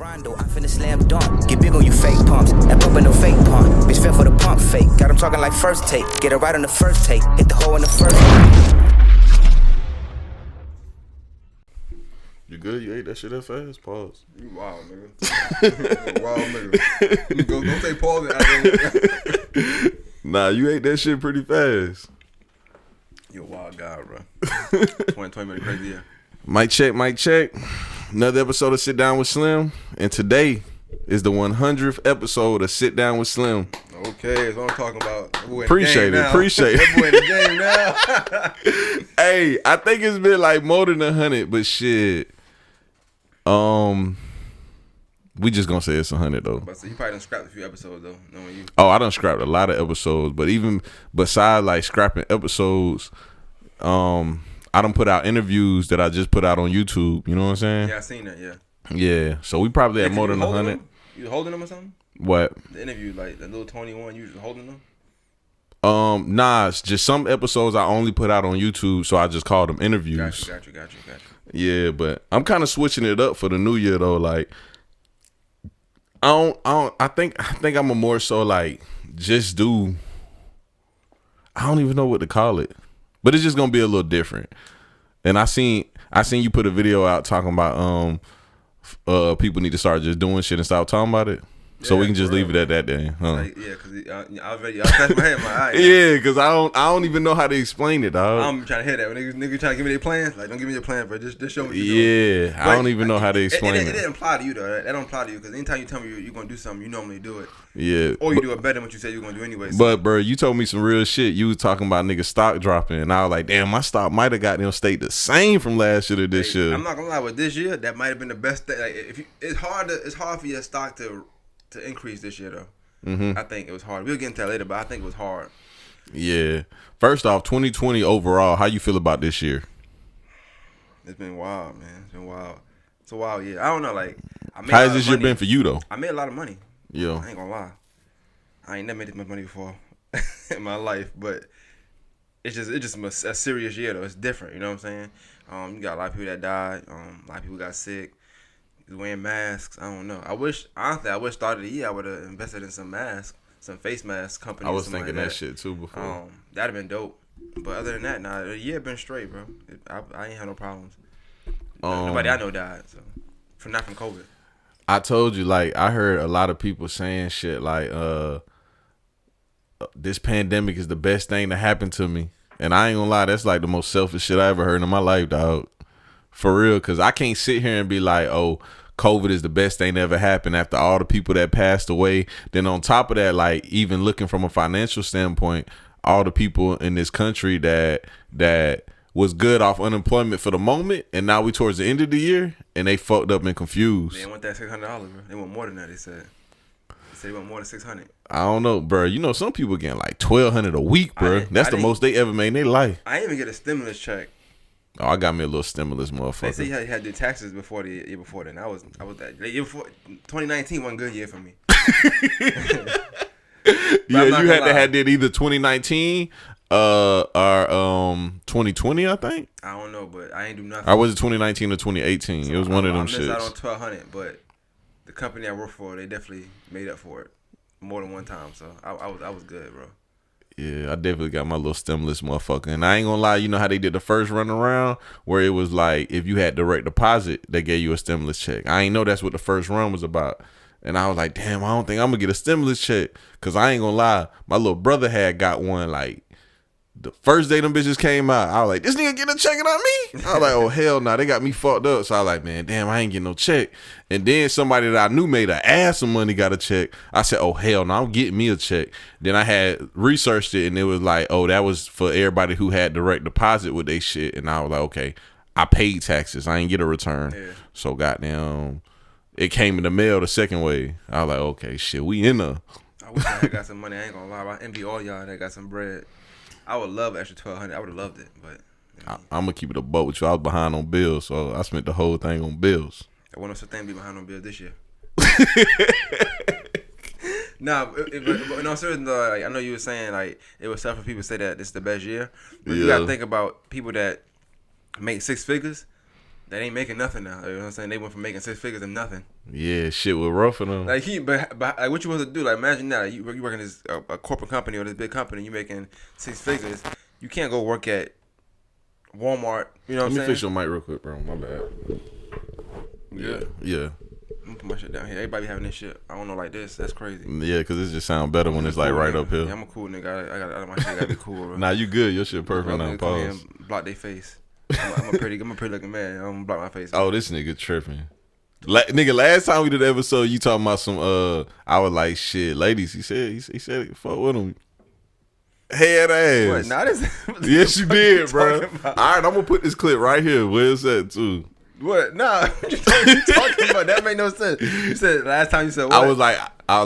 Rondo, I finna slam dunk. Get big on you fake pumps. That pump ain't no fake pump. Bitch fell for the pump fake. Got him talking like first take. Get it right on the first take. Hit the hole in the first. You good? You ate that shit that fast? Pause. You wild, nigga. You wild, nigga. Don't say pause. Nah, you ate that shit pretty fast. You a wild guy, bro. 2020 been a crazy year. Mic check. Another episode of Sit Down with Slim. And today is the 100th episode of Sit Down with Slim. Okay, that's what I'm talking about. Appreciate it. That boy in the game now. Hey, I think it's been like more than 100, but shit. We just gonna say it's 100 though. But so you probably done scrapped a few episodes though, knowing you. Oh, I done scrapped a lot of episodes, but even besides like scrapping episodes, I done put out interviews that I just put out on YouTube. You know what I'm saying? Yeah, I seen that. Yeah. Yeah. So we probably had more than 100. You holding them or something? What? The interview, like the little Tony one, you just holding them? Nah, it's just some episodes I only put out on YouTube, so I just call them interviews. Got you. Yeah, but I'm kind of switching it up for the new year though. Like, I think I'm a more so like just do. I don't even know what to call it, but it's just gonna be a little different. And I seen you put a video out talking about people need to start just doing shit and stop talking about it. So we can just leave it at that day, huh? Like, yeah, because I already scratched my head in my eye. Yeah, because I don't even know how to explain it, dog. I'm trying to hear that. When niggas trying to give me their plans, like, don't give me your plan, bro. Just show me what you're doing. I don't even know how to explain it. It didn't apply to you, though. That don't apply to you, because anytime you tell me you're going to do something, you normally do it. Yeah. Or you do it better than what you said you're going to do anyway. So. But, bro, you told me some real shit. You was talking about niggas stock dropping, and I was like, damn, my stock might have got them stayed the same from last year to this year. I'm not going to lie, with this year, that might have been the best thing. Like, it's hard for your stock to increase this year, though. Mm-hmm. I think it was hard. We'll get into that later, but I think it was hard. Yeah. First off, 2020 overall, how you feel about this year? It's been wild, man. It's been wild. It's a wild year. I don't know, like, how has this year been for you, though? I made a lot of money. Yeah. I ain't gonna lie. I ain't never made this much money before in my life, but it's just a serious year, though. It's different, you know what I'm saying? You got a lot of people that died. A lot of people got sick. Wearing masks, I don't know. I wish started the year I would have invested in some masks, some face mask companies. I was thinking that shit too before. That'd have been dope. But other than that, the year been straight, bro. I ain't had no problems. Nobody I know died, so not from COVID. I told you, like, I heard a lot of people saying shit like, this pandemic is the best thing to happen to me, and I ain't gonna lie, that's like the most selfish shit I ever heard in my life, dog. For real, because I can't sit here and be like, oh, COVID is the best thing that ever happened after all the people that passed away. Then on top of that, like, even looking from a financial standpoint, all the people in this country that was good off unemployment for the moment, and now we towards the end of the year, and they fucked up and confused. They want that $600, bro. They want more than that, they said. They said they want more than $600. I don't know, bro. You know, some people getting like $1,200 a week, bro. That's the most they ever made in their life. I didn't even get a stimulus check. Oh, I got me a little stimulus, motherfucker. They say you had to do taxes before the year before then. I was that the year before. 2019 wasn't a good year for me. Yeah, you had to have did either 2019 or 2020, I think. I don't know, but I ain't do nothing. Or was it 2019 or 2018? So it was one of them shits. I missed out on $1,200, but the company I work for, they definitely made up for it more than one time. So I was good, bro. Yeah, I definitely got my little stimulus, motherfucker. And I ain't gonna lie, you know how they did the first run around where it was like if you had direct deposit, they gave you a stimulus check. I ain't know that's what the first run was about. And I was like, damn, I don't think I'm gonna get a stimulus check. Cause I ain't gonna lie, my little brother had got one like the first day them bitches came out. I was like, this nigga getting a check on me? I was like, oh hell no, they got me fucked up. So I was like, man, damn, I ain't getting no check. And then somebody that I knew made an ass of money got a check. I said, oh hell no, I'm getting me a check. Then I had researched it and it was like, oh, that was for everybody who had direct deposit with their shit. And I was like, okay, I paid taxes. I ain't get a return. Yeah. So goddamn, it came in the mail the second way. I was like, okay, shit, we in there. I wish I had got some money. I ain't gonna lie. I envy all y'all that got some bread. I would love extra $1,200. I would have loved it, but I'm gonna keep it a boat with you. I was behind on bills, so I spent the whole thing on bills. I want no such thing be behind on bills this year. Nah, but in all seriousness, like, I know you were saying like it was tough for people to say that this is the best year, but you gotta think about people that make six figures. They ain't making nothing now. You know what I'm saying? They went from making 6 figures to nothing. Yeah, shit was rough on them. Like but like what you want to do? Like imagine that you working this a corporate company or this big company, you making 6 figures. You can't go work at Walmart. You know what I'm saying? Let me fix your mic real quick, bro. My bad. Yeah. I'm gonna put my shit down here. Everybody having this shit. I don't know like this. That's crazy. Yeah, because it just sound better when it's like right up here. Yeah, I'm a cool nigga. I got my shit gotta be cool, bro. Nah, you good. Your shit perfect now. Pause. Block their face. I'm a pretty looking man. I'm gonna block my face. Oh, this nigga tripping. Nigga, last time we did the episode, you talking about some I was like, shit, ladies. He said fuck with him. Head ass. What? Nah, this. Yes, you did, bro. All right, I'm gonna put this clip right here. Where's that too? What? Nah, what you talking about? That made no sense. You said last time you said what? I was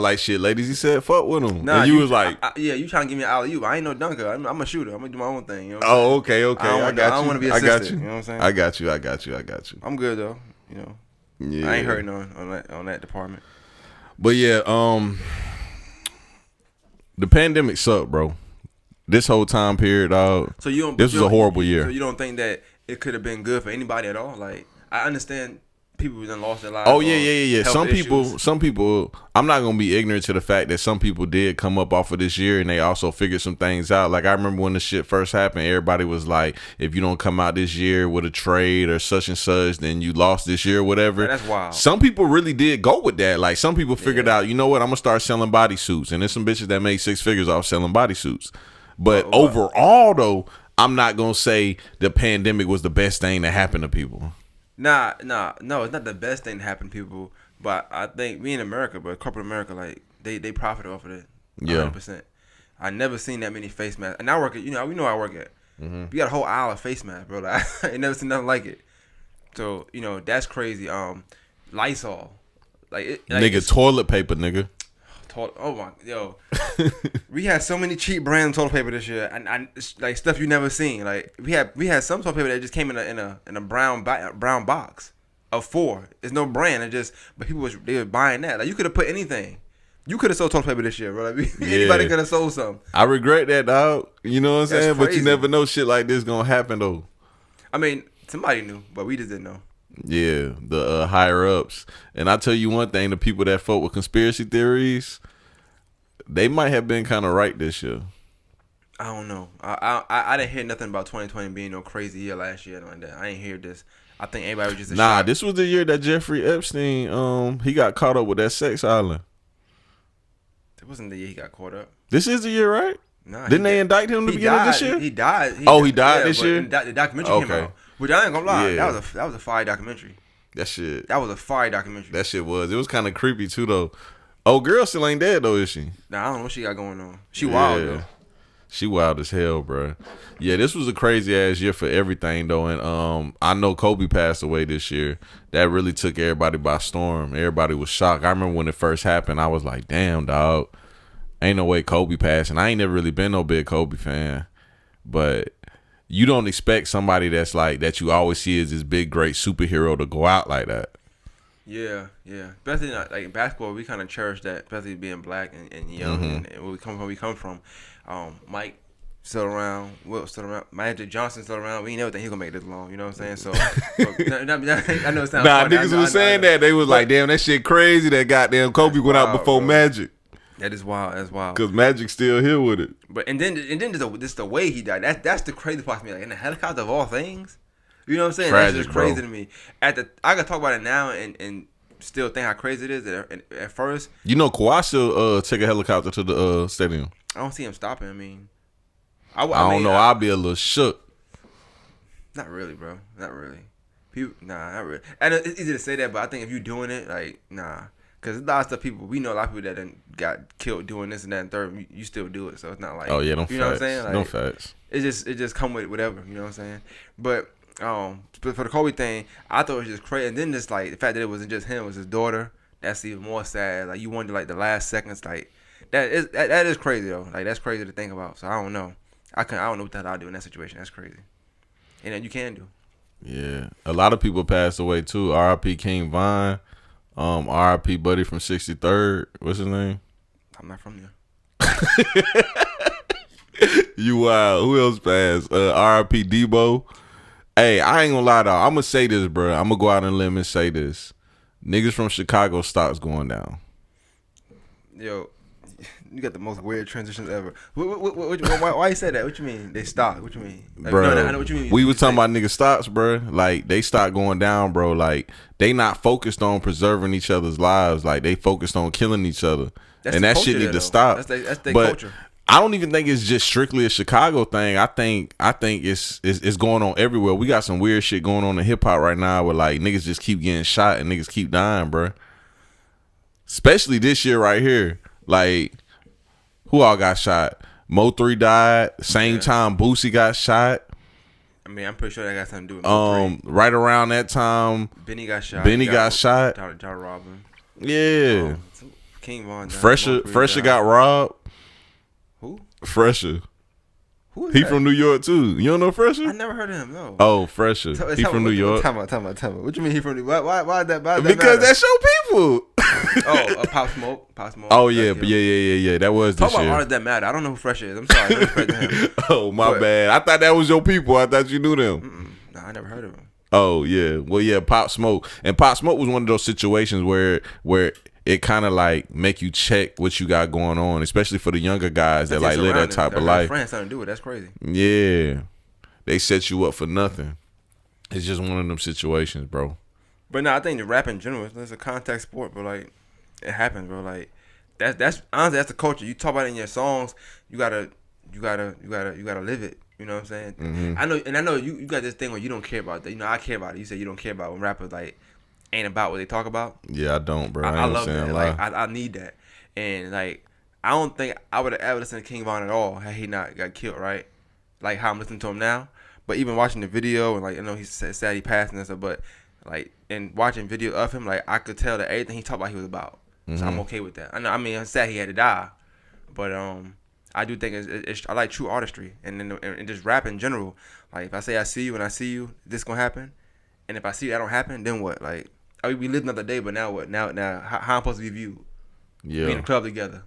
like, shit, ladies. He said, fuck with him. Nah, and you was like, yeah, you trying to give me an alley-oop. I ain't no dunker. I'm a shooter. I'm gonna do my own thing. You know oh, okay. I don't want to be assisted. You know what I'm saying? I got you. I'm good though. You know. Yeah. I ain't hurting on that department. But yeah, the pandemic sucked, bro. This whole time period, dog. So this was a horrible year. So you don't think that it could have been good for anybody at all? Like, I understand people who done lost their lives. Oh yeah. Some issues. people. I'm not gonna be ignorant to the fact that some people did come up off of this year and they also figured some things out. Like I remember when the shit first happened, everybody was like, "If you don't come out this year with a trade or such and such, then you lost this year, or whatever." Man, that's wild. Some people really did go with that. Like some people figured out, you know what? I'm gonna start selling bodysuits, and there's some bitches that made 6 figures off selling bodysuits. But overall, though, I'm not gonna say the pandemic was the best thing that happened to people. No, it's not the best thing to happen to people. But I think we in America, but corporate America, like they profit off of it. 100%. I never seen that many face masks, and I work at we know I work at. We got a whole aisle of face masks, bro. Like, I ain't never seen nothing like it. So that's crazy. Lysol, nigga, toilet paper, nigga. Oh my, we had so many cheap brand toilet paper this year, and like stuff you never seen. Like we had some toilet paper that just came in a brown box of 4. It's no brand. But people they were buying that. Like you could have put anything. You could have sold toilet paper this year, bro. Like, anybody could have sold something. I regret that, dog. You know what I'm saying? Crazy. But you never know shit like this gonna happen though. I mean, somebody knew, but we just didn't know. Yeah, the higher ups. And I tell you one thing: the people that fuck with conspiracy theories, they might have been kind of right this year. I don't know. I didn't hear nothing about 2020 being no crazy year last year like that. I ain't hear this. I think everybody was just shock. This was the year that Jeffrey Epstein he got caught up with that sex island. It wasn't the year he got caught up. This is the year, right? Nah, didn't they indict him at the beginning of this year? He died. He died this year? The documentary came out. Which I ain't gonna lie, that was a fire documentary. That shit. That was a fire documentary. That shit was. It was kind of creepy too, though. Oh, girl still ain't dead though, is she? Nah, I don't know what she got going on. She wild though. She wild as hell, bro. Yeah, this was a crazy ass year for everything though, and I know Kobe passed away this year. That really took everybody by storm. Everybody was shocked. I remember when it first happened, I was like, "Damn, dog, ain't no way Kobe passed." And I ain't never really been no big Kobe fan, but you don't expect somebody that's like that you always see as this big great superhero to go out like that. Yeah. Especially like in basketball, we kind of cherish that, especially being black and young and where we come from. Mike still around, Will still around, Magic Johnson still around. We ain't never think he gonna make it this long. You know what I'm saying? So I know it sounds funny. Niggas was saying that they was like, "Damn, that shit crazy." That goddamn Kobe went out before Magic. That is wild. That's wild. Cause Magic's still here with it. But and then just the way he died. That's the crazy part to me. Like in the helicopter of all things. You know what I'm saying? Tragic, that's just crazy to me. I can talk about it now and still think how crazy it is. At first, Kawhi still take a helicopter to the stadium. I don't see him stopping. I mean, I don't know. I'll be a little shook. Not really, bro. Not really. Not really. And it's easy to say that, but I think if you're doing it, like, nah. Because a lot of stuff we know a lot of people that got killed doing this and that and third. You still do it, so it's not like. Oh yeah, no you facts. know what I'm saying? Like, no facts. It just come with whatever. You know what I'm saying? But for the Kobe thing, I thought it was just crazy. And then just like the fact that it wasn't just him, it was his daughter. That's even more sad. Like you wonder like the last seconds, like that is crazy though. Like that's crazy to think about. So I don't know. I don't know what the hell I'll do in that situation. That's crazy. And then you can do. Yeah, a lot of people passed away too. R.I.P. King Von. R.I.P. Buddy from 63rd. What's his name? I'm not from there. You wild. Who else passed? R.I.P. Debo. Hey, I ain't gonna lie though. I'm gonna say this, bro. I'm gonna go out on a limb and say this. Niggas from Chicago stocks going down. Yo, you got the most weird transitions ever. Why you say that? What you mean? They stock? What you mean? Like, Bro, no, I know what you mean. we was talking about nigga stocks, bro. Like they stock going down, bro. Like they not focused on preserving each other's lives. Like they focused on killing each other, and that shit need to stop. That's their but culture. I don't even think it's just strictly a Chicago thing. I think it's going on everywhere. We got some weird shit going on in hip hop right now where like niggas just keep getting shot and niggas keep dying, bro. Especially this year right here. Like, who all got shot? Mo3 died. Same time Boosie got shot. I mean, I'm pretty sure that got something to do with Mo3. Right around that time, Benny got shot. Benny got shot. John Robin. Yeah. King Von. Fresher got robbed. Who? Fresher. Who is He that? from New York too. You don't know Fresher? I never heard of him. No. Oh, Fresher. He from New York. Tell me. What you mean he from New York? Why that? Because matter? that's your people. Pop Smoke. Oh yeah, but yeah. That was this Talk about year. artists that matter. I don't know who Fresh is. I'm sorry. No respect to him. Oh my bad. I thought that was your people. I thought you knew them. Nah, I never heard of him. Oh yeah. Well yeah, Pop Smoke. And Pop Smoke was one of those situations where it kind of like make you check what you got going on, especially for the younger guys that like live that type of life. Friends something to do with that's crazy. Yeah, they set you up for nothing. It's just one of them situations, bro. But no, I think the rap in general is a contact sport, but like it happens, bro. Like that's honestly that's the culture. You talk about it in your songs. You gotta live it. You know what I'm saying? Mm-hmm. I know you got this thing where you don't care about that. You know, I care about it. You say you don't care about when rappers like ain't about what they talk about. Yeah, I don't, bro. I love that. Like I need that. And like I don't think I would have ever listened to King Von at all had he not got killed, right? Like how I'm listening to him now. But even watching the video and like I know he's sad he passed and stuff, but like and watching video of him, like I could tell that everything he talked about he was about. So I'm okay with that. I mean I'm sad he had to die, but I do think I like true artistry and just rap in general. Like if I say I see you and I see you, this gonna happen, and if I see that don't happen, then what? Like we live another day, but now what? Now how I'm supposed to be viewed? Yeah, we in the club together.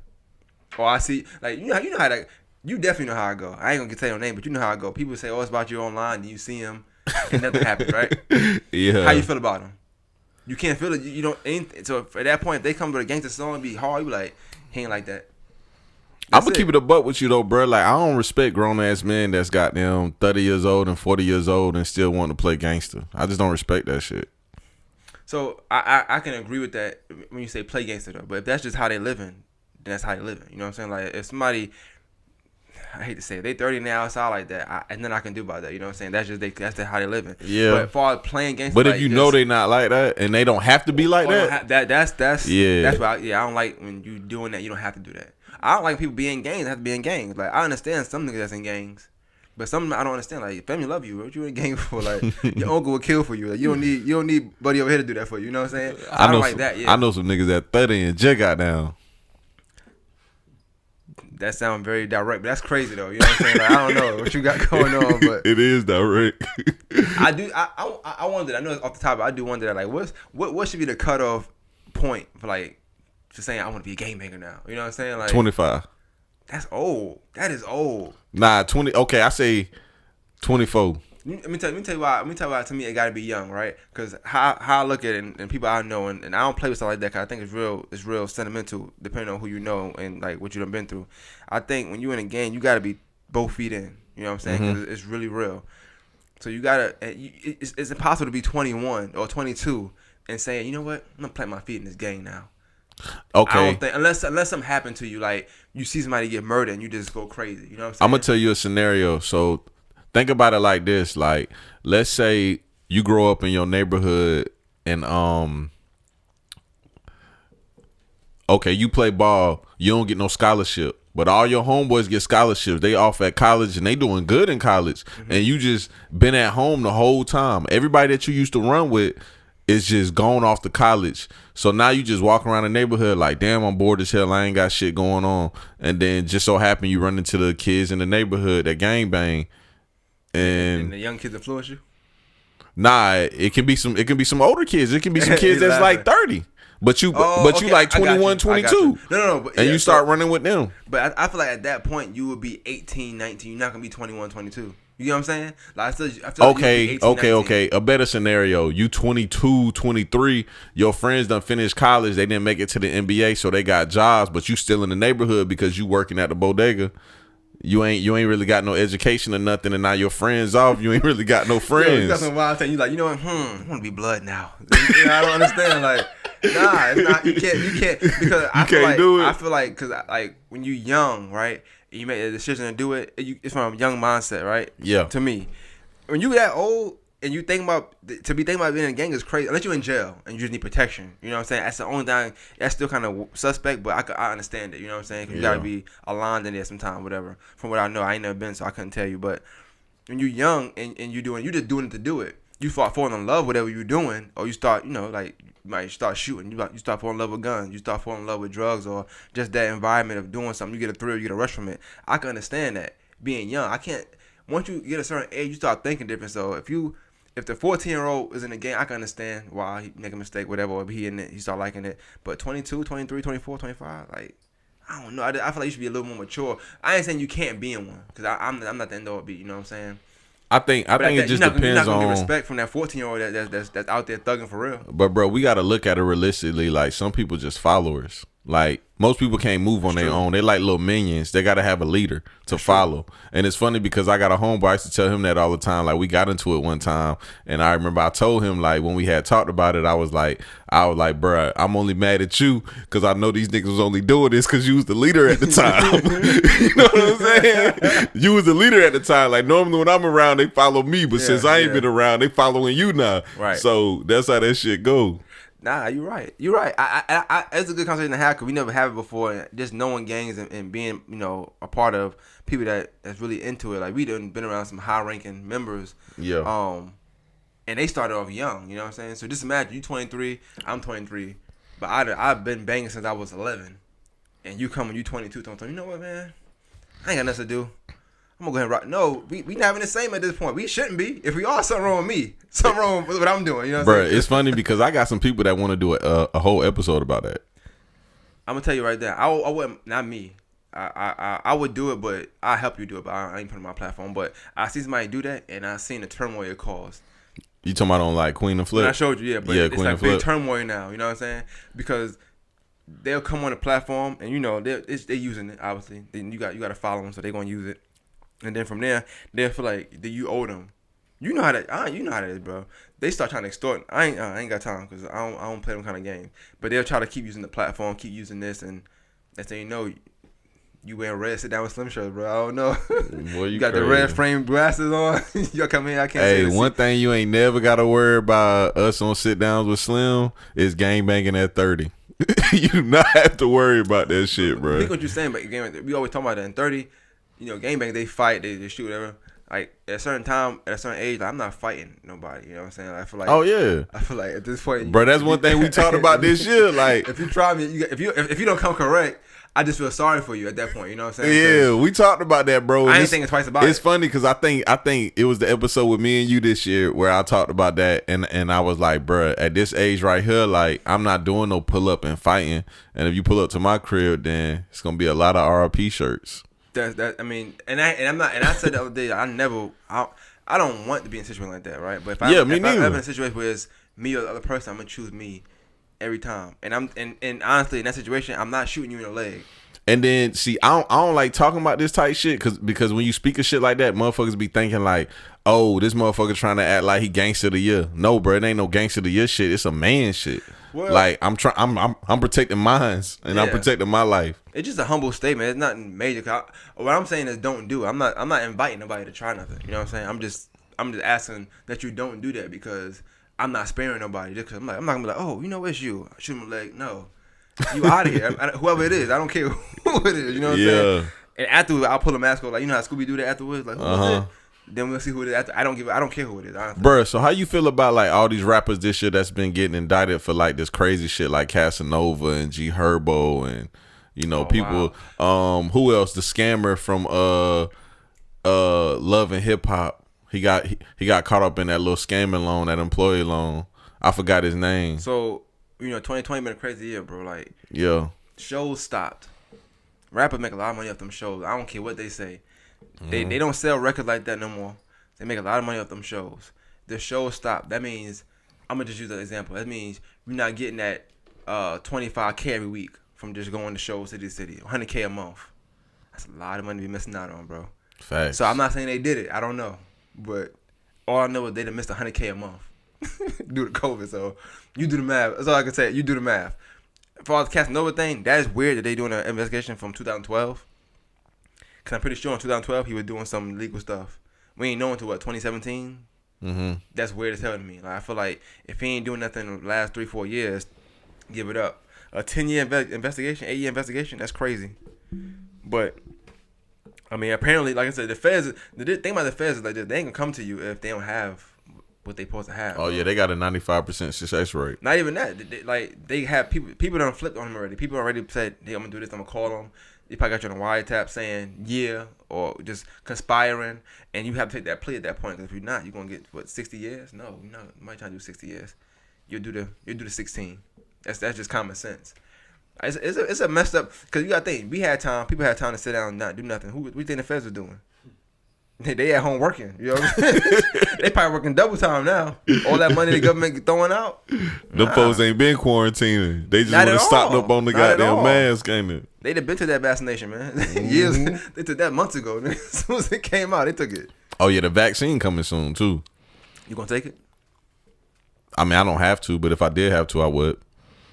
Or I see like you know how that. You definitely know how I go. I ain't gonna tell your name, but you know how I go. People say, "Oh, it's about you online." And you see him, and nothing happens, right? Yeah. How you feel about him? You can't feel it. You don't. So at that point, if they come to a gangster song and be hard, you be like, he ain't like that. I'm gonna keep it a buck with you though, bro. Like I don't respect grown ass men that's got them 30 years old and 40 years old and still want to play gangster. I just don't respect that shit. So I can agree with that when you say play gangster though. But if that's just how they living, then that's how they living. You know what I'm saying? Like if somebody, I hate to say it, they 30 now, it's all like that, and then I can do about that. You know what I'm saying? That's how they living. Yeah. But as far as playing gangster, But like, if you know they not like that and they don't have to be like that, that's yeah. That's why I don't like when you doing that. You don't have to do that. I don't like people being in gangs. They have to be in gangs. Like I understand some niggas that's in gangs, but some I don't understand. Like your family love you. What you in a gang for? Like your uncle will kill for you. Like you don't need buddy over here to do that for you. You know what I'm saying? I don't like that. Yeah. I know some niggas that 30 and just got down. That sounds very direct, but that's crazy though. You know what I'm saying? Like, I don't know what you got going on, but It is direct. I do. I wonder. I know it's off the top, but I do wonder that like what should be the cutoff point for like just saying I want to be a gang banger now. You know what I'm saying? Like 25. That's old. That is old. Nah, 20. Okay, I say 24. Let me tell you why. To me, it got to be young, right? Because how I look at it, and people I know, and I don't play with stuff like that. Cause I think it's real sentimental, depending on who you know and like what you done been through. I think when you in a game, you got to be both feet in. You know what I'm saying? Because it's really real. So you gotta. It's impossible to be 21 or 22 and saying, you know what, I'm gonna plant my feet in this game now. Okay. I don't think unless something happened to you, like you see somebody get murdered and you just go crazy. You know what I'm saying? I'm gonna tell you a scenario. So think about it like this. Like, let's say you grow up in your neighborhood and okay, you play ball, you don't get no scholarship. But all your homeboys get scholarships. They off at college and they doing good in college. And you just been at home the whole time. Everybody that you used to run with is just gone off to college. So now you just walk around the neighborhood like, damn, I'm bored as hell. I ain't got shit going on. And then just so happen you run into the kids in the neighborhood that gangbang. And the young kids influence you? Nah, it can be some older kids. It can be some kids that's like 30. But you okay, like 21, 22. No. But, and you start running with them. But I feel like at that point you would be 18, 19. You're not going to be 21, 22. You know what I'm saying? Like I feel like you 18, 19. Okay. A better scenario. You 22, 23. Your friends done finished college. They didn't make it to the NBA, so they got jobs, but you still in the neighborhood because you working at the bodega. You ain't really got no education or nothing, and now your friends off. You ain't really got no friends. Yo, you got some wild thing. You like, you know what? I want to be blood now. I don't understand. Like, nah, it's not. You can't because I feel like, do it. I feel like because like when you young, right? You make a decision to do it. It's from a young mindset, right? Yeah. To me, when you that old and you think about thinking about being in a gang is crazy. Unless you're in jail and you just need protection. You know what I'm saying? That's the only thing. That's still kind of suspect, but I understand it. You know what I'm saying? 'Cause you gotta be aligned in there sometime, whatever. From what I know, I ain't never been, so I couldn't tell you. But when you're young and you just doing it to do it. You start falling in love with whatever you're doing, or you start, like you might start shooting. You start falling in love with guns. You start falling in love with drugs, or just that environment of doing something. You get a thrill, you get a rush from it. I can understand that being young. I can't. Once you get a certain age, you start thinking different. So if the 14-year-old is in the game, I can understand why he make a mistake, whatever, or he in it, he start liking it. But 22, 23, 24, 25, like I don't know. I feel like you should be a little more mature. I ain't saying you can't be in one, because I'm not the end all be. You know what I'm saying? I think it just depends you're not gonna on get respect from that 14-year-old that's out there thugging for real. But bro, we gotta look at it realistically. Like some people just followers. Like most people can't move on their own. They like little minions. They gotta have a leader to follow. And it's funny because I got a homeboy. I used to tell him that all the time. Like we got into it one time, and I remember I told him like when we had talked about it, I was like, bro, I'm only mad at you because I know these niggas was only doing this because you was the leader at the time. You know what I'm saying? You was the leader at the time. Like normally when I'm around, they follow me, but since I ain't been around, they following you now. Right. So that's how that shit go. Nah, you're right. You're right. I it's a good conversation to have because we never have it before. And just knowing gangs and being, a part of people that's really into it. Like we done been around some high ranking members. Yeah. And they started off young. You know what I'm saying? So just imagine you 23, I'm 23, but I've been banging since I was 11, and you come when you 22, you know what, man? I ain't got nothing to do. I'm gonna go ahead and rock. No, we not even the same at this point. We shouldn't be. If we are, something wrong with me. Something wrong with what I'm doing. You know what I'm saying? Bruh, it's funny because I got some people that want to do a whole episode about that. I'm gonna tell you right there. I wouldn't. Not me. I would do it, but I help you do it. But I ain't putting my platform. But I see somebody do that, and I seen the turmoil it caused. You talking about on like Queen and Flip? And I showed you, but it's Queen like and Flip. big turmoil now. You know what I'm saying? Because they'll come on the platform, and they're using it. Obviously, then you got to follow them, so they're gonna use it. And then from there, they'll feel like that you owe them. You know how that is, bro. They start trying to extort. I ain't got time because I don't play them kind of games. But they'll try to keep using the platform, keep using this, and that's how you know you wearing red sit down with Slim shirts, bro. I don't know. Boy, you got crazy. The red frame glasses on. You come in, I can't. Hey, one thing you ain't never got to worry about us on sit downs with Slim is gang banging at 30. You do not have to worry about that shit, bro. I think what you're saying, but game, we always talk about that in 30. Gangbang, they fight, they shoot, whatever. Like at a certain time, at a certain age, like, I'm not fighting nobody. You know what I'm saying? Like, I feel like. Oh yeah. I feel like at this point, bro. That's one thing we talked about this year. Like, if you try me, if you don't come correct, I just feel sorry for you at that point. You know what I'm saying? Yeah, we talked about that, bro. I ain't thinking twice about it. It's funny because I think it was the episode with me and you this year where I talked about that, and I was like, bro, at this age right here, like I'm not doing no pull up and fighting, and if you pull up to my crib, then it's gonna be a lot of RIP shirts. I mean, and I said the other day, I don't want to be in a situation like that, right? But if I'm ever in a situation where it's me or the other person, I'm gonna choose me every time. And honestly, in that situation, I'm not shooting you in the leg. And then see, I don't like talking about this type shit because when you speak of shit like that, motherfuckers be thinking like, oh, this motherfucker trying to act like he gangster of the year. No, bro, it ain't no gangster of the year shit. It's a man shit. Well, like I'm protecting mines and I'm protecting my life. It's just a humble statement. It's nothing major. What I'm saying is don't do it. I'm not inviting nobody to try nothing. You know what I'm saying? I'm just asking that you don't do that because I'm not sparing nobody. Just cause I'm not gonna be like, oh, it's you. I shoot him in the leg. No, you out of here. Whoever it is, I don't care who it is. You know what I'm saying? And afterwards, I'll pull a mask off. Like, you know how Scooby do that afterwards. Like, who is it? Then we'll see who it is. I don't care who it is. Honestly. Bruh, so how you feel about like all these rappers this year that's been getting indicted for like this crazy shit like Casanova and G Herbo and people. Wow. Who else? The scammer from Love and Hip Hop. He got caught up in that little scamming loan, that employee loan. I forgot his name. So 2020 been a crazy year, bro. Like shows stopped. Rappers make a lot of money off them shows. I don't care what they say. They don't sell records like that no more. They make a lot of money off them shows. The shows stop. That means, I'm gonna just use an example. That means you're not getting that $25K every week from just going to shows city to city. $100K a month. That's a lot of money to be missing out on, bro. Facts. So I'm not saying they did it. I don't know, but all I know is they done missed $100K a month due to COVID. So you do the math. That's all I can say. You do the math. For all the Casanova thing, that is weird that they doing an investigation from 2012. Cause I'm pretty sure in 2012 he was doing some legal stuff. We ain't know until what 2017. Mm-hmm. That's weird as hell to me. Like I feel like if he ain't doing nothing in the last 3-4 years, give it up. A 10-year investigation, 8-year investigation, that's crazy. But I mean, apparently, like I said, the feds. The thing about the feds is like this: they ain't gonna come to you if they don't have what they supposed to have. Oh yeah, they got a 95% success rate. Not even that. They have people. People done flipped on them already. People already said, "Hey, I'm gonna do this. I'm gonna call them." They probably got you on a wiretap saying yeah or just conspiring, and you have to take that plea at that point. Because if you're not, you're gonna get what 60 years? No, you're not. You might try to do 60 years. You'll do the 16. That's just common sense. It's a messed up because you gotta think we had time. People had time to sit down and not do nothing. Who we think the feds were doing? They at home working. You know what I'm saying? They probably working double time now. All that money the government throwing out. Them folks ain't been quarantining. They just want to stock up on the goddamn mask, ain't it? They'd have been to that vaccination, man. Years. They took that months ago. As soon as it came out, they took it. Oh yeah, the vaccine coming soon too. You gonna take it? I mean, I don't have to, but if I did have to, I would.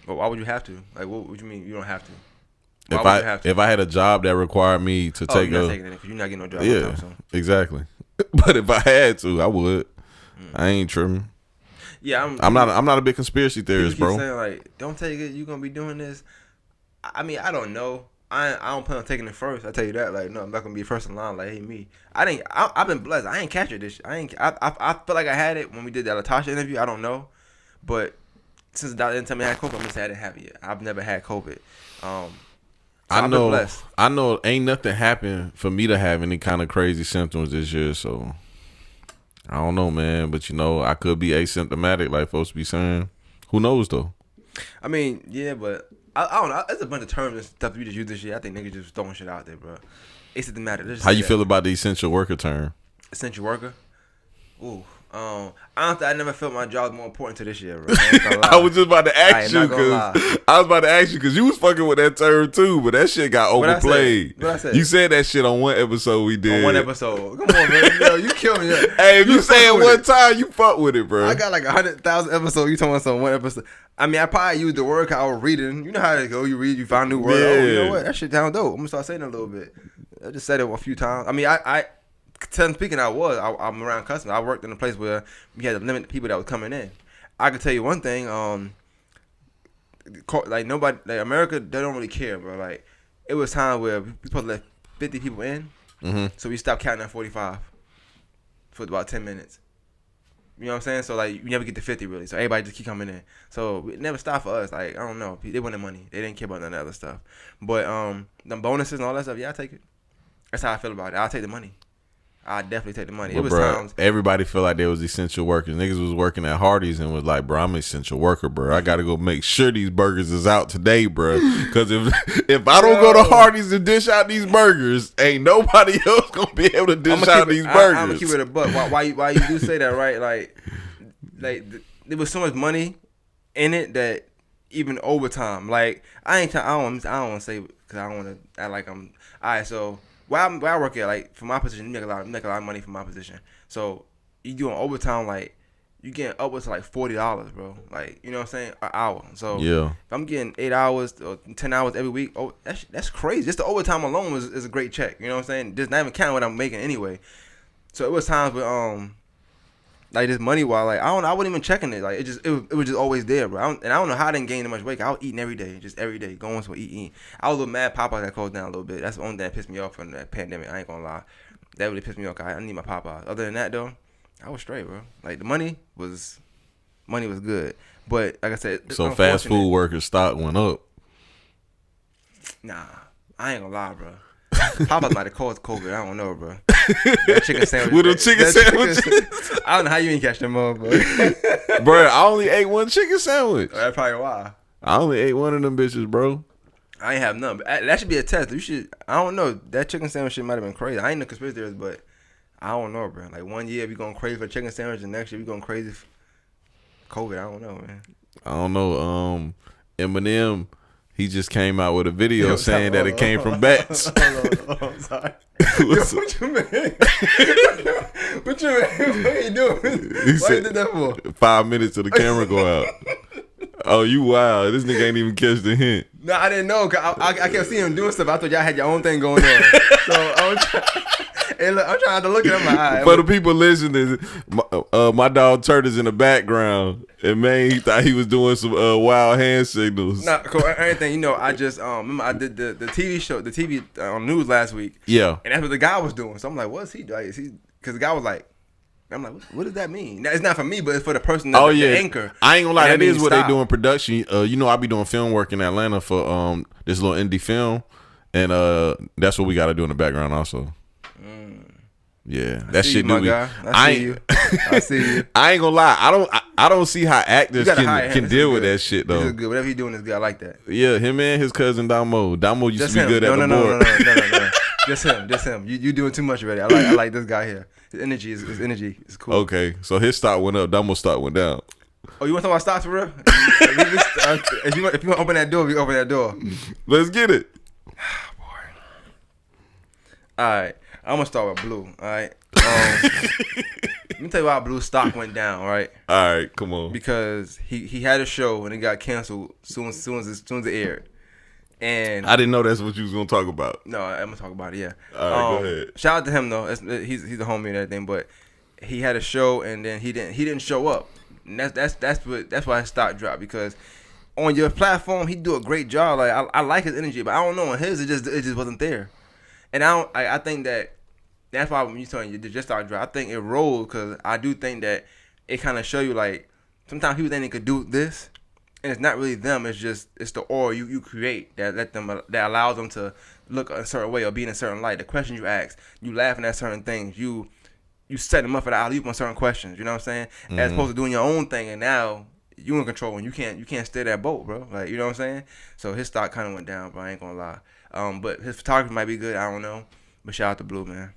But why would you have to? Like, what would you mean you don't have to? If I had a job that required me to take you're not taking it because you're not getting no job. Yeah, exactly. But if I had to, I would. I ain't tripping. Yeah, I'm not a big conspiracy theorist, bro. Saying like, don't take it. You gonna be doing this. I mean, I don't know. I don't plan on taking it first. I tell you that. Like, no, I'm not gonna be first in line. Like, hey, me. I've been blessed. I ain't catch it. I feel like I had it when we did that Latasha interview. I don't know, but since the doctor didn't tell me I had COVID, I'm gonna say I didn't have it yet. I've never had COVID. So I know ain't nothing happened for me to have any kind of crazy symptoms this year, so I don't know, man. But I could be asymptomatic, like folks be saying. Who knows though? I mean, yeah, but I don't know. There's a bunch of terms and stuff we just use this year. I think niggas just throwing shit out there, bro. Asymptomatic. How you feel about the essential worker term? Essential worker? Ooh. I never felt my job more important to this year, bro. I was just about to ask you because you was fucking with that term too, but that shit got overplayed. What I said? You said that shit on one episode we did. On one episode. Come on, man. Yo, you kill me. Hey, if you say it one time, you fuck with it, bro. I got like 100,000 episodes. You talking about some one episode? I mean, I probably used the word I was reading. You know how it go. You read, you find a new word. Yeah. Oh, you know what? That shit sound dope. I'm gonna start saying it a little bit. I just said it a few times. I mean, speaking, I'm around customers. I worked in a place where we had to limit the people that was coming in. I can tell you one thing. Like nobody, like America, they don't really care, bro. Like it was time where we supposed to let 50 people in, so we stopped counting at 45 for about 10 minutes. You know what I'm saying? So like you never get to 50 really. So everybody just keep coming in. So it never stopped for us. Like I don't know, they wanted money. They didn't care about none of that other stuff. But them bonuses and all that stuff, yeah, I take it. That's how I feel about it. I'll take the money. I definitely take the money. But it was bro, times everybody feel like they was essential workers. Niggas was working at Hardee's and was like, bro, I'm an essential worker, bro. I gotta go make sure these burgers is out today, bro. Because if I don't go to Hardee's and dish out these burgers, ain't nobody else gonna be able to dish out these burgers. I'm gonna keep it a buck. Why you do say that, right? Like there was so much money in it that even overtime. Like I don't want to say because I don't want to act like I'm. All right, so. Where I work at, like for my position, you make a lot of money for my position. So you doing overtime, like you getting upwards to like $40, bro. Like you know what I'm saying, an hour. So yeah, if I'm getting 8 hours or 10 hours every week, that's crazy. Just the overtime alone is a great check. You know what I'm saying? Just not even counting what I'm making anyway. So it was times where like this money while like I wasn't even checking it. Like it was just always there, bro. I don't know how I didn't gain that much weight. I was eating every day, just every day, going to eating. I was a little mad. Popeyes got closed down a little bit. That's the only thing that pissed me off from that pandemic. I ain't gonna lie, that really pissed me off. I need my Popeyes. Other than that though, I was straight, bro. Like the money was good, but like I said, so fast food workers' stock went up. Nah, I ain't gonna lie, bro. Popeyes might have caused COVID. I don't know, bro. That chicken sandwich. With a chicken sandwich. I don't know how you ain't catch them up, bro. Bro, I only ate one chicken sandwich. That's probably why. I only ate one of them bitches, bro. I ain't have none. But that should be a test. You should. I don't know. That chicken sandwich shit might have been crazy. I ain't no conspiracy theorist, but I don't know, bro. Like 1 year we going crazy for chicken sandwich, and next year we going crazy for COVID. I don't know, man. I don't know. Eminem, he just came out with a video saying that it came from bats. Hold on, sorry. What you mean? What you mean? What you doing? Why you did that for? 5 minutes till the camera go out. Oh, you wild. This nigga ain't even catch the hint. No, I didn't know. Cause I kept seeing him doing stuff. I thought y'all had your own thing going on. So I'm trying to look at him like, all right. For the people listening, my dog Turtle's in the background. And man, he thought he was doing some wild hand signals. Nah, cool. Everything, you know, I just remember I did the TV show, the TV on news last week. Yeah. And that's what the guy was doing. So I'm like, what's he doing? Because the guy was like, I'm like, what does that mean? Now, it's not for me, but it's for the person that's the anchor. I ain't gonna lie, that is what stop. they do in production. You know, I be doing film work in Atlanta for this little indie film, and that's what we got to do in the background also. Yeah, that shit do be. I see you. I ain't gonna lie, I don't see how actors can deal with that shit though. This is good. Whatever he doing is good. I like that. Yeah, him and his cousin Damo. Damo used to be good at the board. No. Just him. You doing too much already. I like this guy here. His energy is cool. Okay, so his stock went up, Damo's stock went down. Oh, you want to talk about stocks for real? If you want to open that door, we open that door. Let's get it. All right, I'm gonna start with Blue. All right, let me tell you why Blue stock went down. Right. All right, come on. Because he had a show and it got canceled soon as it aired. And I didn't know that's what you was gonna talk about. No, I'm gonna talk about it. Yeah. All right, go ahead. Shout out to him though. He's a homie and everything, but he had a show and then he didn't show up. And that's why his stock dropped, because on your platform he do a great job. Like I like his energy, but I don't know on his it just wasn't there. And I think that's why when you telling you just stock drop, I think it rolled because I do think that it kind of show you like sometimes people think they could do this. And it's not really them. It's the aura you create that allows them to look a certain way or be in a certain light. The questions you ask, you laughing at certain things, you set them up for the alley-oop on certain questions. You know what I'm saying? Mm-hmm. As opposed to doing your own thing, and now you in control and you can't steer that boat, bro. Like, you know what I'm saying? So his stock kind of went down, bro. I ain't gonna lie. But his photography might be good. I don't know. But shout out to Blue, man.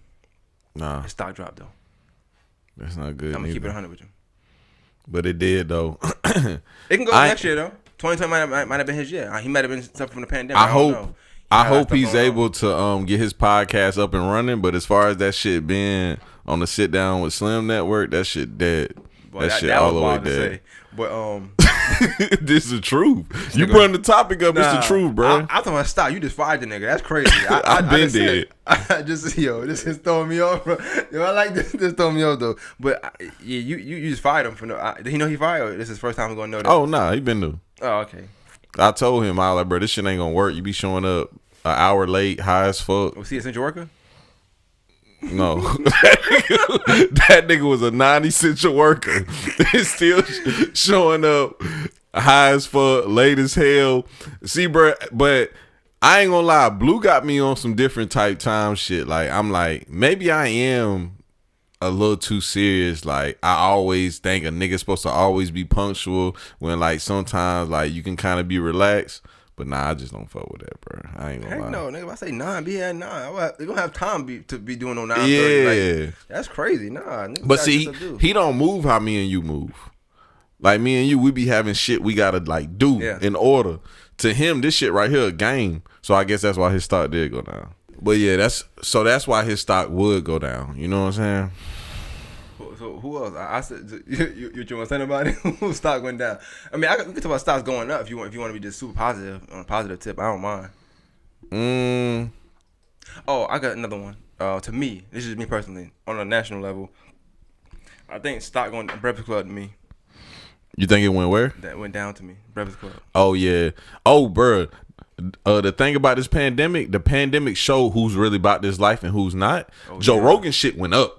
Nah, his stock dropped though. That's not good. I'm gonna keep it 100 with you. But it did though. It can go next year though. 2020 might have been his year. He might have been suffering from the pandemic. I hope he's able to get his podcast up and running. But as far as that shit being on the Sit Down with Slim Network, that shit dead. Boy, that shit all the way dead. But this is the truth. You brought the topic up. It's the truth, bro. I thought I stopped. You just fired the nigga. That's crazy. I've been dead. This is throwing me off, bro. Yo, I like this. This throwing me off though. But yeah, you just fired him for no. Did he know he fired? Or this is his first time going to know that? Oh nah, he been new. Oh okay. I told him, I was like, bro, this shit ain't gonna work. You be showing up an hour late, high as fuck. Was he an essential worker? No, that nigga was a non-essential worker. He's still showing up high as fuck, late as hell. See, bro, but I ain't gonna lie, Blue got me on some different type time shit. Like, I'm like, maybe I am a little too serious. Like, I always think a nigga's supposed to always be punctual when, like, sometimes, like, you can kind of be relaxed. But nah, I just don't fuck with that, bro. I ain't gonna lie. No, nigga, if I say 9, be at 9. We don't have time to be doing no 9:30. Yeah. Like, that's crazy. Nah, nigga, but see, he don't move how me and you move. Like, me and you, we be having shit we gotta, like, do in order. To him, this shit right here a game. So I guess that's why his stock did go down. But yeah, that's why his stock would go down. You know what I'm saying? So who else? I said you want to say anybody whose stock went down? I mean, we can talk about stocks going up if you want to be just super positive on a positive tip. I don't mind. Oh, I got another one. To me, this is me personally on a national level. I think stock going Breakfast Club to me. You think it went where? That went down to me. Breakfast Club. Oh yeah. Oh, bro. The thing about this pandemic, the pandemic showed who's really about this life and who's not. Joe Rogan shit went up.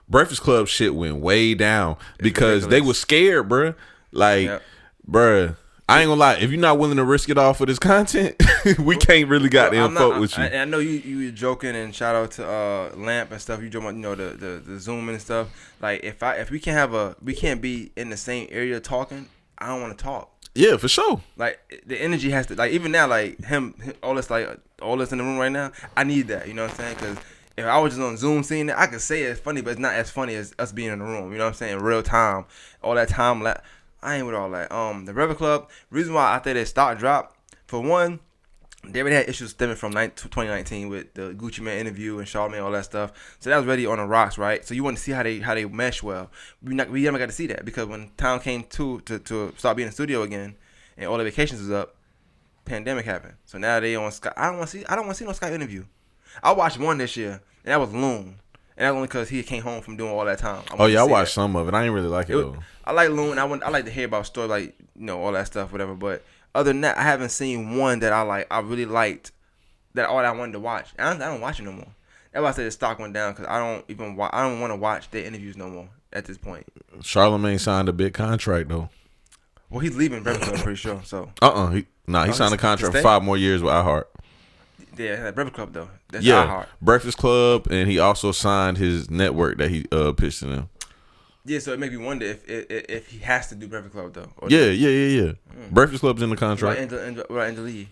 Breakfast Club shit went way down because they were scared, bruh. Like, bruh, I ain't gonna lie. If you're not willing to risk it all for this content, we can't really goddamn fuck with you. I know you were joking, and shout out to Lamp and stuff. You joking about, the Zoom and stuff. Like, if we can't be in the same area talking, I don't want to talk. Yeah, for sure. Like, the energy has to, like, even now, like him all this in the room right now. I need that. You know what I'm saying? Because if I was just on Zoom seeing it, I could say it's funny, but it's not as funny as us being in the room. You know what I'm saying? Real time, all that time. I ain't with all that. The Breakfast Club. Reason why I think their stock dropped, for one, they already had issues stemming from 2019 with the Gucci Mane interview and Charlamagne, all that stuff. So that was already on the rocks, right? So you want to see how they mesh well. We never got to see that because when time came to start being in the studio again, and all the vacations was up, pandemic happened. So now they on Skype. I don't want to see no Skype interview. I watched one this year, and that was Loon. And that's only because he came home from doing all that time. I watched some of it. I ain't really like it though. I like Loon. I like to hear about stories, like, you know, all that stuff, whatever. But other than that, I haven't seen one that I really liked, that all I wanted to watch. I don't watch it no more. That's why I said the stock went down, because I don't want to watch their interviews no more at this point. Charlamagne signed a big contract though. Well, he's leaving Breakfast Club, I'm pretty sure. So he signed a contract for 5 more years with iHeart. Yeah, Breakfast Club though. That's yeah, iHeart. Breakfast Club, and he also signed his network that he pitched to them. Yeah, so it makes me wonder if he has to do Breakfast Club though. Yeah. Breakfast Club's in the contract. What Angela?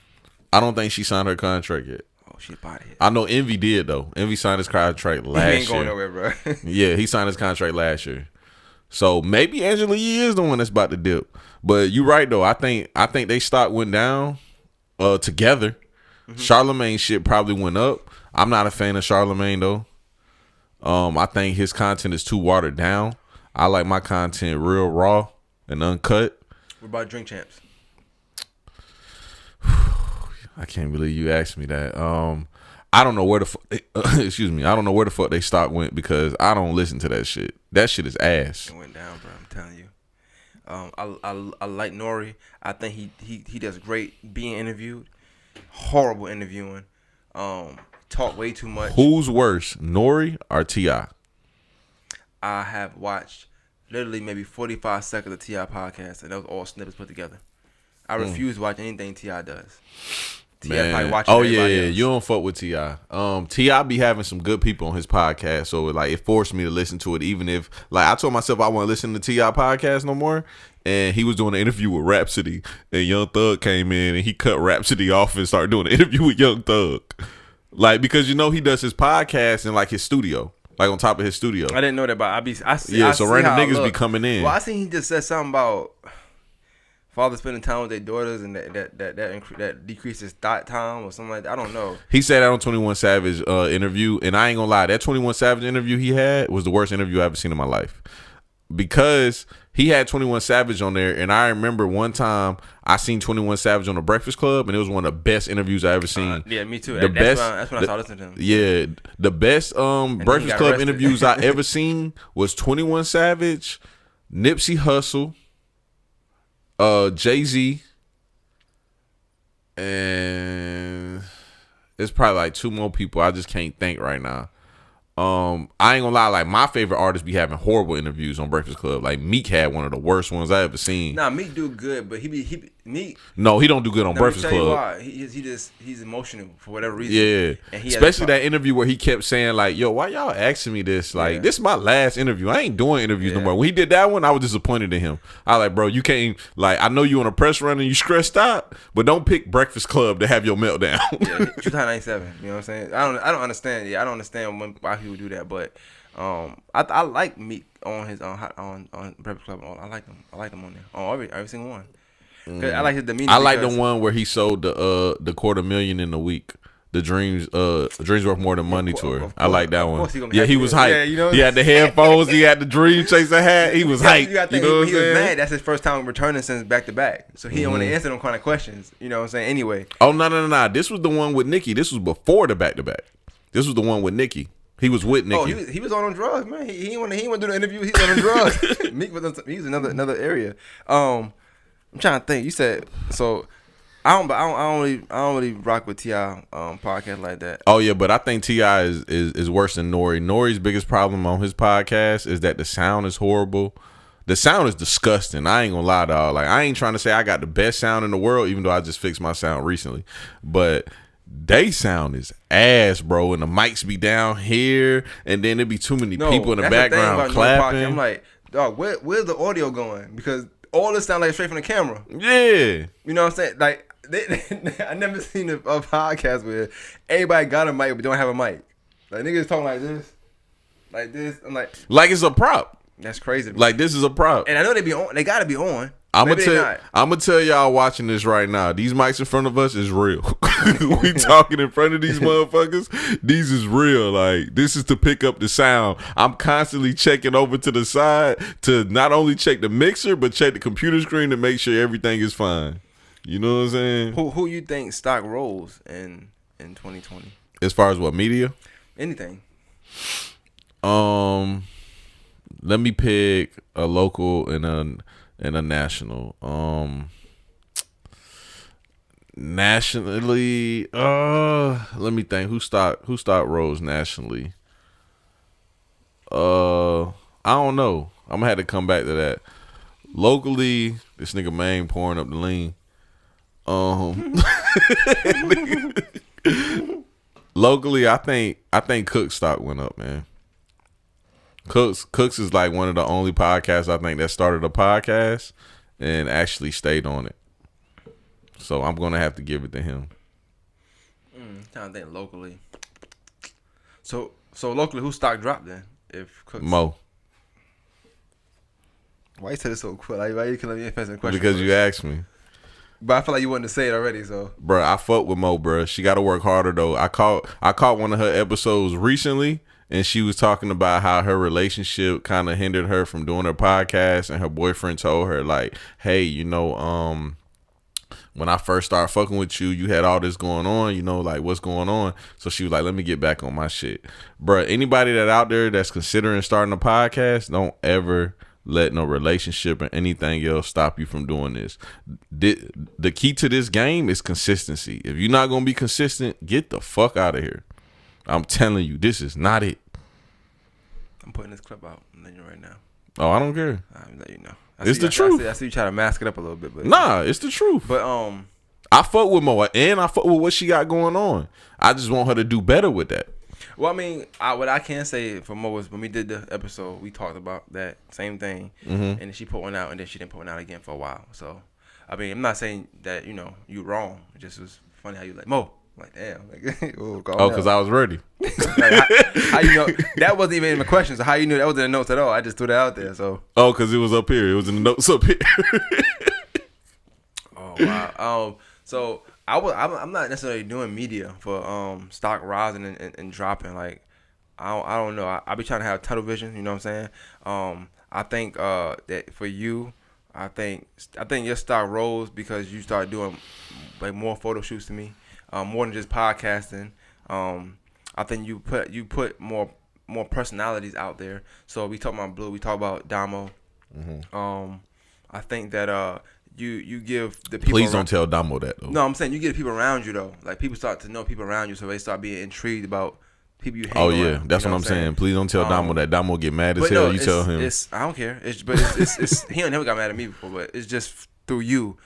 I don't think she signed her contract yet. Oh, she bought it. I know Envy did though. Envy signed his contract last year. He ain't going nowhere, bro. Yeah, he signed his contract last year. So maybe Angela Yee is the one that's about to dip. But you're right though. I think they stock went down together. Mm-hmm. Charlamagne shit probably went up. I'm not a fan of Charlamagne though. I think his content is too watered down. I like my content real raw and uncut. What about Drink Champs? I can't believe you asked me that. I don't know where the excuse me. I don't know where the fuck they stock went because I don't listen to that shit. That shit is ass. It went down, bro. I'm telling you. I like Nori. I think he does great being interviewed. Horrible interviewing. Talk way too much. Who's worse, Nori or T.I.? I have watched literally maybe 45 seconds of T.I. podcast, and those all snippets put together. I refuse to watch anything T.I. does. Man. Oh yeah, you don't fuck with T.I. T.I. be having some good people on his podcast, so like it forced me to listen to it, even if like I told myself I wouldn't listen to T.I. podcast no more. And he was doing an interview with Rhapsody, and Young Thug came in and he cut Rhapsody off and started doing an interview with Young Thug. Like, because you know he does his podcast in like his studio, like on top of his studio. I didn't know that, but I see random niggas be coming in. Well, I seen he just said something about father spending time with their daughters and that decreases thought time or something like that. I don't know. He said that on 21 Savage interview, and I ain't gonna lie, that 21 Savage interview he had was the worst interview I ever seen in my life. Because he had 21 Savage on there, and I remember one time I seen 21 Savage on the Breakfast Club, and it was one of the best interviews I ever seen. Yeah, me too. That's when I started listening to him. Yeah, the best Breakfast Club interviews I ever seen was 21 Savage, Nipsey Hussle, Jay-Z, and it's probably like 2 more people I just can't think right now. I ain't gonna lie, like my favorite artists be having horrible interviews on Breakfast Club. Like Meek had one of the worst ones I ever seen. Nah, Meek do good, but Meek. No, he don't do good on Breakfast Club. Why. He's emotional for whatever reason. Yeah, and especially that interview where he kept saying like, "Yo, why y'all asking me this? Like, this is my last interview. I ain't doing interviews no more." When he did that one, I was disappointed in him. I was like, bro, you can't like. I know you on a press run and you stressed out, but don't pick Breakfast Club to have your meltdown. Yeah, 2097. You know what I'm saying? I don't understand. Yeah, I don't understand why he would do that, but I like Meek on his on Breakfast Club. I like him. I like him on there. On every single one. I like his demeanor. I like the one where he sold the $250,000 in a week. The Dreams Worth More Than Money tour. I like that one. Yeah, he was hyped. Yeah, you know, he had the headphones. He had the Dream Chaser hat. He was hyped. You know what I'm saying? He was mad. That's his first time returning since back to back. So he don't want to answer them kind of questions. You know what I'm saying? Anyway. Oh no. This was the one with Nicki. This was before the back to back. This was the one with Nicki. He was with Nicki. Oh, he was on drugs, man. He didn't want to do the interview. He was on drugs. Meek was another area. I'm trying to think. You said so. I don't really rock with T.I. podcast like that. Oh yeah, but I think T.I. is worse than Nori. Nori's biggest problem on his podcast is that the sound is horrible. The sound is disgusting. I ain't gonna lie, dog. Like I ain't trying to say I got the best sound in the world, even though I just fixed my sound recently. But they sound is ass, bro. And the mics be down here, and then there be too many people in the background clapping. I'm like, dog, where's the audio going? Because all this sound like straight from the camera. Yeah. You know what I'm saying? Like, I never seen a podcast where everybody got a mic but don't have a mic. Like niggas talking like this. I'm like it's a prop. that's crazy. Like this is a prop. And I know they be on. They gotta be on. I'm gonna tell y'all watching this right now. These mics in front of us is real. We talking in front of these motherfuckers. These is real. Like this is to pick up the sound. I'm constantly checking over to the side to not only check the mixer but check the computer screen to make sure everything is fine. You know what I'm saying? Who you think stock rolls in 2020? As far as what media? Anything. Let me pick a local and a national. Nationally, let me think. Who stock rolls nationally? I don't know. I'm gonna have to come back to that. Locally, this nigga Maine pouring up the lean. Locally, I think Cook stock went up, man. Cooks is like one of the only podcasts I think that started a podcast and actually stayed on it. So I'm gonna have to give it to him. Trying to think locally. So locally, who stock dropped then? If Cooks. Mo. Why you said it so quick? Like, why you can let me answer the question? Because first? you asked me. But I feel like you wanted to say it already, so. Bruh, I fuck with Mo, bruh. She got to work harder though. I caught one of her episodes recently. And she was talking about how her relationship kind of hindered her from doing her podcast, and her boyfriend told her like, "Hey, you know, when I first started fucking with you, you had all this going on, you know, like what's going on?" So she was like, "Let me get back on my shit." Bruh, anybody that out there that's considering starting a podcast, don't ever let no relationship or anything else stop you from doing this. The key to this game is consistency. If you're not gonna be consistent, get the fuck out of here. I'm telling you, this is not it. I'm putting this clip out. I'm letting you right now. Oh, I don't care. I'm letting you know. It's the truth. I see you try to mask it up a little bit, but nah, it's the truth. But I fuck with Mo, and I fuck with what she got going on. I just want her to do better with that. Well, I mean, what I can say for Mo is when we did the episode, we talked about that same thing, and then she put one out, and then she didn't put one out again for a while. So, I mean, I'm not saying that you wrong. It just was funny how you like Mo. I'm like, damn. Like, because I was ready. Like, how you know that wasn't even in the question? So how you knew that wasn't in the notes at all? I just threw that out there. So because it was up here. It was in the notes up here. Oh wow. So I'm not necessarily doing media for stock rising and dropping. Like I don't know. I be trying to have tunnel vision. You know what I'm saying? I think that for you, I think your stock rose because you started doing like more photo shoots to me. More than just podcasting. I think you put more personalities out there. So we talk about Blue, we talk about Damo. Mm-hmm. I think that you give the people. Please don't tell Damo that though. No, I'm saying you get the people around you though. Like people start to know people around you, so they start being intrigued about people you hang around. Oh yeah, that's what I'm saying. Please don't tell Damo that. Damo get mad as hell. You tell him. I don't care. It's he never got mad at me before, but it's just through you.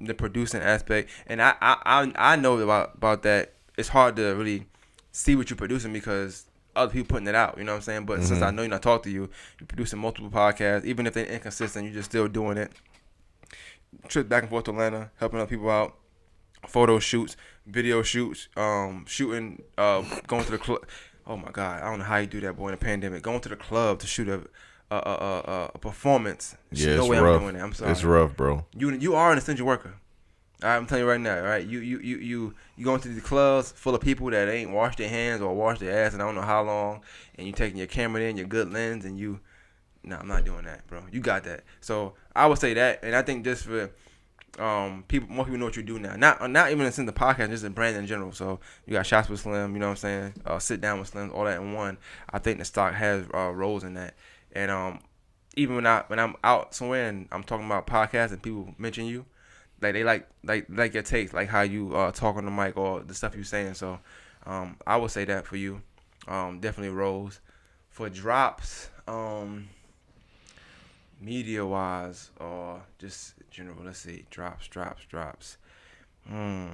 The producing aspect, and I know about that. It's hard to really see what you're producing because other people putting it out. You know what I'm saying? But since I know I talk to you, you're producing multiple podcasts. Even if they're inconsistent, you're just still doing it. Trips back and forth to Atlanta, helping other people out. Photo shoots, video shoots, shooting, going to the club. Oh my God, I don't know how you do that, boy, in a pandemic. Going to the club to shoot a performance. Yeah, no it's way rough. I'm doing that. I'm sorry. It's rough, bro. You are an essential worker. All right, I'm telling you right now. All right, you going to these clubs full of people that ain't washed their hands or washed their ass and I don't know how long, and you taking your camera in, your good lens, and you. No, I'm not doing that, bro. You got that. So I would say that, and I think just for more people know what you do now. Not even in the podcast, just in brand in general. So you got Shots with Slim, you know what I'm saying? Sit Down with Slim, all that in one. I think the stock has roles in that. And even when I'm out somewhere and I'm talking about podcasts and people mention you, like they like your takes, like how you talk on the mic or the stuff you're saying. So I would say that for you, definitely rose. For drops, media wise or just general, let's see, drops. I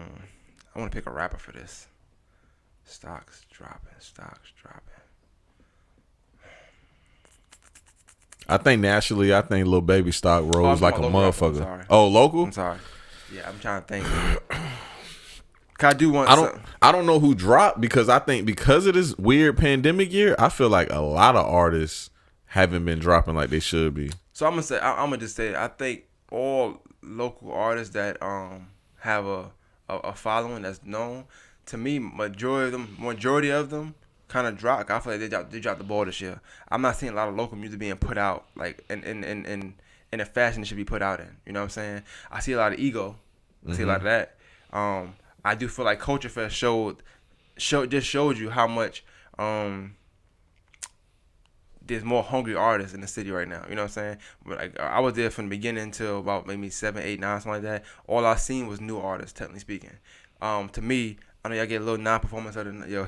want to pick a rapper for this. Stocks dropping. I think nationally, Lil Baby stock rose like a motherfucker. Sorry. Oh, local? I'm sorry. Yeah, I'm trying to think. I do want. I don't know who dropped because I think because of this weird pandemic year, I feel like a lot of artists haven't been dropping like they should be. So I'm gonna just say I think all local artists that have a following that's known, to me, majority of them kind of drop. I feel like they dropped the ball this year. I'm not seeing a lot of local music being put out like in a fashion it should be put out in. You know what I'm saying? I see a lot of ego. I see a lot of that. I do feel like Culture Fest showed you how much there's more hungry artists in the city right now. You know what I'm saying? But like I was there from the beginning until about maybe 7, 8, 9, something like that. All I seen was new artists, technically speaking. To me, I know y'all get a little non-performance of the night. Yo,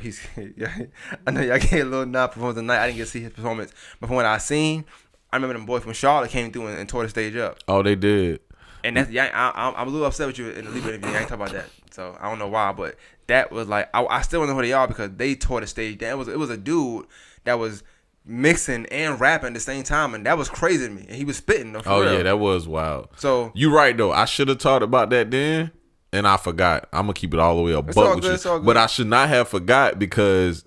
I know y'all get a little non-performance of the night. I didn't get to see his performance, but from what I seen, I remember them boys from Charlotte came through and tore the stage up. Oh, they did. And that's I'm a little upset with you in the Libra interview. I ain't talk about that, so I don't know why. But that was like I still don't know who they are because they tore the stage down. It was a dude that was mixing and rapping at the same time, and that was crazy to me. And he was spitting. Though, for real. Yeah, that was wild. So you right though. I should have talked about that then, and I forgot. I'm gonna keep it all the way up. But I should not have forgot because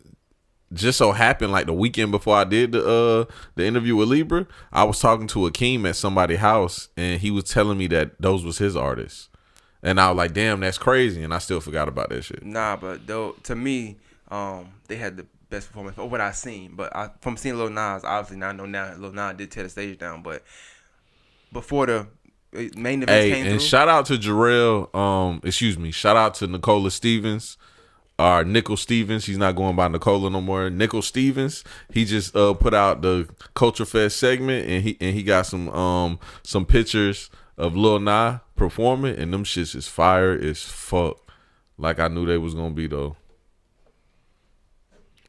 just so happened like the weekend before I did the interview with Libra, I was talking to Akeem at somebody's house, and he was telling me that those was his artists, and I was like, damn, that's crazy, and I still forgot about that shit. Nah, but though to me, they had the best performance of what I seen. But from seeing Lil Nas, obviously now I know now Lil Nas did tear the stage down, but before the main event came through. Shout out to Jarrell, shout out to Nicola Stevens. Nickel Stevens, he's not going by Nicola no more. Nickel Stevens, he just put out the Culture Fest segment, and he got some pictures of Lil Nas performing, and them shits is fire as fuck. Like I knew they was gonna be though.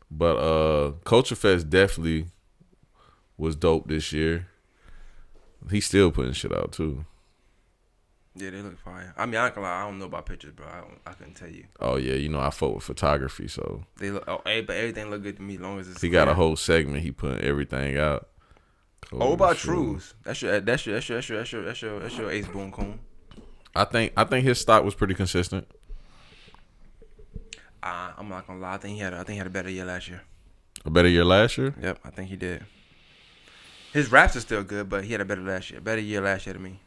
But Culture Fest definitely was dope this year. He's still putting shit out too. Yeah, they look fire. I mean, I ain't gonna lie, I don't know about pictures, bro. I couldn't tell you. Oh yeah, you know I fuck with photography, so they look. But everything look good to me as long as it's. He got a whole segment. He putting everything out. What about Trues? That's your Ace Boone Coon. I think his stock was pretty consistent. I'm not gonna lie. I think he had a better year last year. A better year last year? Yep, I think he did. His raps are still good, but he had a better year last year to me.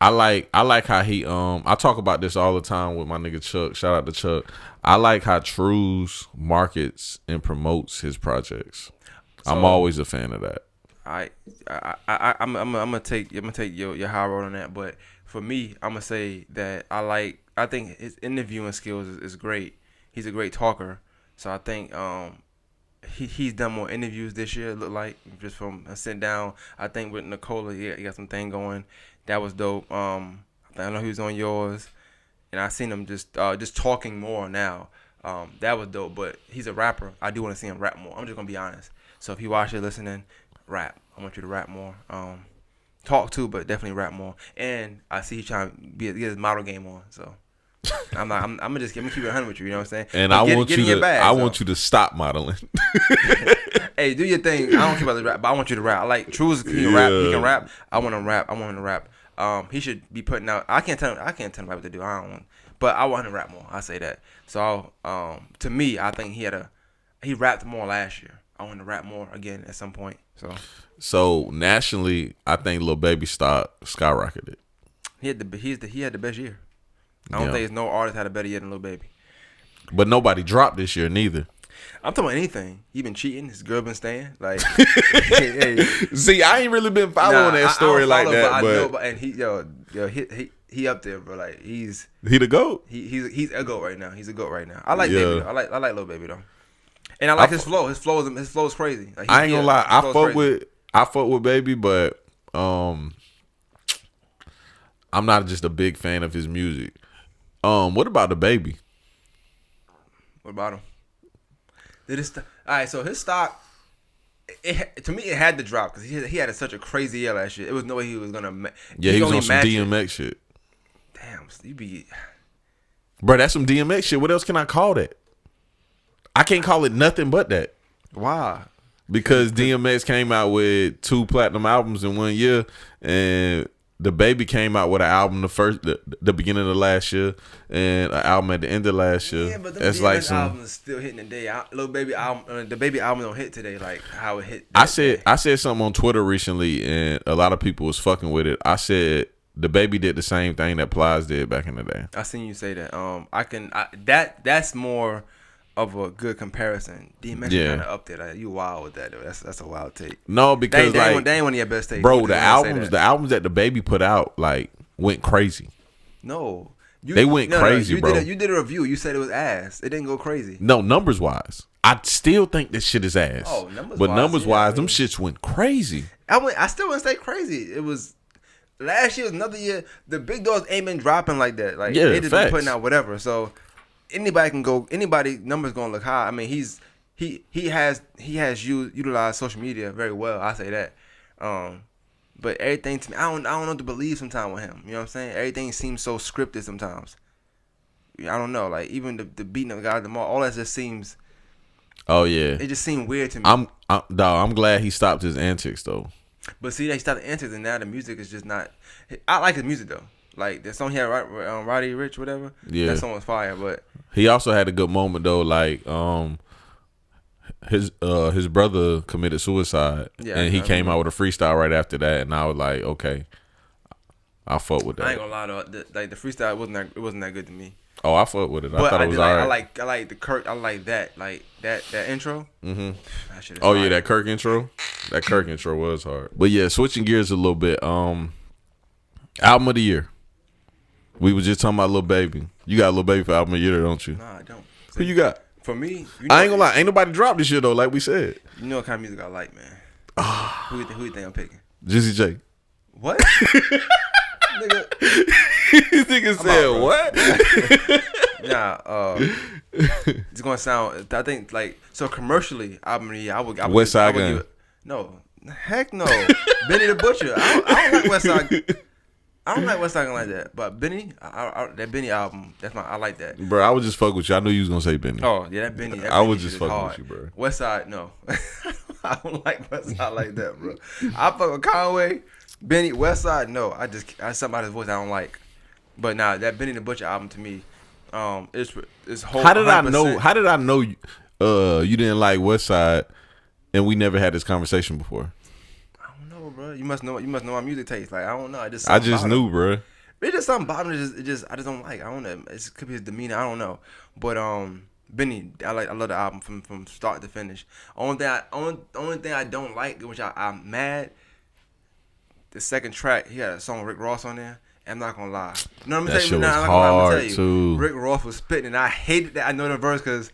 I like how he I talk about this all the time with my nigga Chuck. Shout out to Chuck. I like how Trues markets and promotes his projects. So, I'm always a fan of that. I'm gonna take your high road on that, but for me, I'm gonna say that I think his interviewing skills is great. He's a great talker, so I think he's done more interviews this year. It looked like just from sitting down. I think with Nicola, he got some thing going. That was dope. I know he was on yours, and I seen him just talking more now. That was dope. But he's a rapper. I do want to see him rap more. I'm just gonna be honest. So if you watch it, listening, rap. I want you to rap more. Talk too, but definitely rap more. And I see he's trying to get his model game on. So I'm gonna keep it 100 with you. You know what I'm saying? And I want you to stop modeling. Hey, do your thing. I don't care about the rap, but I want you to rap. I like Trues. He can rap. He can rap. I want him to rap. He should be putting out. I can't tell him what to do. I don't want, but I want him to rap more. I say that. So to me, I think he rapped more last year. I want him to rap more again at some point. So nationally, I think Lil Baby skyrocketed. He had the best year. I don't think there's no artist had a better year than Lil Baby. But nobody dropped this year neither. I'm talking about anything. He been cheating. His girl been staying. Like, hey. See, I ain't really been following that story like that. But I know, and he up there, bro. Like he the GOAT. He's a GOAT right now. He's a GOAT right now. I like Baby though. I like Lil Baby though. And I like his flow. His flow is crazy. Like, I ain't gonna lie. I fuck with Baby, but I'm not just a big fan of his music. What about the Baby? What about him? All right, so his stock, to me, it had to drop because he had such a crazy year last year. It was no way he was gonna. Yeah, he was on some DMX shit. Damn, you be. Bro, that's some DMX shit. What else can I call that? I can't call it nothing but that. Why? Because DMX came out with 2 platinum albums in 1 year, and the Baby came out with an album the beginning of last year and an album at the end of last year. Yeah, but the it's like DMX album is still hitting today. Little Baby album, the Baby album don't hit today like how it hit. I said something on Twitter recently, and a lot of people was fucking with it. I said the Baby did the same thing that Plies did back in the day. I seen you say that. That's more of a good comparison. DMX is kind of up there. Like, you wild with that though. That's a wild take. No, because they ain't one of your best takes, bro. The albums that the Baby put out like went crazy. No, they went crazy, bro. You did a review. You said it was ass. It didn't go crazy. No, numbers wise, I still think this shit is ass. Oh, numbers wise, them shits went crazy. I still wouldn't say crazy. It was last year was another year. The big dogs ain't been dropping like that. Like they just been putting out whatever. So anybody numbers gonna look high. I mean, he has utilized social media very well. I say that. But everything to me, I don't know what to believe sometimes with him. You know what I'm saying? Everything seems so scripted sometimes. I don't know. Like even the beating of guys, all that just seems. Oh yeah. It just seemed weird to me. I'm glad he stopped his antics though. But see, they stopped the antics, and now the music is just not. I like his music though. Like the song he had, Roddy Ricch, whatever. Yeah, that song was fire. But he also had a good moment though. Like his brother committed suicide, and he came out with a freestyle right after that, and I was like, okay, I fuck with that. I ain't gonna lie though, like the freestyle wasn't that good to me. Oh, I fuck with it. But I thought it was alright. I like the Kirk. I like that intro. Mm-hmm. That oh yeah, that Kirk intro. That Kirk intro was hard. But yeah, switching gears a little bit. Album of the year. We was just talking about Lil Baby. You got Lil Baby for album of the year, don't you? Nah, I don't. Who you got? For me, I ain't gonna lie. Ain't nobody dropped this shit though. Like we said. You know what kind of music I like, man. Who you think I'm picking? Jizzy J. What? Nigga. This nigga said what? Nah, it's gonna sound. I think like so commercially. I would West Side Gun. No, heck no. Benny the Butcher. I don't like West Side. I don't like West Side Gun like that. But Benny, that Benny album, I like that. Bro, I would just fuck with you. I knew you was gonna say Benny. Oh yeah, that Benny. I would just fuck with you, bro. West Side, no. I don't like West Side like that, bro. I fuck with Conway. Benny, West Side, no. I something about his voice I don't like. But nah, that Benny the Butcher album to me, it's whole. How did I know you didn't like West Side, and we never had this conversation before? I don't know, bro. You must know my music taste. Like I don't know. I just knew, bro. It's just something about him. I just don't like. I don't know. It could be his demeanor. I don't know. But Benny, I love the album from start to finish. Only thing I don't like, which I'm mad. The second track, he had a song with Rick Ross on there. I'm not gonna lie. No, I'm gonna tell you. I'm gonna tell you. Too. Rick Ross was spitting, and I hated that. I know the verse because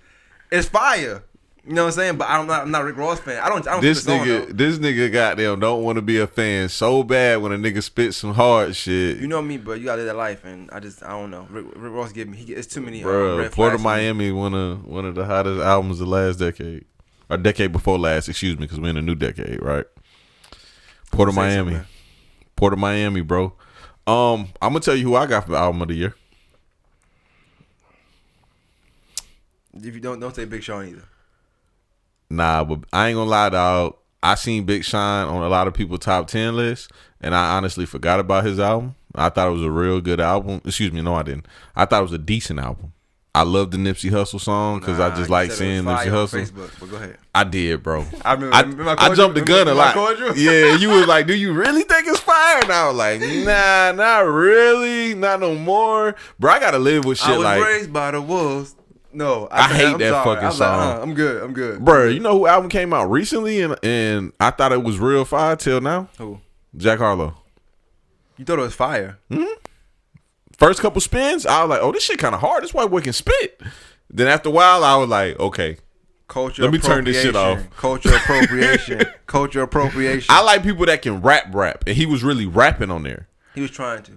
it's fire. You know what I'm saying? But I'm not a Rick Ross fan. I don't. This nigga goddamn don't want to be a fan so bad when a nigga spits some hard shit. You know me, bro. You gotta live that life, and I don't know. Rick Ross it's too many. Bro, Port of Miami, one of the hottest albums of last decade, or decade before last. Excuse me, because we're in a new decade, right? Port of Miami. Port of Miami, bro. I'm gonna tell you who I got for the album of the year. If you don't say Big Sean either. Nah, but I ain't gonna lie, dog. I seen Big Sean on a lot of people's top 10 lists, and I honestly forgot about his album. I thought it was a real good album. Excuse me, no, I didn't. I thought it was a decent album. I love the Nipsey Hussle song because I just like seeing Nipsey Hussle. Facebook, but go ahead. I did, bro. I jumped the gun a lot. Yeah, you was like, "Do you really think it's fire?" And I was like, "Nah, not really, not no more." Bro, I gotta live with shit like. I was raised by the wolves. No, I hate that fucking song. Like, I'm good. Bro, you know who album came out recently and I thought it was real fire till now? Who? Jack Harlow. You thought it was fire? Mm-hmm. First couple spins, I was like, "Oh, this shit kind of hard. This white boy can spit." Then after a while, I was like, "Okay, let me turn this shit off." Culture appropriation. Culture appropriation. I like people that can rap, and he was really rapping on there. He was trying to.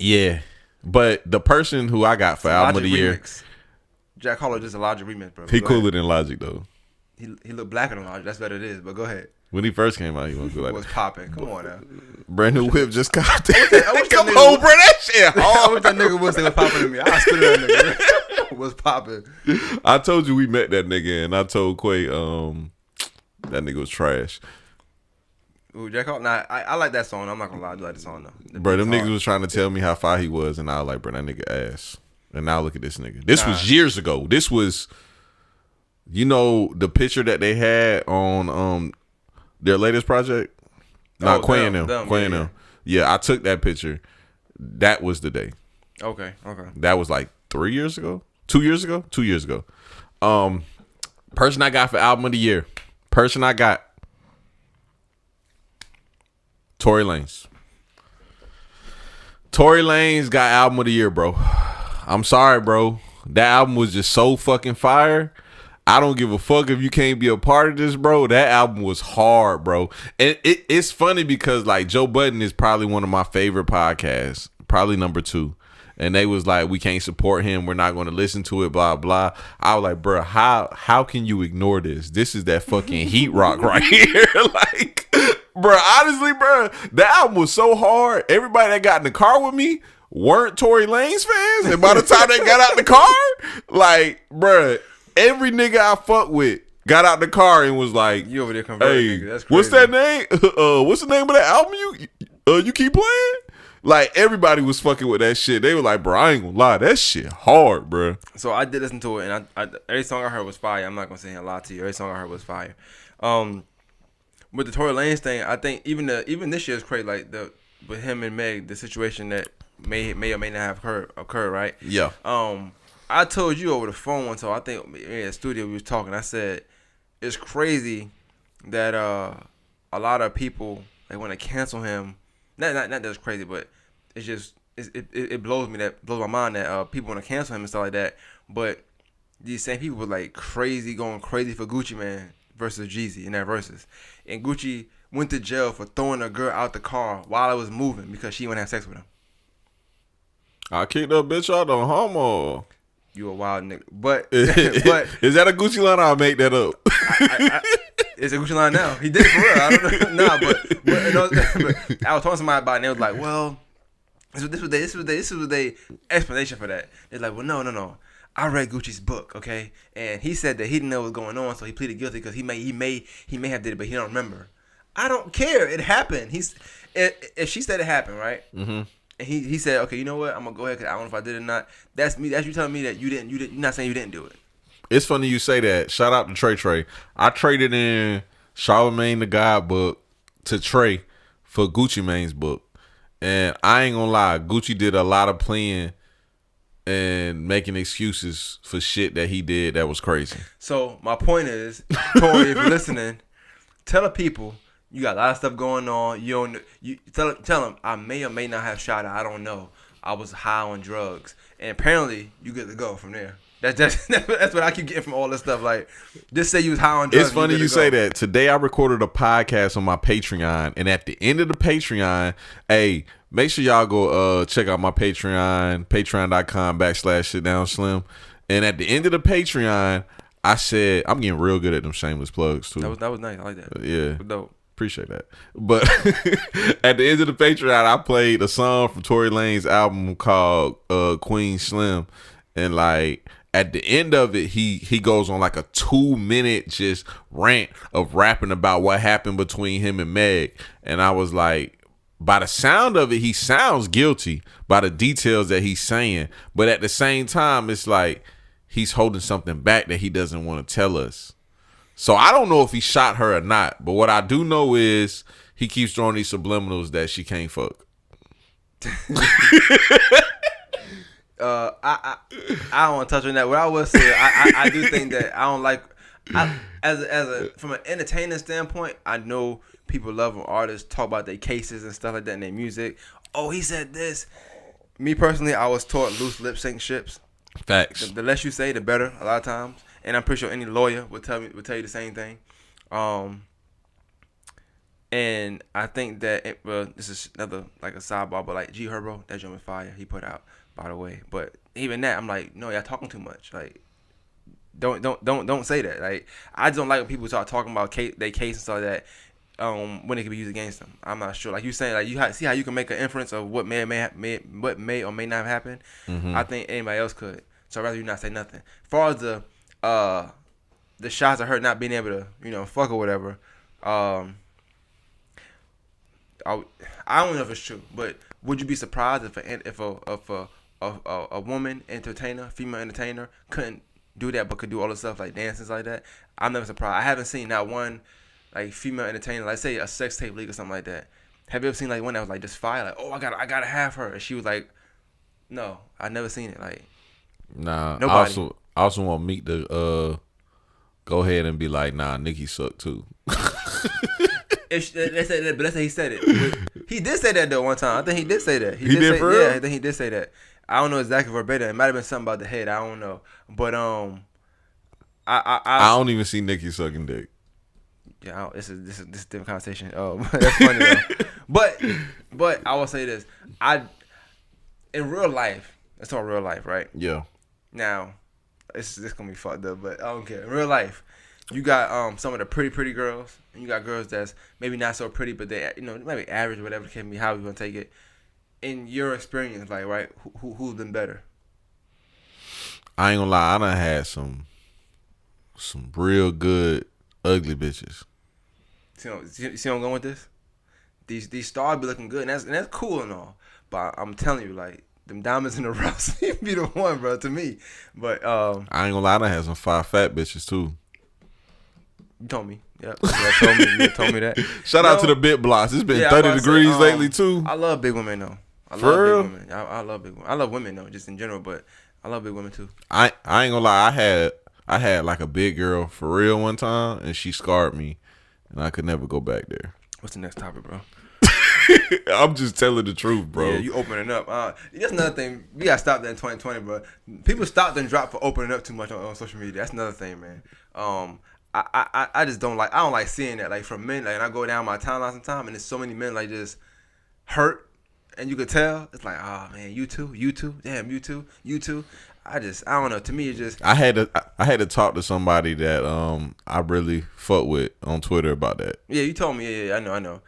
Yeah, but the person who I got for album of the year, Jack Harlow, just a Logic remix, bro. He cooler than Logic though. He looked blacker than Logic. That's what it is. But go ahead. When he first came out, he wasn't good like was popping. Come on now. Brand new whip just caught that. Come on, bro. That shit hard. I wish that nigga was popping to me. I stood that nigga. Was popping. I told you we met that nigga, and I told Quay that nigga was trash. Ooh, Jack Hawk. Nah, I like that song. I'm not gonna lie, I do like the song though. Bro, them niggas was trying to tell me how far he was, and I was like, bro, that nigga ass. And now look at this nigga. This was years ago. This was, the picture that they had on their latest project. Not Quay and them. Yeah, I took that picture. That was the day. Okay. That was like 3 years ago. 2 years ago. 2 years ago. Person I got for album of the year. Person I got. Tory Lanez. Tory Lanez got album of the year, bro. I'm sorry, bro. That album was just so fucking fire. I don't give a fuck if you can't be a part of this, bro. That album was hard, bro. And it's funny because like Joe Budden is probably one of my favorite podcasts, probably number 2. And they was like, we can't support him. We're not going to listen to it, blah, blah. I was like, bro, how can you ignore this? This is that fucking heat rock right here. Like, bro, honestly, bro, the album was so hard. Everybody that got in the car with me weren't Tory Lanez fans. And by the time they got out the car, like, bro, every nigga I fuck with got out the car and was like, you over there converting, nigga. That's crazy. What's that name? What's the name of that album you keep playing? Like, everybody was fucking with that shit. They were like, bro, I ain't gonna lie. That shit hard, bro. So I did listen to it, and I every song I heard was fire. I'm not gonna say a lot to you. Every song I heard was fire. With the Tory Lanez thing, I think even this year is crazy. Like with him and Meg, the situation that may or may not have occurred, right? Yeah. I told you over the phone, so I think in the studio we was talking. I said it's crazy that a lot of people they want to cancel him. Not that it's crazy, but it's just it blows my mind that people want to cancel him and stuff like that. But these same people were like going crazy for Gucci Mane versus Jeezy in that versus, and Gucci went to jail for throwing a girl out the car while I was moving because she wouldn't have sex with him. I kicked that bitch out on homo. You a wild nigga, but is that a Gucci line? Or I'll make that up. It's a Gucci line now. He did it for real. I don't know. Nah, but I was talking to somebody about it, and they was like, "Well, this was the explanation for that." They're like, "Well, no. I read Gucci's book, okay, and he said that he didn't know what was going on, so he pleaded guilty because he may have did it, but he don't remember." I don't care. It happened. If she said it happened, right? Mm-hmm. And he said, "Okay, you know what? I'm gonna go ahead because I don't know if I did it or not." That's me. That's you telling me that you didn't. You're not saying you didn't do it. It's funny you say that. Shout out to Trey. I traded in Charlamagne the God book to Trey for Gucci Mane's book. And I ain't gonna lie, Gucci did a lot of playing and making excuses for shit that he did that was crazy. So my point is, Tory, if you're listening, tell the people you got a lot of stuff going on. You tell them I may or may not have shot her. I don't know. I was high on drugs, and apparently you get to go from there. That's what I keep getting from all this stuff. Like, just say you was high on drugs. It's funny you say that. Today I recorded a podcast on my Patreon, and at the end of the Patreon, hey, make sure y'all go check out my Patreon, patreon.com/sitdownslim. And at the end of the Patreon, I said, I'm getting real good at them shameless plugs too. That was nice. I like that. Yeah. Dope. Appreciate that. But at the end of the Patreon, I played a song from Tory Lanez's album called Queen Slim. And like at the end of it, he goes on like a 2-minute just rant of rapping about what happened between him and Meg. And I was like, by the sound of it, he sounds guilty by the details that he's saying. But at the same time, it's like he's holding something back that he doesn't want to tell us. So I don't know if he shot her or not. But what I do know is he keeps throwing these subliminals that she can't fuck. I don't want to touch on that. What I will say, I do think that I don't like. From an entertainment standpoint, I know people love when artists talk about their cases and stuff like that in their music. Oh, he said this. Me personally, I was taught loose lip sync ships. Facts. The less you say, the better. A lot of times, and I'm pretty sure any lawyer would tell you the same thing. And I think that this is another like a sidebar, but like G Herbo, that German fire he put out, by the way. But even that, I'm like, no, y'all talking too much. Like, don't say that. Like, I just don't like when people start talking about their case and stuff like that. When it can be used against them, I'm not sure. Like you saying, like see how you can make an inference of what may or may not have happened. Mm-hmm. I think anybody else could. So I'd rather you not say nothing. As far as the shots of her not being able to, fuck or whatever. I don't know if it's true, but would you be surprised if a woman entertainer, female entertainer, couldn't do that but could do all the stuff like dances like that? I'm never surprised. I haven't seen not one like female entertainer, like say a sex tape league or something like that. Have you ever seen like one that was like just fire, like, oh, I gotta have her, and she was like, no, I never seen it. Like, nah, nobody. I also want Meek to go ahead and be like, nah, Nicki sucked too. Let's say he said it. He did say that though one time. I think he did say that. He did for real? Yeah, I think he did say that. I don't know exactly verbatim. It might have been something about the head. I don't know. But I don't even see Nicki sucking dick. Yeah, this is a different conversation. Oh, that's funny though. But I will say this. In real life, let's talk real life, right? Yeah. Now, this gonna be fucked up, but I don't care. In real life, you got some of the pretty girls, and you got girls that's maybe not so pretty, but they maybe average, whatever it can be, how you want to take it. In your experience, like, right, who's been better? I ain't gonna lie, I done had some real good ugly bitches. See where I'm going with this? These stars be looking good, and that's cool and all. But I'm telling you, like, them diamonds in the rough be the one, bro, to me. But I ain't gonna lie, I done had some 5 fat bitches too. You told me. Yep. You told me that. Shout out to the bit blocks. It's been 30 degrees lately too. I love big women though. I love big women. I love women though, just in general, but I love big women too. I ain't gonna lie, I had like a big girl for real one time, and she scarred me, and I could never go back there. What's the next topic, bro? I'm just telling the truth, bro. Yeah, you opening up. That's another thing. We gotta stop that in 2020, bro. People stopped and dropped for opening up too much on social media. That's another thing, man. I just don't like. I don't like seeing that. Like from men, like, and I go down my timeline sometimes, and there's so many men like just hurt, and you could tell. It's like, oh man, you too, damn, you too. I don't know. To me, it just. I had to talk to somebody that I really fuck with on Twitter about that. Yeah, you told me. Yeah, I know.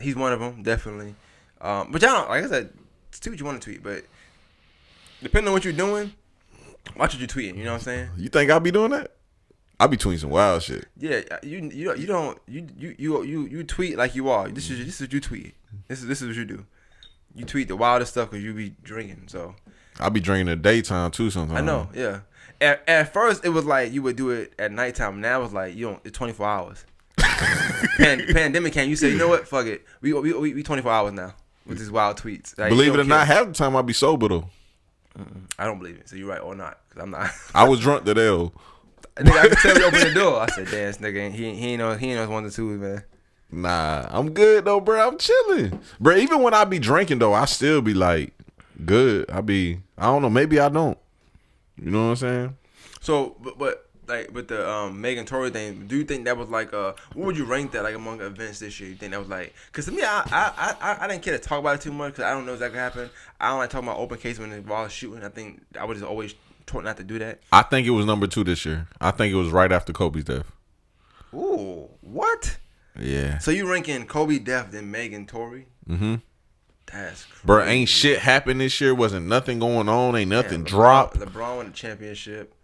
He's one of them, definitely. But y'all don't, like I said, tweet what you want to tweet, but depending on what you're doing, watch what you're tweeting. You know what I'm saying? You think I'll be doing that? I be tweeting some wild shit. Yeah, you tweet like you are. This is what you tweet. This is what you do. You tweet the wildest stuff because you be drinking. So I be drinking in the daytime too sometimes. I know. Yeah. At first it was like you would do it at nighttime. Now it's like it's 24 hours. Pandemic came. You say, you know what? Fuck it. We 24 hours now with these wild tweets. Like, believe it or not, half the time I be sober though. I don't believe it. So you're right or not? Because I'm not. I was drunk today. Nigga, I could tell you open the door. I said, damn, this nigga, he ain't knows 1 to 2, man. Nah, I'm good though, bro. I'm chilling, bro. Even when I be drinking though, I still be like good. I don't know. Maybe I don't. You know what I'm saying? So, but like with the Megan Tory thing, do you think that was like what would you rank that like among events this year? You think that was like? Because to me, I didn't care to talk about it too much because I don't know exactly what happened. I don't like talking about open case when it was shooting. I think I would just always taught not to do that. I think it was number 2 this year. I think it was right after Kobe's death. Ooh, what? Yeah. So you ranking Kobe death then Megan Tory? Mm-hmm. That's crazy. Bro, ain't shit happened this year. Wasn't nothing going on. Ain't nothing dropped. LeBron won the championship.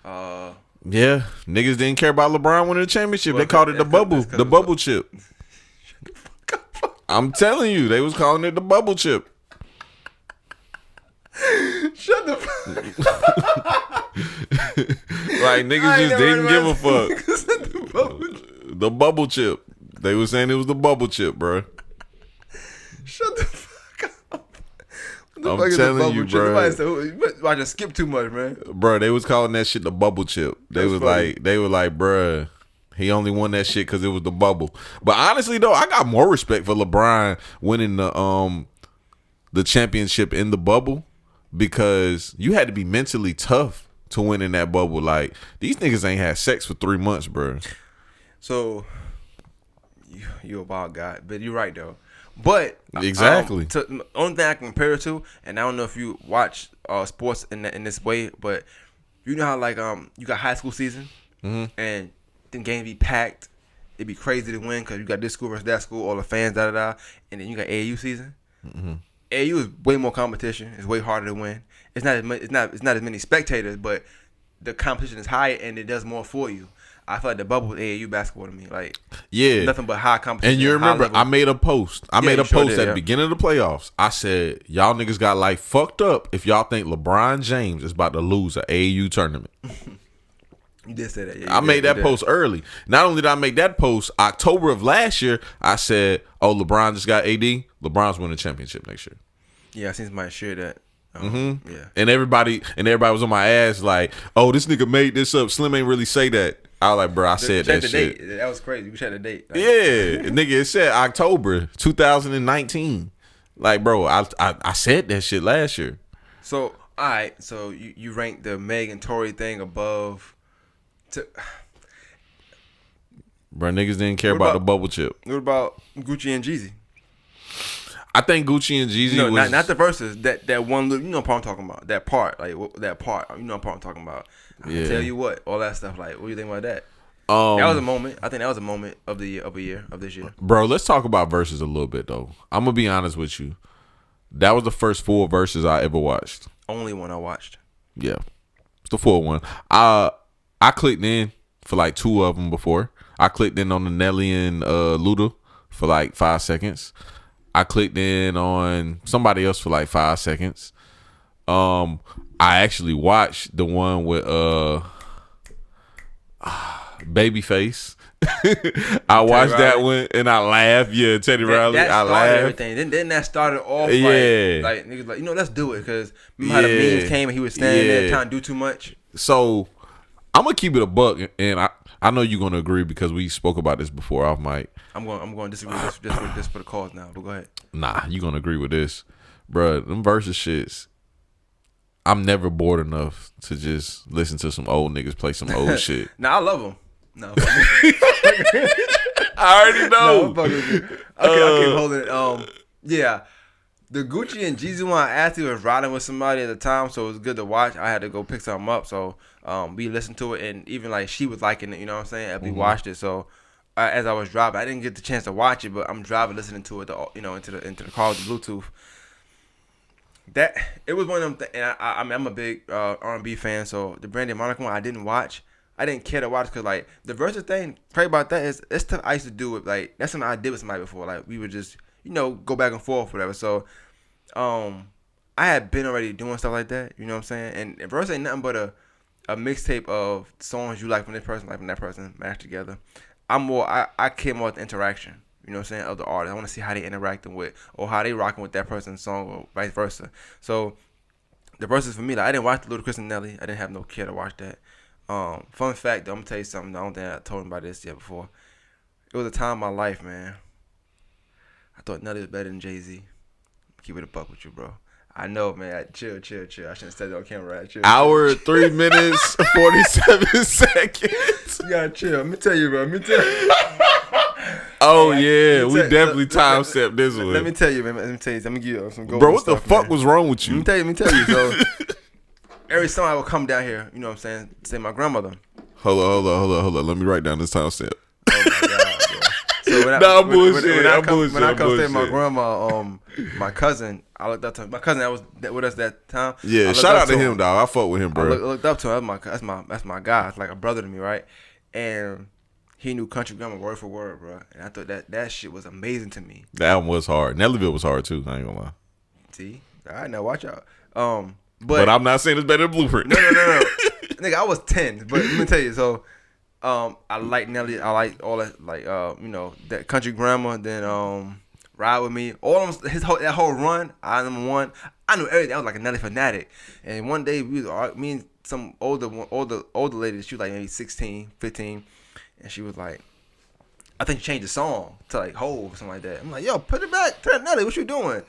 Yeah, niggas didn't care about LeBron winning the championship. They called it the bubble chip. I'm telling you, they was calling it the bubble chip. Shut the fuck Like, niggas just didn't give a fuck. The bubble chip. They was saying it was the bubble chip, bro. Shut the fuck up. I'm telling you, bro. I just skipped too much, man. Bro, they was calling that shit the bubble chip. They were like, bro, he only won that shit because it was the bubble. But honestly, though, I got more respect for LeBron winning the championship in the bubble because you had to be mentally tough to win in that bubble. Like, these niggas ain't had sex for 3 months, bro. So, you a wild guy. But you're right, though. But exactly. The only thing I can compare it to, and I don't know if you watch sports in this way, but you know how like you got high school season, and the game be packed, it be crazy to win because you got this school versus that school, all the fans, and then you got AAU season. AAU is way more competition. It's way harder to win. It's not as many spectators, but the competition is higher and it does more for you. I feel like the bubble was AAU basketball to me. Like, Yeah. nothing but high competition. And you remember, I made a post. I made a you sure post did, at the beginning of the playoffs. I said, y'all niggas got life fucked up if y'all think LeBron James is about to lose an AAU tournament. You did say that. Yeah, I made that post early. Not only did I make that post, October of last year, I said, oh, LeBron just got AD. LeBron's winning the championship next year. Yeah, I seen somebody share that. Yeah. And everybody was on my ass like, oh, this nigga made this up. Slim ain't really say that. I was like, bro, I said that shit. Date. That was crazy. We checked the date. Like, yeah, nigga, it said October 2019. Like, bro, I said that shit last year. So, all right. So you ranked the Meg and Tory thing above. Bro, niggas didn't care about the bubble chip. What about Gucci and Jeezy? I think Gucci and Jeezy was not the verses. That one little, you know what I'm talking about. That part, like that part. You know what I'm talking about. I tell you what, all that stuff. Like, what do you think about that? That was a moment. I think that was a moment of the year of this year. Bro, let's talk about verses a little bit though. I'm gonna be honest with you. That was the first 4 verses I ever watched. Only one I watched. Yeah, it's the 4th one. I clicked in for like 2 of them before. I clicked in on the Nelly and Luda for like 5 seconds. I clicked in on somebody else for like 5 seconds. I actually watched the one with Babyface. I watched that one and I laughed. Yeah, Teddy Riley. I laughed. Everything. Then that started off yeah. like niggas like, let's do it because remember how the memes came and he was standing there trying to do too much. So I'm gonna keep it a buck, and I know you're gonna agree because we spoke about this before off mic. I'm going to disagree with this for the cause now, but go ahead. Nah, you gonna agree with this, bruh. Them versus shits. I'm never bored enough to just listen to some old niggas play some old shit. Nah, I love them. No, I already know. No, okay, I keep holding it. Yeah, the Gucci and Jeezy one, I actually was riding with somebody at the time, so it was good to watch. I had to go pick something up, so we listened to it, and even like she was liking it. You know what I'm saying? As we watched it, so as I was driving, I didn't get the chance to watch it, but I'm driving, listening to it. Into the car with the Bluetooth. That it was one of them, and I'm a big R&B fan, so the Brandy and Monica one I didn't watch. I didn't care to watch because like the versus thing. Crazy about that is it's stuff I used to do with like that's something I did with somebody before. Like we would just go back and forth whatever. So I had been already doing stuff like that. You know what I'm saying? And verse ain't nothing but a mixtape of songs you like from this person, like from that person, mashed together. I care more with the interaction. You know what I'm saying, of the artist. I want to see how they interacting with or how they rocking with that person's song or vice versa. So the verses for me, like I didn't watch the Ludacris and Nelly. I didn't have no care to watch that. Fun fact, though, I'm gonna tell you something. I don't think I told him about this yet before. It was a time in my life, man. I thought Nelly was better than Jay-Z. Keep it a buck with you, bro. I know, man. Chill. I shouldn't have said that on camera. Right? Chill. Hour, 3 minutes, 47 seconds. You gotta chill. Let me tell you, bro. Oh yeah, we definitely time stepped this one. Let me tell you, man. Let me give you some gold. Bro, what stuff, the fuck man. was wrong with you? Let me tell you. So every summer I would come down here, you know what I'm saying, say my grandmother. Hold on. Let me write down this time step. Oh my god, bro. So when I come stay with my grandma, my cousin, I looked up to him. My cousin that was with us that time. Yeah, shout out to him, dog. I fuck with him, bro. I looked up to him. That's my guy. It's like a brother to me, right? And he knew Country Grammar word for word, bro. And I thought that shit was amazing to me. That one was hard. Nellyville was hard too. I ain't gonna lie. See, all right, now watch out. But I'm not saying it's better than Blueprint. No. Nigga, I was 10, but let me tell you. So, I like Nelly. I like all that, like that Country Grammar. Then Ride With Me. All of them, that whole run. I number one. I knew everything. I was like a Nelly fanatic. And one day me and some older lady. She was like maybe 16, 15. And she was like, I think she changed the song to like Hove or something like that. I'm like, yo, put it back. Turn Nelly, what you doing?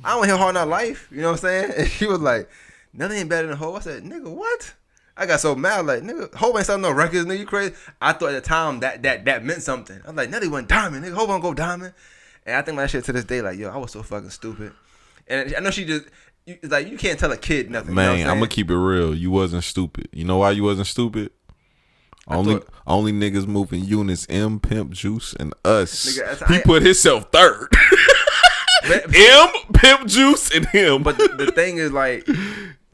I don't want to hear Hard Knock Life. You know what I'm saying? And she was like, Nelly ain't better than Hove. I said, nigga, what? I got so mad. Like, nigga, Hove ain't selling no records. Nigga, you crazy? I thought at the time that meant something. I was like, Nelly went diamond. Nigga, Hove won't go diamond. And I think that shit to this day, like, yo, I was so fucking stupid. And I know she just, it's like, you can't tell a kid nothing. Man, you know I'm going to keep it real. You wasn't stupid. You know why you wasn't stupid? Only niggas moving units, M, Pimp, Juice, and us. Nigga, he put himself third. M, Pimp, Juice, and him. But the thing is, like,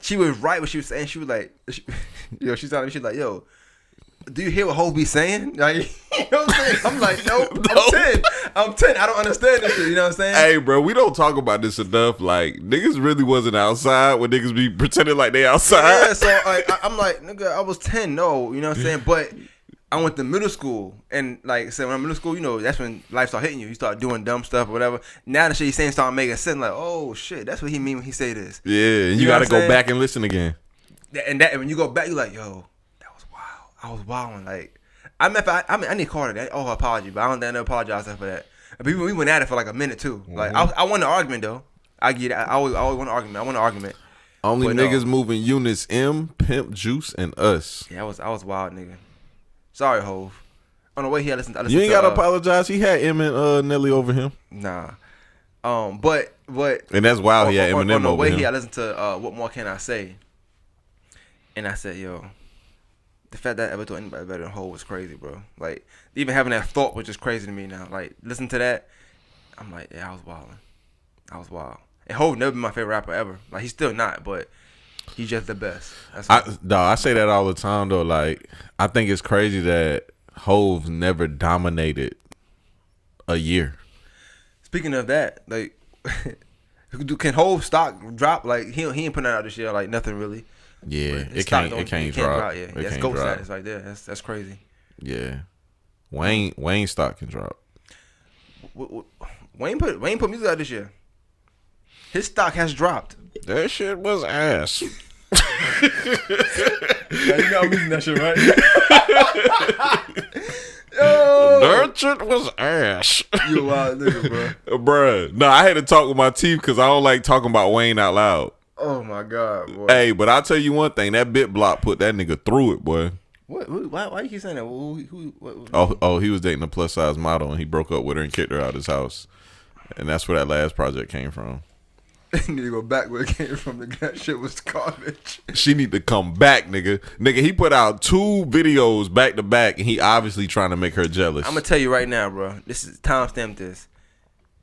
she was right what she was saying. She was like, she's telling me, she's like, yo, do you hear what Hov be saying? Like, you know what I'm saying? I'm like, nope, I'm 10. I'm 10. I don't understand this shit. You know what I'm saying? Hey, bro, we don't talk about this enough. Like, niggas really wasn't outside when niggas be pretending like they outside. Yeah, so I'm like, nigga, I was 10. No, you know what I'm saying? But I went to middle school, and like I said, when I'm in middle school, you know, that's when life start hitting you. You start doing dumb stuff or whatever. Now the shit he's saying start making sense. Like, oh shit, that's what he mean when he say this. Yeah, and you know got to what I'm go saying? back and listen again. And when you go back, you like, yo, that was wild. I was wilding. Like, I need to call her that. Oh, her apology, but I don't think I apologize for that. But we went at it for like a minute too. Like, I won the argument though. I get it. I always won the argument. I won the argument. Only But niggas moving units: M, Pimp, Juice, and us. Yeah, I was wild, nigga. Sorry, Hov. On the way here, I listened You ain't to, gotta apologize. He had M and Nelly over him. Nah. But And that's wild. He had Eminem on the over way him. here, I listened to What More Can I Say? And I said, yo, the fact that I ever thought anybody better than Hov was crazy, bro. Like, even having that thought was just crazy to me now. Like, listen to that, I'm like, yeah, I was wilding. I was wild. And Hov never been my favorite rapper ever. Like, he's still not, but he's just the best. I say that all the time though. Like, I think it's crazy that Hov never dominated a year. Speaking of that, like, can Hov stock drop? Like, he ain't putting that out this year. Like, nothing really. Yeah, But his it stock can't drop. Yeah, It that's can't ghost drop. status right there. That's crazy. Yeah, Wayne stock can drop. Wayne put music out this year. His stock has dropped. That shit was ass. Yeah, you know I'm using that shit, right? That shit was ass. You a wild nigga, bro. Bruh. No, I had to talk with my teeth because I don't like talking about Wayne out loud. Oh my god, boy. Hey, but I'll tell you one thing. That bit block put that nigga through it, boy. What? Why you keep saying that? What? Oh, he was dating a plus size model and he broke up with her and kicked her out of his house. And that's where that last project came from. Need to go back where it came from. That shit was garbage. She need to come back, nigga. Nigga, he put out 2 videos back to back and he obviously trying to make her jealous. I'm gonna tell you right now, bro. This is timestamp this.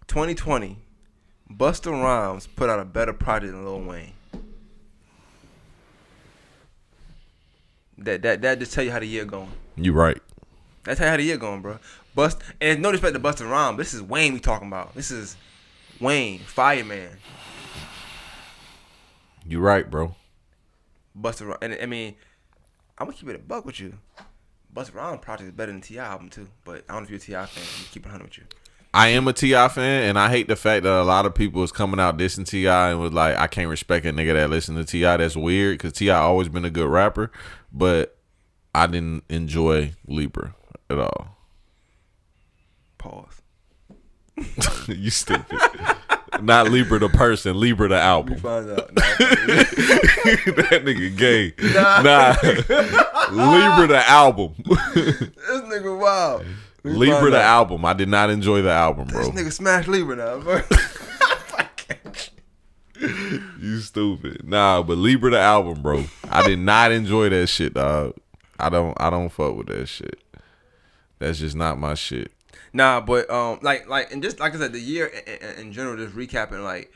2020, Busta Rhymes put out a better project than Lil Wayne. That just tell you how the year going. You right. That's how the year going, bro. And no respect to Busta Rhymes. This is Wayne we talking about. This is Wayne, Fireman. You right, bro. Busta Rhymes. And I mean, I'm gonna keep it a buck with you. Busta Rhymes project is better than T.I. album too. But I don't know if you're a T.I. fan. I'm keep it 100 with you. I am a T.I. fan, and I hate the fact that a lot of people is coming out dissing T.I. and was like, I can't respect a nigga that listen to T.I. That's weird, because T.I. always been a good rapper, but I didn't enjoy Libra at all. Pause. You stupid. Not Libra the person, Libra the album. We find out. That nigga gay. Nah. Libra the album. This nigga wild. Libra the album. I did not enjoy the album, bro. This nigga smash Libra now, bro. You stupid. Nah, but Libra the album, bro. I did not enjoy that shit, dog. I don't fuck with that shit. That's just not my shit. Nah, but and just like I said, the year in general, just recapping, like,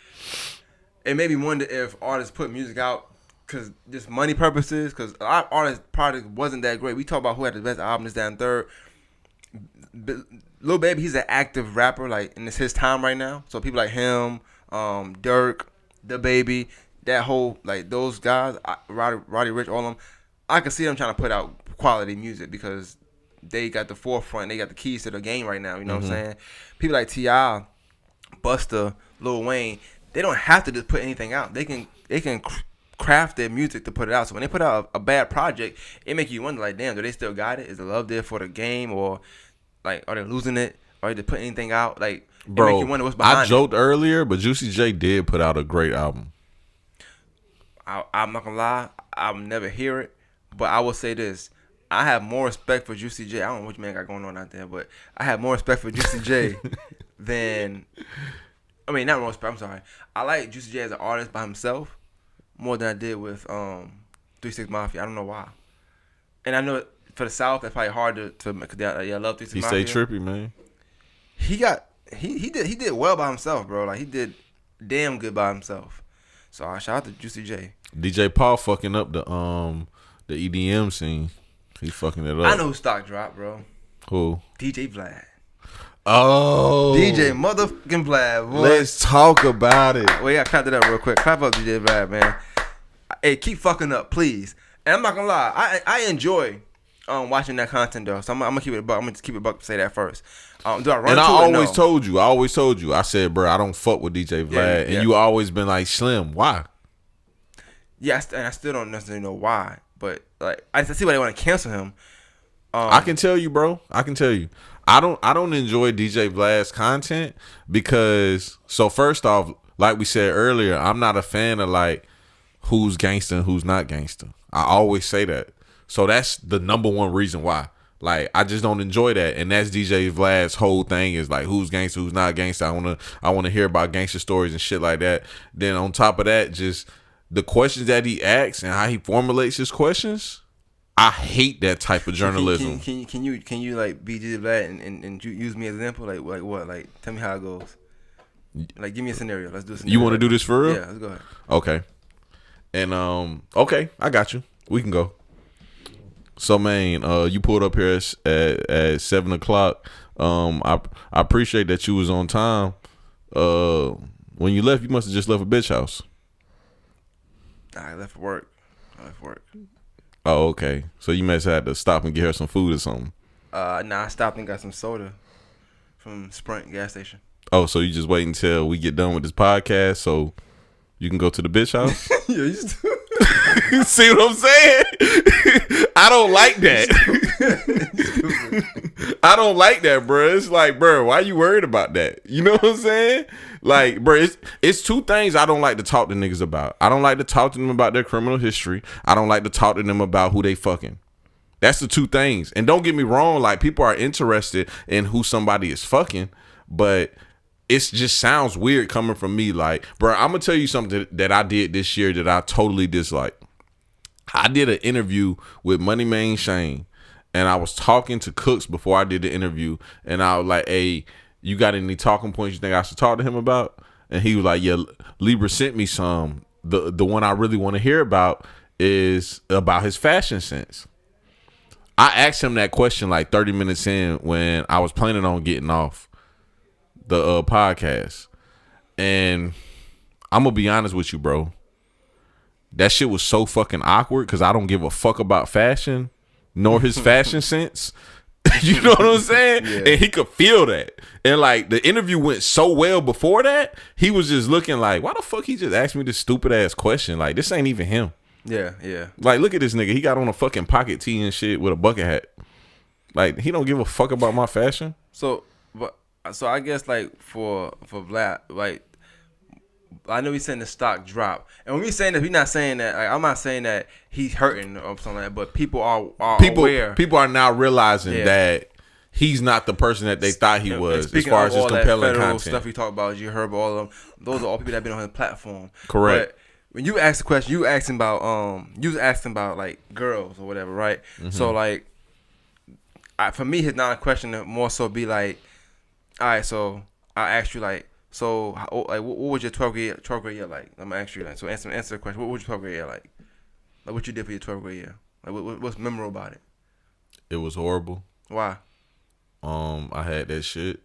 it made me wonder if artists put music out because just money purposes, because a lot of artists' product wasn't that great. We talk about who had the best album, this, that, and third. Lil Baby, he's an active rapper, like, and it's his time right now. So people like him, Dirk, The Baby, that whole, like, those guys, Roddy Ricch, all of them, I can see them trying to put out quality music because they got the forefront, they got the keys to the game right now. You know what I'm saying? People like T.I., Busta, Lil Wayne, they don't have to just put anything out. They can craft their music to put it out. So when they put out a bad project, it make you wonder, like, damn, do they still got it? Is the love there for the game, or like, are they losing it? Or are they put anything out? Like, bro, it make you wonder what's behind I joked earlier, but Juicy J did put out a great album. I'm not gonna lie, I'll never hear it, but I will say this: I have more respect for Juicy J. I don't know what you man got going on out there, but I have more respect for Juicy J than, I mean, not more respect. I'm sorry. I like Juicy J as an artist by himself more than I did with 3 6 Mafia. I don't know why. And I know for the South that's probably hard to because I love 3 6 Mafia. He stay trippy, man. He did well by himself, bro. Like, he did damn good by himself. So I shout out to Juicy J. DJ Paul fucking up the EDM scene. He fucking it up. I know who stock dropped, bro. Who? DJ Vlad. Oh, DJ motherfucking Vlad, boy. Let's talk about it. Well, yeah, clap it up real quick. Clap up DJ Vlad, man. Hey, keep fucking up, please. And I'm not gonna lie, I enjoy watching that content though. So I'm gonna keep it a buck. I'm gonna keep it a buck to say that first. Do I run And I to it? always No. told you. I said, bro, I don't fuck with DJ Vlad, Yeah. and you always been like, Slim, why? Yeah, and I still don't necessarily know why, but like I see why they want to cancel him. I can tell you, bro. I can tell you. I don't enjoy DJ Vlad's content because, so first off, like we said earlier, I'm not a fan of like who's gangster and who's not gangster. I always say that. So that's the number one reason why. Like, I just don't enjoy that. And that's DJ Vlad's whole thing is like who's gangster, who's not gangster. I wanna hear about gangster stories and shit like that. Then on top of that, just the questions that he asks and how he formulates his questions. I hate that type of journalism. Can you like be DJ Vlad and use me as an example? Like what? Like tell me how it goes. Like give me a scenario. Let's do a scenario. You want to do this for real? Yeah, let's go ahead. Okay. And okay, I got you. We can go. So man, you pulled up here at 7:00. I appreciate that you was on time. When you left, you must have just left a bitch house. I left for work. Oh, okay. So you must have had to stop and get her some food or something. Nah, I stopped and got some soda from Sprint gas station. Oh, so you just wait until we get done with this podcast so you can go to the bitch house? Yeah, you stupid. See what I'm saying? I don't like that. I don't like that, bro. It's like, bro, why you worried about that? You know what I'm saying? Like, bro, it's two things I don't like to talk to niggas about. I don't like to talk to them about their criminal history. I don't like to talk to them about who they fucking. That's the two things. And don't get me wrong, like, people are interested in who somebody is fucking, but it just sounds weird coming from me. Like, bro, I'm gonna tell you something that I did this year that I totally dislike. I did an interview with Money Maine Shane, and I was talking to Cooks before I did the interview, and I was like, hey, you got any talking points you think I should talk to him about? And he was like, yeah, Libra sent me some. The one I really want to hear about is about his fashion sense. I asked him that question like 30 minutes in when I was planning on getting off the podcast. And I'm going to be honest with you, bro. That shit was so fucking awkward because I don't give a fuck about fashion nor his fashion sense. You know what I'm saying? Yeah. And he could feel that. And like the interview went so well before that, he was just looking like, why the fuck he just asked me this stupid ass question? Like, this ain't even him. Yeah. Like, look at this nigga. He got on a fucking pocket tee and shit with a bucket hat. Like, he don't give a fuck about my fashion. So I guess like for Vlad, like, I know he's saying the stock drop, and when we saying that, we're not saying that. Like, I'm not saying that he's hurting or something like that. But people are aware. People are now realizing that he's not the person that they thought he was. As far as his compelling content, stuff we talk about, you heard about all of them. Those are all people that have been on his platform. Correct. But when you ask the question, you was asking about like girls or whatever, right? Mm-hmm. So like, for me, his non-question more so be like, all right, so I asked you like. So, like, what was your 12th grade year like? I'm gonna ask you that. So, answer the question. What was your 12th grade year like? Like, what you did for your 12th grade year? Like, what's memorable about it? It was horrible. Why? I had that shit.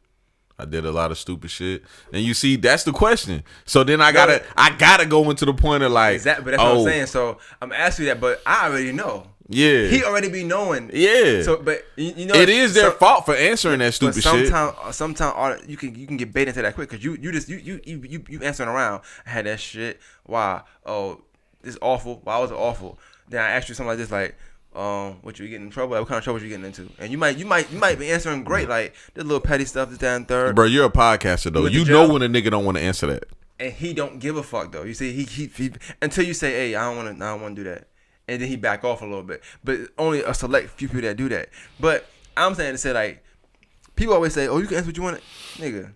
I did a lot of stupid shit, and you see, that's the question. So then I gotta go into the point of like, exactly. But that's what I'm saying. So I'm asking you that, but I already know. Yeah, he already be knowing. Yeah. So, but you know, it is their fault for answering that stupid shit. Sometimes you can get bait into that quick because you answering around. I had that shit. Why? Oh, this is awful. Why was it awful? Then I asked you something like this, like, what you getting in trouble? Like, what kind of trouble you getting into? And you might be answering great, like this little petty stuff, this, that, and third. Bro, you're a podcaster though. You know when a nigga don't want to answer that. And he don't give a fuck though. You see, he until you say, hey, I don't want to do that. And then he back off a little bit. But only a select few people that do that. But I'm saying to say, like, people always say, oh, you can answer what you want. Nigga,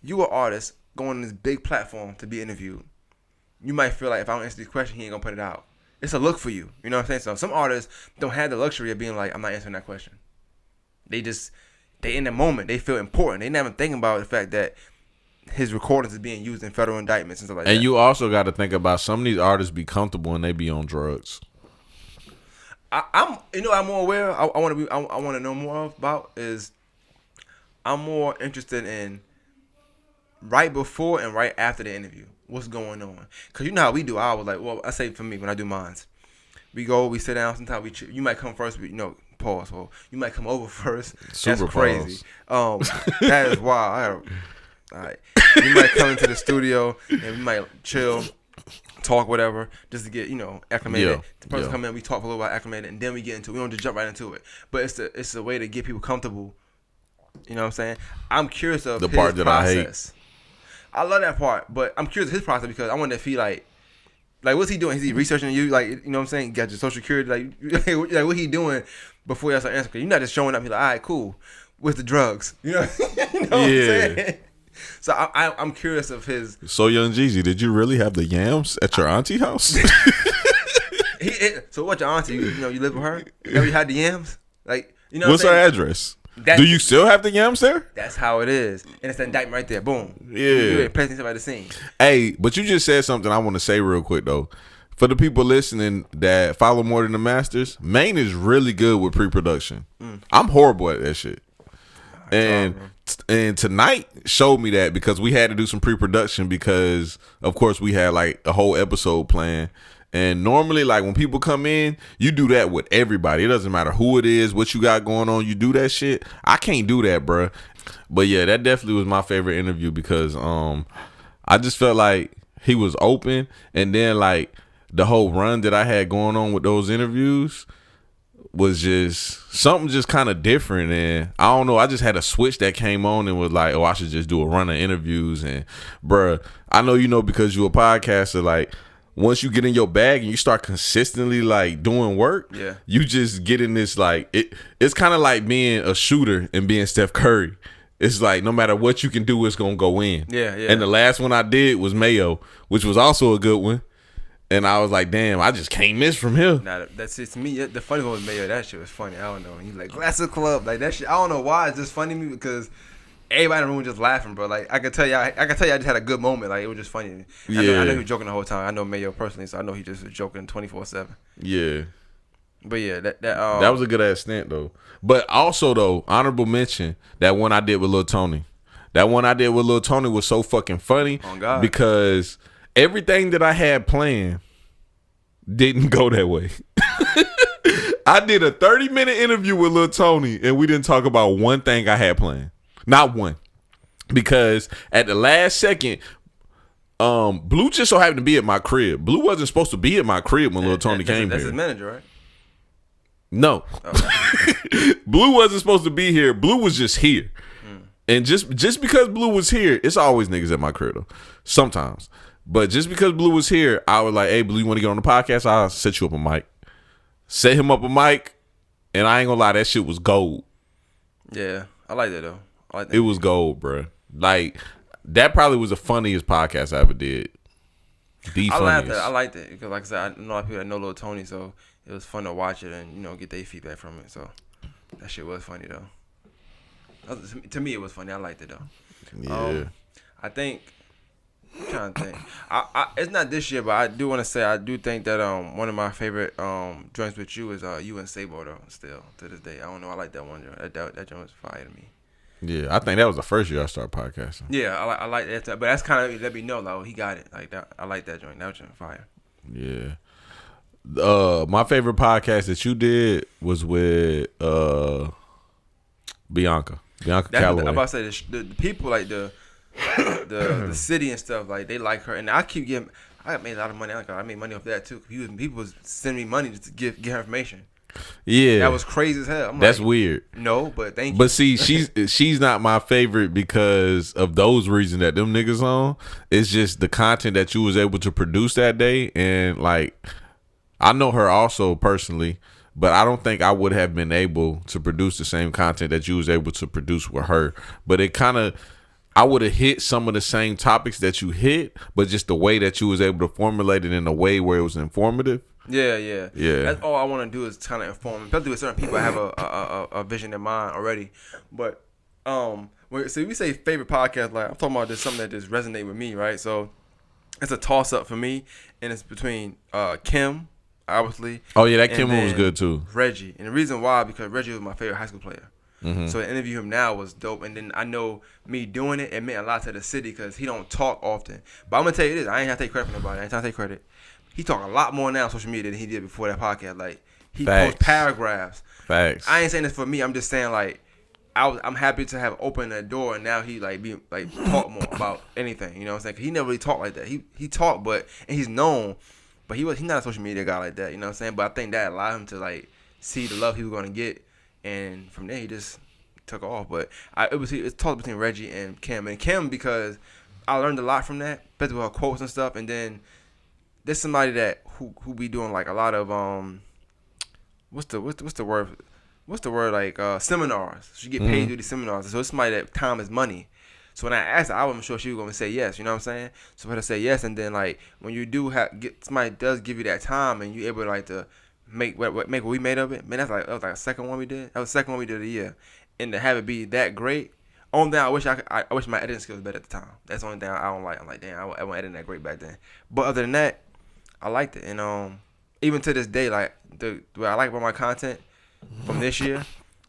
you an artist going on this big platform to be interviewed. You might feel like if I don't answer this question, he ain't going to put it out. It's a look for you. You know what I'm saying? So some artists don't have the luxury of being like, I'm not answering that question. They in the moment. They feel important. They never think about the fact that his recordings is being used in federal indictments and stuff like that. And you also got to think about some of these artists be comfortable and they be on drugs. I'm I'm more aware. I want to be. I want to know more about is. I'm more interested in right before and right after the interview. What's going on? Cause you know how we do. I was like, well, I say for me when I do mines, we sit down. Sometimes you might come first, but pause. Well, you might come over first. Super That's crazy. That is wild. All right, we might come into the studio and we might chill, talk whatever, just to get acclimated. Yeah. The person come in, we talk a little about acclimated, and then we get into. We don't just jump right into it. But it's a way to get people comfortable. You know what I'm saying? I'm curious of The his part that process. I love that part, but I'm curious of his process because I wonder if he like what's he doing? Is he researching you? Like, you know what I'm saying? Got your social security? Like what he doing before y'all start answering? Cause you're not just showing up. He's like, all right, cool. With the drugs, you know what I'm saying? So I'm curious of his. So Young Jeezy, did you really have the yams at your auntie house? So what your auntie? You live with her? You had the yams? Like What's her address? Do you still have the yams there? That's how it is. And it's the indictment right there. Boom. Yeah. You're presenting somebody the scene. Hey, but you just said something I want to say real quick, though. For the people listening that follow More Than the Masters, Maine is really good with pre-production. I'm horrible at that shit. And tonight showed me that because we had to do some pre-production because, of course, we had like a whole episode planned. And normally, like when people come in, you do that with everybody. It doesn't matter who it is, what you got going on. You do that shit. I can't do that, bruh. But yeah, that definitely was my favorite interview because I just felt like he was open. And then like the whole run that I had going on with those interviews was just something just kind of different. And I don't know, I just had a switch that came on and was like, oh, I should just do a run of interviews. And bruh, I know because you're a podcaster, like once you get in your bag and you start consistently like doing work, you just get in this like it's kind of like being a shooter and being Steph Curry. It's like no matter what you can do, it's gonna go in. Yeah. And the last one I did was Mayo, which was also a good one. And I was like, damn, I just can't miss from here. Nah, that's it to me. The funny one was Mayo. That shit was funny. I don't know. He's like, Glass Club. Like that shit. I don't know why. It's just funny to me because everybody in the room was just laughing, bro. Like I can tell you, I just had a good moment. Like it was just funny. I know he was joking the whole time. I know Mayo personally, so I know he just was joking 24/7. Yeah. But yeah, that was a good ass stint though. But also though, honorable mention that one I did with Lil Tony. That one I did with Lil Tony was so fucking funny because everything that I had planned didn't go that way. I did a 30-minute interview with Lil Tony and we didn't talk about one thing I had planned. Not one. Because at the last second, Blue just so happened to be at my crib. Blue wasn't supposed to be at my crib when Lil Tony came here. That's his manager, right? No. Blue wasn't supposed to be here. Blue was just here. And just because Blue was here, it's always niggas at my crib though. Sometimes. But just because Blue was here, I was like, hey, Blue, you want to get on the podcast? I'll set you up a mic. Set him up a mic, and I ain't gonna lie, that shit was gold. Yeah, I like that though. It was gold, bro. Like that probably was the funniest podcast I ever did. I liked it because, like I said, I know a lot of people that know Lil Tony, so it was fun to watch it and get their feedback from it. So that shit was funny though. To me, it was funny. I liked it though. Yeah. I think. I'm trying to think. It's not this year, but I do want to say I do think that one of my favorite joints with you is you and Sabo though. Still to this day, I don't know. I like that one joint. That joint was fire to me. Yeah, I think that was the first year I started podcasting. Yeah, I like that, but that's kind of let me know like he got it like that. I like that joint. That joint fire. Yeah. My favorite podcast that you did was with Bianca Calloway. I'm about to say the people like the city and stuff, like they like her, and I made a lot of money. I made money off that too. People was sending me money just to get her information. Yeah, that was crazy as hell. That's weird. No, but thank you. But see, she's not my favorite because of those reasons that them niggas on. It's just the content that you was able to produce that day, and like I know her also personally, but I don't think I would have been able to produce the same content that you was able to produce with her. But it kind of. I would have hit some of the same topics that you hit, but just the way that you was able to formulate it in a way where it was informative. Yeah. That's all I want to do is kind of inform. Especially with certain people, I have a vision in mind already. But so we say favorite podcast, like I'm talking about just something that just resonate with me, right? So it's a toss up for me, and it's between Kim obviously. Oh yeah, that Kim one was good too. Reggie, and the reason why, because Reggie was my favorite high school player. So to interview him now was dope. And then I know me doing it meant a lot to the city because he don't talk often. But I'm gonna tell you this, I ain't have to take credit for nobody. I ain't trying to take credit. He talk a lot more now on social media than he did before that podcast. Like he posts paragraphs. Facts. I ain't saying this for me. I'm just saying like I'm happy to have opened that door, and now he talk more about anything. You know what I'm saying? 'Cause he never really talked like that. He talked, but and he's known, but he's not a social media guy like that. You know what I'm saying? But I think that allowed him to like see the love he was gonna get. And from there, he just took off. But it's talk between Reggie and Kim because I learned a lot from that, especially with her quotes and stuff. And then there's somebody that who be doing like a lot of what's the word like seminars. She get paid to do these seminars. So it's somebody that time is money. So when I asked her, I wasn't sure she was gonna say yes. You know what I'm saying? So for her to say yes, and then like when you do get somebody does give you that time, and you able to like to make what we made of it, man, that was like a second one we did. That was the second one we did of the year, and to have it be that great. Only thing I wish my editing skills was better at the time. That's the only thing I don't like. I'm like, damn, I wasn't editing that great back then. But other than that, I liked it, and even to this day, like what I like about my content from this year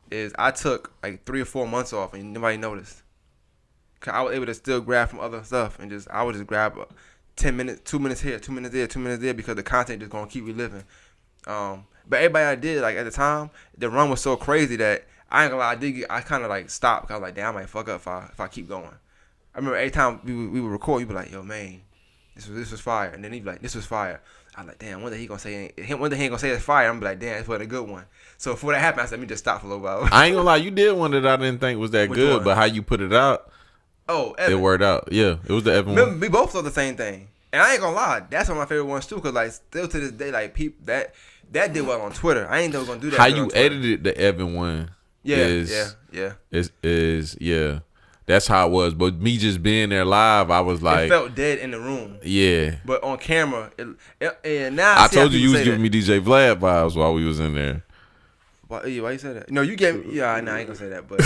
is I took like 3 or 4 months off, and nobody noticed. 'Cause I was able to still grab from other stuff, and I would just grab 10 minutes, 2 minutes here, 2 minutes there, 2 minutes there, because the content just gonna keep reliving. But everybody I did, like at the time, the run was so crazy that I ain't gonna lie, I kind of like stopped. Cause I was like, damn, I might fuck up if I keep going. I remember every time we would record, you'd be like, yo, man, this was fire, and then he'd be like, this was fire. I was like, damn, one day he gonna say it's fire. I'm be like, damn, it's for the good one. So before that happened, I said, let me just stop for a little while. I ain't gonna lie, you did one that I didn't think was that good, one? But how you put it out, Evan. It worked out. Yeah, it was the Evan one. We both thought the same thing, and I ain't gonna lie, that's one of my favorite ones too. Cause like still to this day, like people that did well on Twitter. I ain't never gonna do that. How you edited the Evan one? Yeah. That's how it was. But me just being there live, I was like, it felt dead in the room. Yeah. But on camera, and now I told you was giving me DJ Vlad vibes while we was in there. Why you say that? No, you gave me. Yeah, I ain't gonna say that. But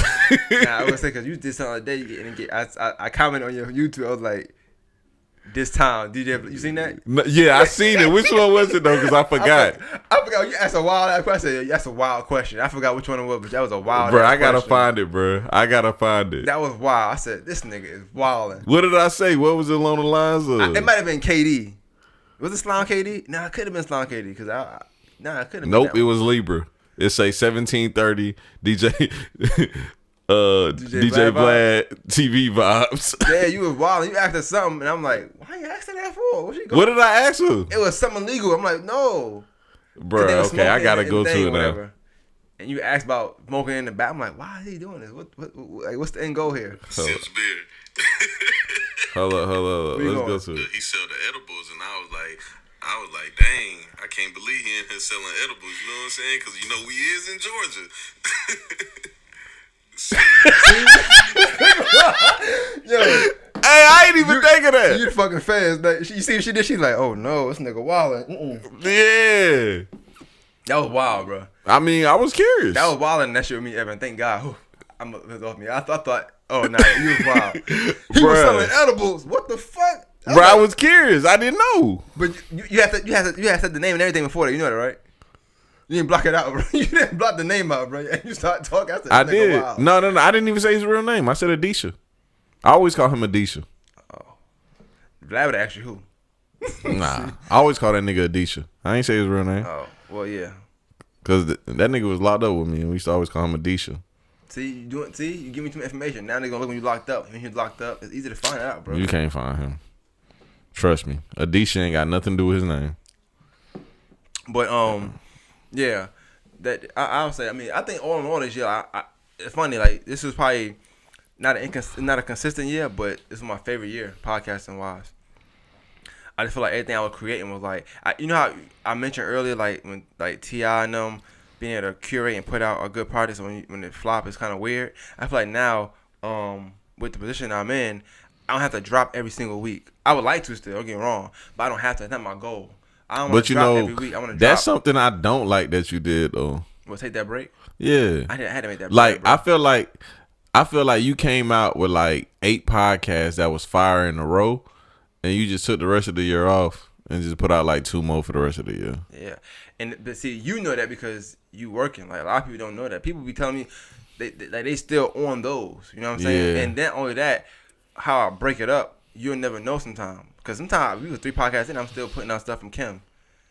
I was say because you did something the day. I commented on your YouTube. I was like, this time, DJ, you seen that? No, yeah, I seen it. Which one was it though? Because I forgot. I forgot. You asked a wild question. That's a wild question. I forgot which one it was, but that was a wild. Bro, I gotta find it, bro. I gotta find it. That was wild. I said, this nigga is wilding. What did I say? What was it along the lines of? It might have been KD. Was it Slime KD? Nah, it could have been Slime KD because it could have been. Nope, it was Libra. It say 1730 DJ Vlad TV vibes. Yeah, you was wild. You asked her something, and I'm like, why you asking that for? What did I ask her? It was something illegal. I'm like, no. Bro, okay, I gotta go to it now. And you asked about smoking in the back. I'm like, why is he doing this? What's the end goal here? Sips beer. Hold up. Let's go to it. He sell the edibles, and I was like, dang, I can't believe he in here selling edibles. You know what I'm saying? Because we is in Georgia. Yo, hey, I ain't even think of that. You the fucking fans. You see what she did? She's like, oh no, this nigga wildin'. Yeah. That was wild, bro. I mean, I was curious. That was wild, and that shit with me, Evan. Thank God. I'm off me. I thought, oh nah, you was wild. He was selling edibles. What the fuck? I was curious. I didn't know. But you had to said the name and everything before that. You know that, right? You didn't block it out, bro. You didn't block the name out, bro. And you start talking. I did. Wow. No. I didn't even say his real name. I said Adisha. I always call him Adisha. Oh. Vlad would ask you who? Nah. I always call that nigga Adisha. I ain't say his real name. Oh, well, yeah. Because that nigga was locked up with me, and we used to always call him Adisha. See, you give me too much information. Now they're going to look when you locked up. When he's locked up, it's easy to find out, bro. You can't find him. Trust me. Adisha ain't got nothing to do with his name. But, yeah. That I'll say, I mean, I think all in all this year, it's funny, like, this was probably not a consistent year, but this was my favorite year, podcasting wise. I just feel like everything I was creating was like, you know how I mentioned earlier, like when like T.I. and them being able to curate and put out a good project, so when it flop, it's kind of weird. I feel like now, with the position I'm in, I don't have to drop every single week. I would like to still, don't get me wrong, but I don't have to. That's not my goal. I don't want to drop every week. I want to drop. That's something I don't like that you did though. Well, take that break? Yeah. I had to make that break. Like, I feel like you came out with like 8 podcasts that was fire in a row, and you just took the rest of the year off And just put out like 2 more for the rest of the year. Yeah, but see, you know that because you working. Like a lot of people don't know that. People be telling me they still on those. You know what I'm saying? Yeah. And then only that, how I break it up, you'll never know sometimes. Because sometimes we was 3 podcasts in, I'm still putting out stuff from Kim.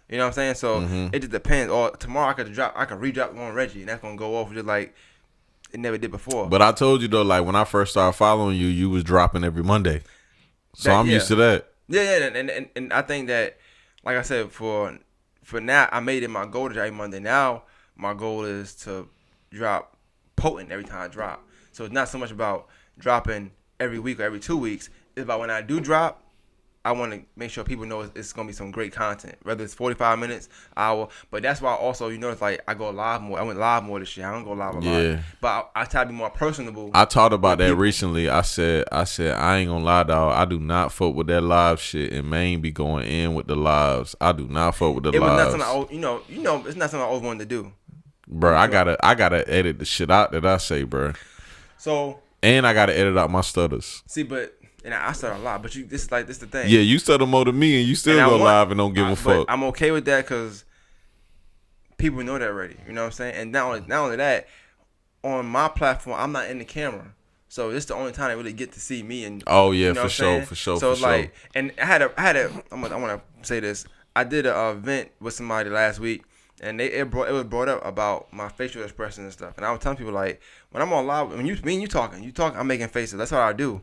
You know what I'm saying? So it just depends. Or tomorrow I could re-drop one Reggie, and that's gonna go off just like it never did before. But I told you though, like when I first started following you, you was dropping every Monday. So I'm used to that. Yeah, and I think that, like I said, for now, I made it my goal to drop every Monday. Now my goal is to drop potent every time I drop. So it's not so much about dropping every week or every 2 weeks. It's about when I do drop, I want to make sure people know it's going to be some great content, whether it's 45 minutes, hour. But that's why also, you notice, like, I go live more. I went live more this year. I don't go live a lot. But I try to be more personable. I talked about that recently. I said, I ain't going to lie, dog. I do not fuck with that live shit. And Maine be going in with the lives. I do not fuck with the lives. It was not something it's not something I always wanted to do. Bro, I gotta edit the shit out that I say, bro. So. And I gotta edit out my stutters. See, but... And I stutter a lot, but this is the thing. Yeah, you stutter more than me, and you still go live and don't give a fuck. I'm okay with that because people know that already. You know what I'm saying? And not only that, on my platform, I'm not in the camera, so it's the only time they really get to see me. And oh yeah, you know for sure. So it's like, and I had a. I want to say this. I did an event with somebody last week, and it was brought up about my facial expression and stuff. And I was telling people, like, when I'm on live, when me and you talking, I'm making faces. That's what I do.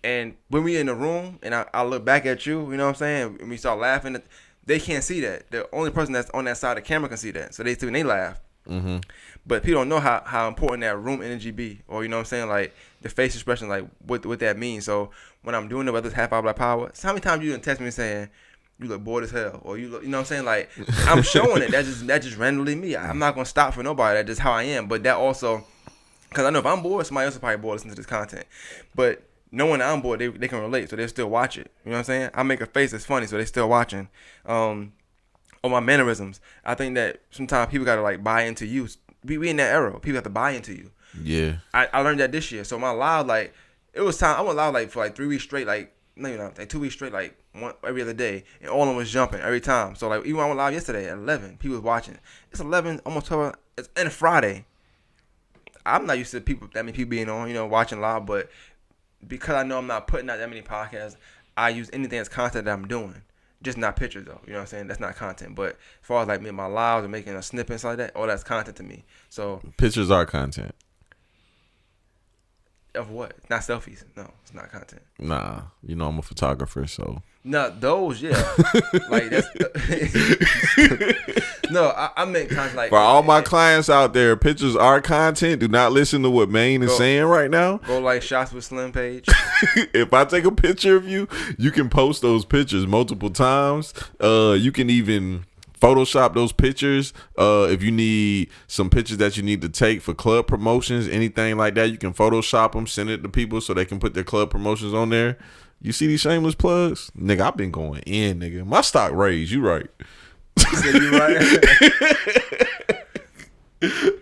And when we in the room and I look back at you, you know what I'm saying, and we start laughing, they can't see that. The only person that's on that side of the camera can see that. So they see when they laugh. Mm-hmm. But people don't know how important that room energy be, or you know what I'm saying, like the face expression, like what that means. So when I'm doing it, whether it's half hour black power, so how many times you done text me saying you look bored as hell, or you look, you know what I'm saying, like I'm showing it. That's just randomly me. I'm not gonna stop for nobody. That's just how I am. But that also, because I know if I'm bored, somebody else will probably bored listening to this content. But knowing that I'm bored, they can relate, so they'll still watch it. You know what I'm saying? I make a face that's funny, so they still watching. On my mannerisms, I think that sometimes people gotta like buy into you. We in that era. People have to buy into you. Yeah. I learned that this year. So my live, like, it was time. I went live like for like 3 weeks straight, like 2 weeks straight, like every other day, and all of them was jumping every time. So like even when I went live yesterday at 11, people was watching. It's 11, almost 12. It's and Friday. I'm not used to that many people being on, watching live, but because I know I'm not putting out that many podcasts, I use anything as content that I'm doing. Just not pictures though. You know what I'm saying? That's not content. But as far as like my lives and making a snippets like that, all that's content to me. So pictures are content. Of what? Not selfies. No, it's not content. Nah, I'm a photographer, so. No, those, yeah. Like that's. No, I meant content like. For all my clients out there, pictures are content. Do not listen to what Maine is saying right now. Go like Shots with Slim page. If I take a picture of you, you can post those pictures multiple times. You can even Photoshop those pictures. If you need some pictures that you need to take for club promotions, anything like that, you can Photoshop them, send it to people so they can put their club promotions on there. You see these shameless plugs? Nigga, I've been going in, nigga. My stock raised. You right. You right?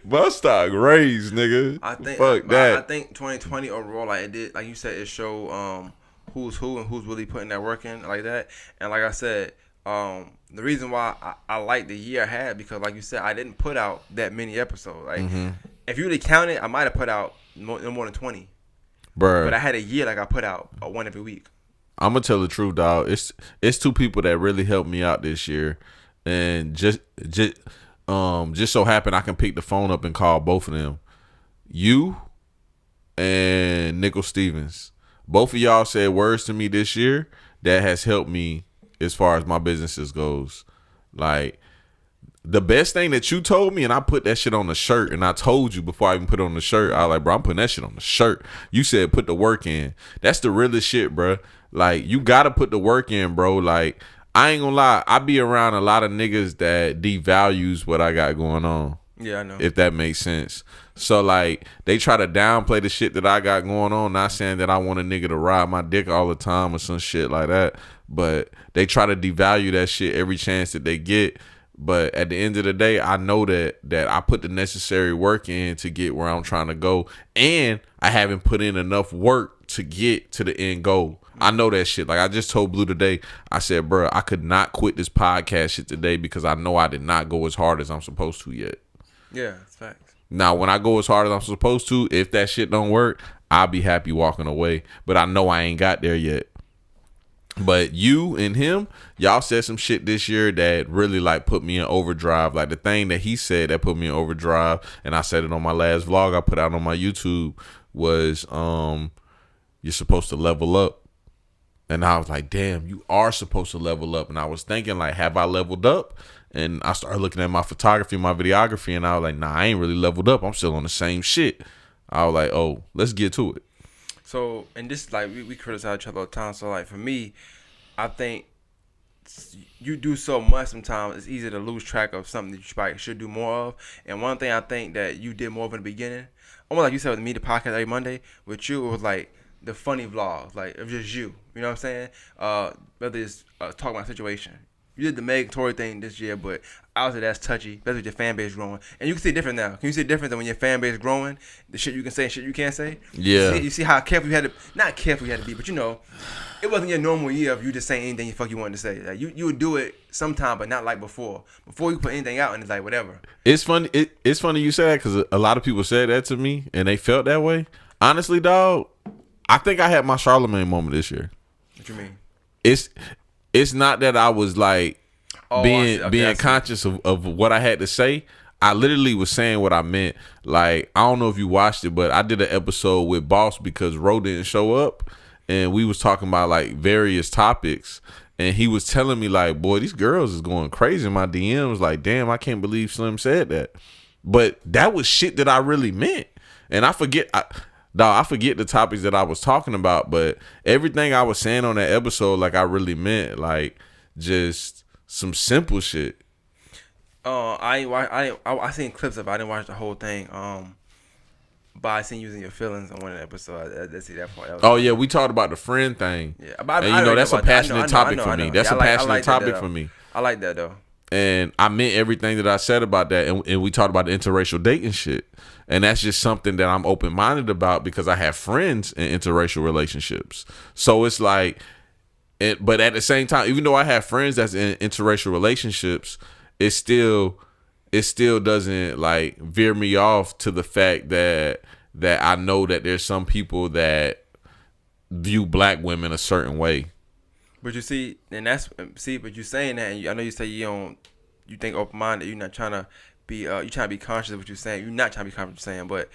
My stock raised, nigga. I think Fuck that. I think 2020 overall, like it did, like you said, it showed who's who and who's really putting that work in like that. And like I said, the reason why I like the year I had, because like you said, I didn't put out that many episodes. Like if you really count it, I might have put out no more than 20. Bruh. But I had a year like I put out one every week. I'm gonna tell the truth, dog. It's 2 people that really helped me out this year, and just so happened I can pick the phone up and call both of them. You and Nickel Stevens. Both of y'all said words to me this year that has helped me as far as my businesses goes. Like, the best thing that you told me, and I put that shit on the shirt, and I told you before I even put it on the shirt, I was like, bro, I'm putting that shit on the shirt. You said put the work in. That's the realest shit, bro. Like, you gotta put the work in, bro. Like, I ain't gonna lie, I be around a lot of niggas that devalues what I got going on. Yeah, I know. If that makes sense. So, like, they try to downplay the shit that I got going on. Not saying that I want a nigga to ride my dick all the time or some shit like that. But they try to devalue that shit every chance that they get. But at the end of the day, I know that I put the necessary work in to get where I'm trying to go. And I haven't put in enough work to get to the end goal. I know that shit. Like, I just told Blue today, I said, bro, I could not quit this podcast shit today because I know I did not go as hard as I'm supposed to yet. Yeah, it's facts. Now, when I go as hard as I'm supposed to, if that shit don't work, I'll be happy walking away. But I know I ain't got there yet. But you and him, y'all said some shit this year that really like put me in overdrive. Like the thing that he said that put me in overdrive, and I said it on my last vlog I put out on my YouTube, was you're supposed to level up. And I was like, damn, you are supposed to level up. And I was thinking, like, have I leveled up? And I started looking at my photography, my videography, and I was like, nah, I ain't really leveled up. I'm still on the same shit. I was like, oh, let's get to it. So, and this, like, we criticize each other all the time. So, like, for me, I think you do so much sometimes, it's easy to lose track of something that you probably should do more of. And one thing I think that you did more of in the beginning, almost like you said with me, the podcast every Monday, with you, it was like the funny vlogs, like, it was just you. You know what I'm saying? Whether it's talking about situation. You did the Meg Tory thing this year, but obviously that's touchy, especially with your fan base growing. And you can see it different now. Can you see it different than when your fan base is growing? The shit you can say and shit you can't say? Yeah. You see how careful you had to, not careful you had to be, but you know, it wasn't your normal year of you just saying anything you wanted to say. Like you would do it sometime, but not like before. Before you put anything out and it's like whatever. It's funny. It's funny you say that because a lot of people said that to me and they felt that way. Honestly, dog, I think I had my Charlemagne moment this year. What you mean? It's not that I was like being conscious of what I had to say. I literally was saying what I meant. Like, I don't know if you watched it, but I did an episode with Boss because Ro didn't show up, and we was talking about like various topics, and he was telling me like, boy, these girls is going crazy in my DMs. Like, damn, I can't believe Slim said that. But that was shit that I really meant, and I forget the topics that I was talking about, but everything I was saying on that episode, like, I really meant, like, just some simple shit. I seen clips of it. I didn't watch the whole thing. But I seen using your feelings on one episode. I did see that part. Oh yeah, we talked about the friend thing. Yeah, and you know that's a passionate topic for me. That's a passionate topic for me. I like that though. And I meant everything that I said about that, and we talked about the interracial dating shit. And that's just something that I'm open-minded about because I have friends in interracial relationships. So it's like, but at the same time, even though I have friends that's in interracial relationships, it still doesn't like veer me off to the fact that I know that there's some people that view black women a certain way. But you see, and but you saying that, and I know you say you think open-minded, you're not trying to be, you trying to be conscious of what you're saying. You're not trying to be conscious of what you're saying, but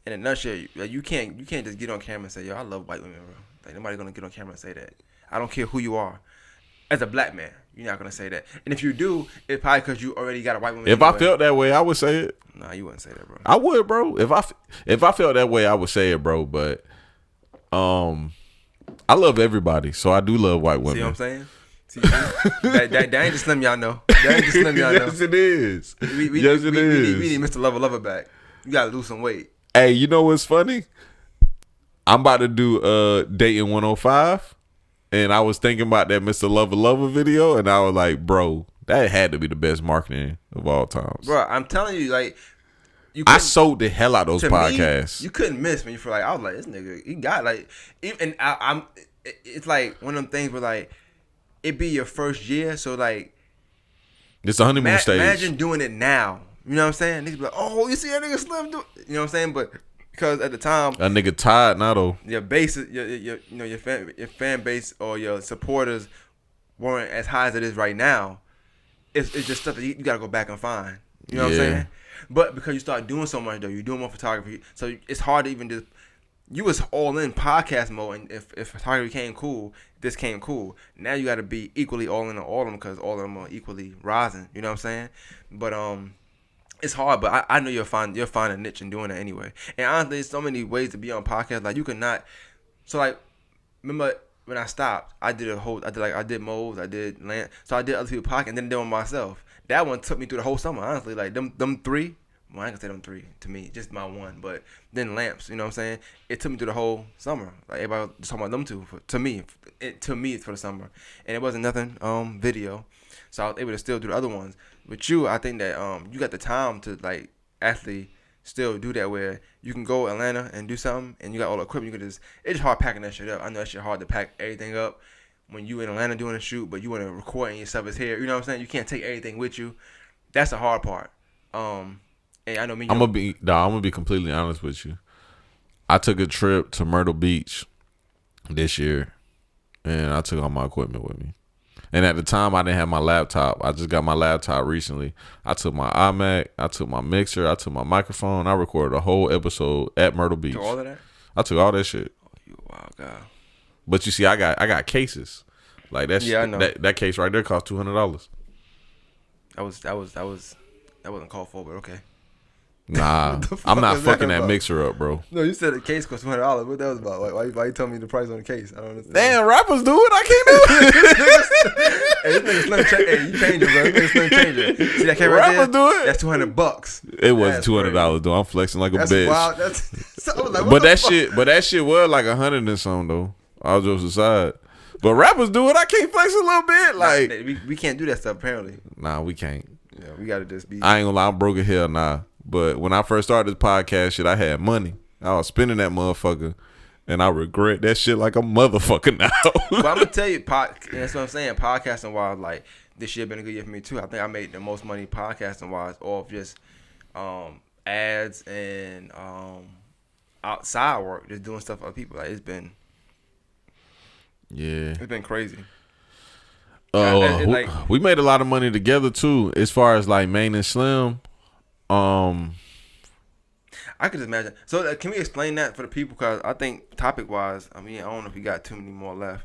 in a nutshell, you can't just get on camera and say, yo, I love white women, bro. Like, nobody's gonna get on camera and say that. I don't care who you are. As a black man, you're not gonna say that. And if you do, it's probably because you already got a white woman. If I felt that way, I would say it. Nah, you wouldn't say that, bro. I would, bro. If I felt that way, I would say it, bro. But I love everybody, so I do love white women. See what I'm saying? See, that ain't the Slim y'all know. That ain't the Slim y'all know. Yes, it is. We need Mr. Lover Lover back. You gotta lose some weight. Hey, you know what's funny? I'm about to do Dating 105, and I was thinking about that Mr. Lover Lover video, and I was like, bro, that had to be the best marketing of all times. Bro, I'm telling you, like, I sold the hell out of those podcasts. You couldn't miss me for like, I was like, this nigga, he got like, and it's like one of them things where like, it be your first year, so like, it's a honeymoon stage. Imagine doing it now. You know what I'm saying? Niggas be like, oh, you see that nigga Slim do? You know what I'm saying? But because at the time, a nigga tired now though. Your base, your fan base or your supporters weren't as high as it is right now. It's just stuff that you gotta go back and find. You know what I'm saying? But because you start doing so much though, you're doing more photography, so it's hard to even just. You was all in podcast mode, and if photography came cool, this came cool. Now you got to be equally all in on all of them because all of them are equally rising. You know what I'm saying? But it's hard. But I know you'll find a niche in doing that anyway. And honestly, there's so many ways to be on podcast. Like you could not. So like, remember when I stopped? I did Mo's, I did Lance. So I did other people's podcast, and then did one myself. That one took me through the whole summer. Honestly, like them three. Well, I ain't gonna say them three to me, just my one. But then Lamps, you know what I'm saying? It took me through the whole summer. Like everybody was talking about them two. To me, it's for the summer, and it wasn't nothing video, so I was able to still do the other ones. With you, I think that you got the time to like actually still do that where you can go Atlanta and do something and you got all the equipment. You can just, it's just hard packing that shit up. I know that shit hard to pack everything up when you in Atlanta doing a shoot, but you want to record and your stuff is here. You know what I'm saying? You can't take everything with you. That's the hard part. And I know me. I'm gonna be completely honest with you. I took a trip to Myrtle Beach this year, and I took all my equipment with me. And at the time, I didn't have my laptop. I just got my laptop recently. I took my iMac, I took my mixer, I took my microphone. I recorded a whole episode at Myrtle Beach. Took all of that? I took all that shit. Oh, you a wild guy. But you see, I got cases. Like that. Yeah, I know. That case right there cost $200. That wasn't called for, but okay. Nah, I'm not fucking that mixer up, bro. No, you said the case cost $200. What that was about? Why you telling me the price on the case? I don't understand. Damn, rappers do it. I can't do it. Hey, this nigga Slim Hey, you change it, bro. This nigga Slim Changer. See that case right there? Rappers do it. That's $200. It wasn't $200 though. I'm flexing like a That's bitch. wild. That's. I was like, But that shit was like 100 and something though. All jokes aside. But rappers do it. I can't flex a little bit. Like we can't do that stuff apparently. Nah, we can't. Yeah, we gotta just be. I ain't gonna lie, I'm broke as hell now. But when I first started this podcast shit, I had money. I was spending that motherfucker, and I regret that shit like a motherfucker now. But I'm gonna tell you, that's what I'm saying. Podcasting wise, like this year been a good year for me too. I think I made the most money podcasting wise off just ads and outside work, just doing stuff for other people. Like it's been crazy. We made a lot of money together too, as far as like Maine and Slim. I could just imagine. So can we explain that for the people? Because I think topic wise, I mean, I don't know if we got too many more left.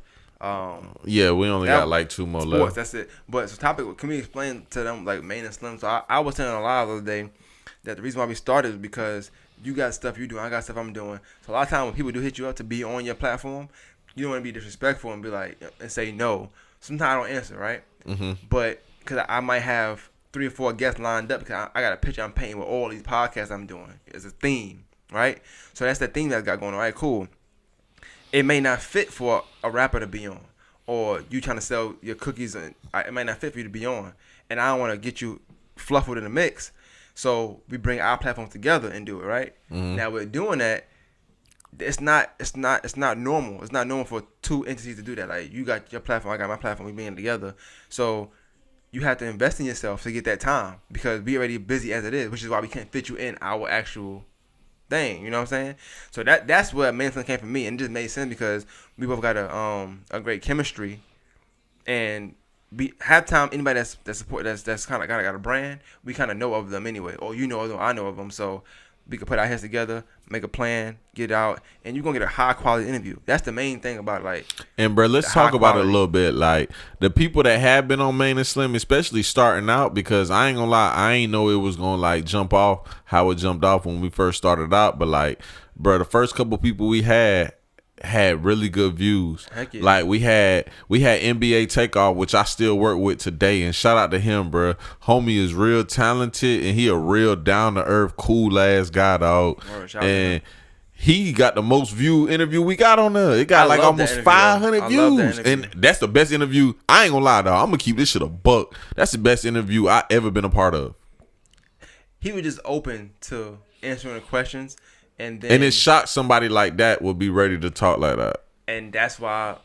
Yeah, we only got like 2 more sports, left. That's it. But so topic, can we explain to them like Maine and Slim? So I was telling a lot the other day that the reason why we started is because you got stuff you do, I got stuff I'm doing. So a lot of times when people do hit you up to be on your platform, you don't want to be disrespectful and be like and say no. Sometimes I don't answer, right? Mm-hmm. But because I might have 3 or 4 guests lined up because I got a picture I'm painting with all these podcasts I'm doing. It's a theme, right? So that's the theme that I got going on. All right, cool. It may not fit for a rapper to be on, or you trying to sell your cookies, and it might not fit for you to be on. And I don't want to get you fluffed in the mix. So we bring our platform together and do it, right? Mm-hmm. Now we're doing that. It's not normal. It's not normal for 2 entities to do that. Like you got your platform, I got my platform. We being together. So you have to invest in yourself to get that time because we already busy as it is, which is why we can't fit you in our actual thing. You know what I'm saying? So that's where Manson came from me, and it just made sense because we both got a great chemistry, and have time. Anybody that's kind of got a brand, we kind of know of them anyway, or you know of them, I know of them, so we could put our heads together, make a plan, get out, and you're gonna get a high quality interview. That's the main thing about like. And bro, let's talk about it a little bit. Like the people that have been on Maine and Slim, especially starting out, because I ain't gonna lie, I ain't know it was gonna like jump off how it jumped off when we first started out. But like, bro, the first couple people we had really good views. Heck yeah. Like we had NBA Takeoff, which I still work with today, and shout out to him, bro. Homie is real talented, and he a real down to earth, cool ass guy, dog. And he got the most viewed interview we got on there. It got like almost 500 views, and that's the best interview. I ain't gonna lie, dog. I'm gonna keep this shit a buck. That's the best interview I ever been a part of. He was just open to answering the questions. And it shocked somebody like that would be ready to talk like that. And that's why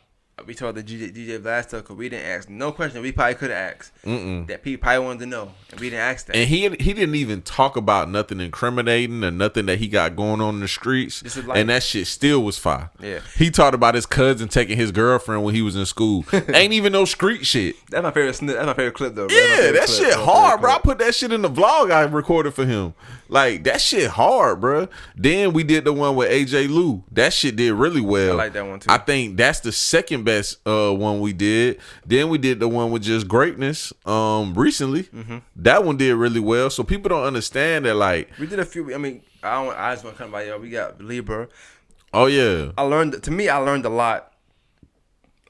we told the DJ Vlad stuff, because we didn't ask no question we probably could have asked that people probably wanted to know, and we didn't ask that. And he didn't even talk about nothing incriminating or nothing that he got going on in the streets, and that shit still was fire. Yeah, he talked about his cousin taking his girlfriend when he was in school. Ain't even no street shit. That's my favorite snip. That's my favorite clip though, bro. Yeah, that shit hard, bro. I put that shit in the vlog I recorded for him. Like that shit hard, bro. Then we did the one with AJ Lou. That shit did really well. I like that one too. I think that's the second best one we did. Then we did the one with Just Greatness recently. Mm-hmm. That one did really well. So people don't understand that. Like we did a few. I mean, I just want to come by. We got Libra. Oh yeah. I learned a lot.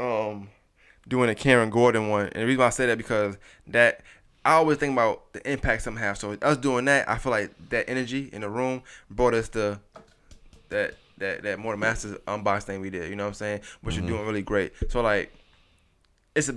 Doing a Karen Gordon one, and the reason why I say that because that. I always think about the impact some have. So us doing that, I feel like that energy in the room brought us to that more Masters unbox thing we did. You know what I'm saying? Which you're doing really great. So like, to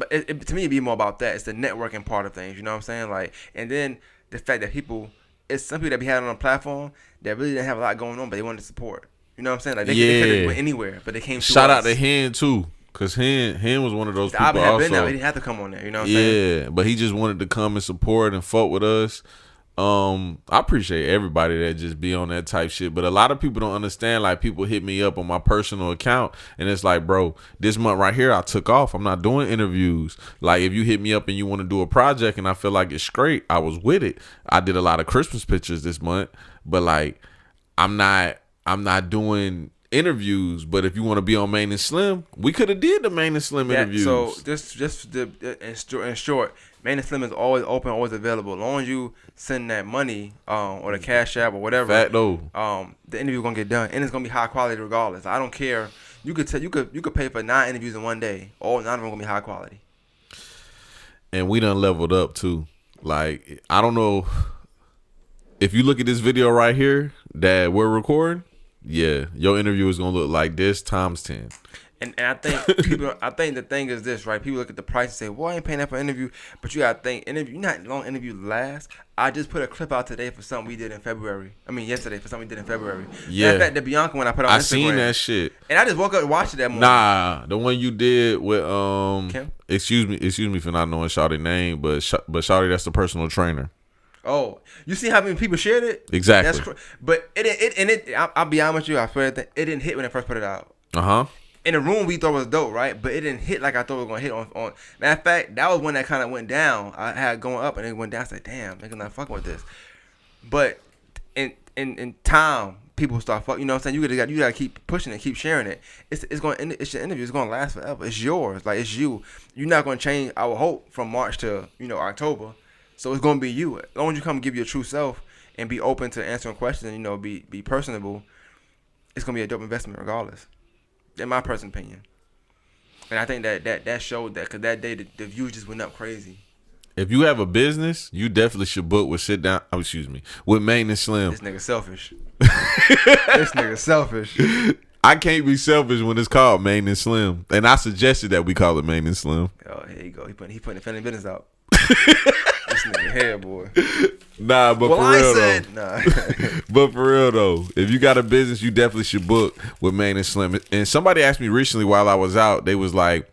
me, it'd be more about that. It's the networking part of things. You know what I'm saying? Like, and then the fact that people, it's some people that be having on a platform that really didn't have a lot going on, but they wanted to support. You know what I'm saying? Like they could have went anywhere, but they came to Shout us. out to Hen too, cause Hen was one of those The people album had also. been out. He didn't have to come on there. You know what I'm saying? Yeah, but he just wanted to come and support and fuck with us. I appreciate everybody that just be on that type shit, but a lot of people don't understand. Like, people hit me up on my personal account, and it's like, bro, this month right here I took off. I'm not doing interviews. Like, if you hit me up and you want to do a project and I feel like it's straight, I was with it. I did a lot of Christmas pictures this month, but like, I'm not doing interviews. But if you want to be on Maine and Slim, we could have did the Maine and Slim interviews. So in short, Maine and Slim is always open, always available. As long as you send that money or the Cash App or whatever, Fact though. The interview gonna get done, and it's gonna be high quality regardless. I don't care. You could pay for 9 interviews in one day. All 9 of them gonna be high quality. And we done leveled up too. Like, I don't know if you look at this video right here that we're recording. Yeah, your interview is gonna look like this times 10. And I think I think the thing is this, right? People look at the price and say, "Well, I ain't paying that for an interview," but you gotta think, interview, not long interview last. I just put a clip out today for something we did in February. I mean, yesterday for something we did in February. Yeah. In fact, the Bianca one I put on Instagram. I seen that shit. And I just woke up and watched it that morning. Nah, the one you did with Kim? Excuse me for not knowing Shawty's name, but Shawty, that's the personal trainer. Oh, you see how many people shared it? Exactly. But I'll be honest with you, I swear it didn't hit when I first put it out. In the room, we thought it was dope, right? But it didn't hit like I thought it was gonna hit on. Matter of fact, that was when that kind of went down. I had going up and it went down. I said, "Damn, nigga, not fucking with this." But in time, people start fucking. You know what I'm saying? You gotta keep pushing it, keep sharing it. It's your interview. It's gonna last forever. It's yours. Like, it's you. You're not gonna change. I would hope from March to October. So it's gonna be you. As long as you come give your true self and be open to answering questions, and be personable, it's gonna be a dope investment regardless. In my personal opinion. And I think that showed that, because that day the views just went up crazy. If you have a business, you definitely should book with with Maine and Slim. This nigga selfish. This nigga selfish. I can't be selfish when it's called Maine and Slim, and I suggested that we call it Maine and Slim. Oh, here you go. He putting the family business out. This nigga here, boy. Nah, but well, for real said, though. nah. But for real though, if you got a business, you definitely should book with Maine and Slim. And somebody asked me recently while I was out, they was like,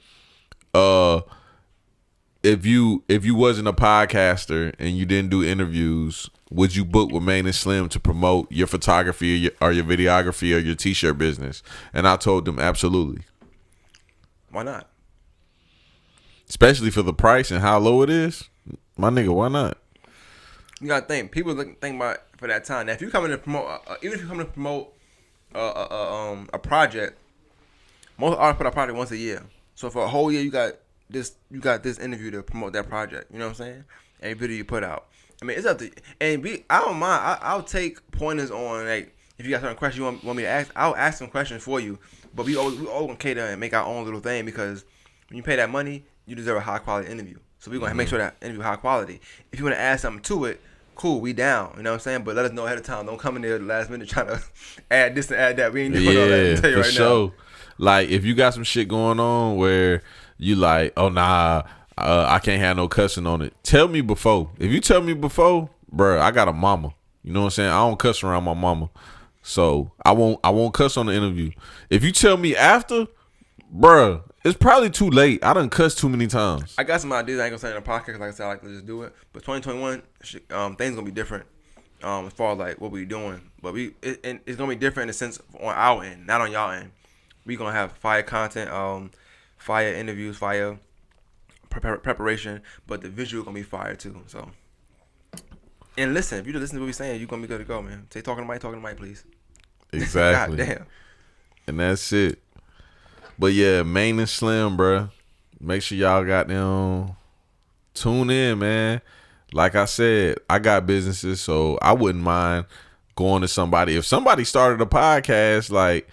if you wasn't a podcaster and you didn't do interviews, would you book with Maine and Slim to promote your photography or your videography or your t-shirt business? And I told them absolutely. Why not? Especially for the price and how low it is. My nigga, why not? You gotta think. People think about for that time. Now, if you come in to promote, even if you come to promote a project, most artists put out a project once a year. So for a whole year, you got this interview to promote that project. You know what I'm saying? Every video you put out. I mean, it's up to you. And I don't mind. I'll take pointers on, like, if you got certain questions you want me to ask. I'll ask some questions for you. But we all gonna cater and make our own little thing, because when you pay that money, you deserve a high quality interview. So we're gonna make sure that interview high quality. If you wanna add something to it, cool, we down. You know what I'm saying? But let us know ahead of time. Don't come in there at the last minute trying to add this and add that. We ain't doing all that. I'll tell you for right sure. now. Like, if you got some shit going on where you like, oh nah, I can't have no cussing on it. Tell me before. If you tell me before, bruh, I got a mama. You know what I'm saying? I don't cuss around my mama. So I won't cuss on the interview. If you tell me after, bruh, it's probably too late. I done cussed too many times. I got some ideas. I ain't gonna say in the podcast. Like I said, I like to just do it. But 2021, things gonna be different as far as like what we doing. But it's gonna be different in the sense on our end, not on y'all end. We gonna have fire content, fire interviews, fire preparation, but the visual gonna be fire too. So, and listen, if you listen to what we saying, you gonna be good to go, man. Say talking to Mike, please. Exactly. God damn. And that's it. But yeah, Maine and Slim, bruh. Make sure y'all got them. Tune in, man. Like I said, I got businesses, so I wouldn't mind going to somebody. If somebody started a podcast, like,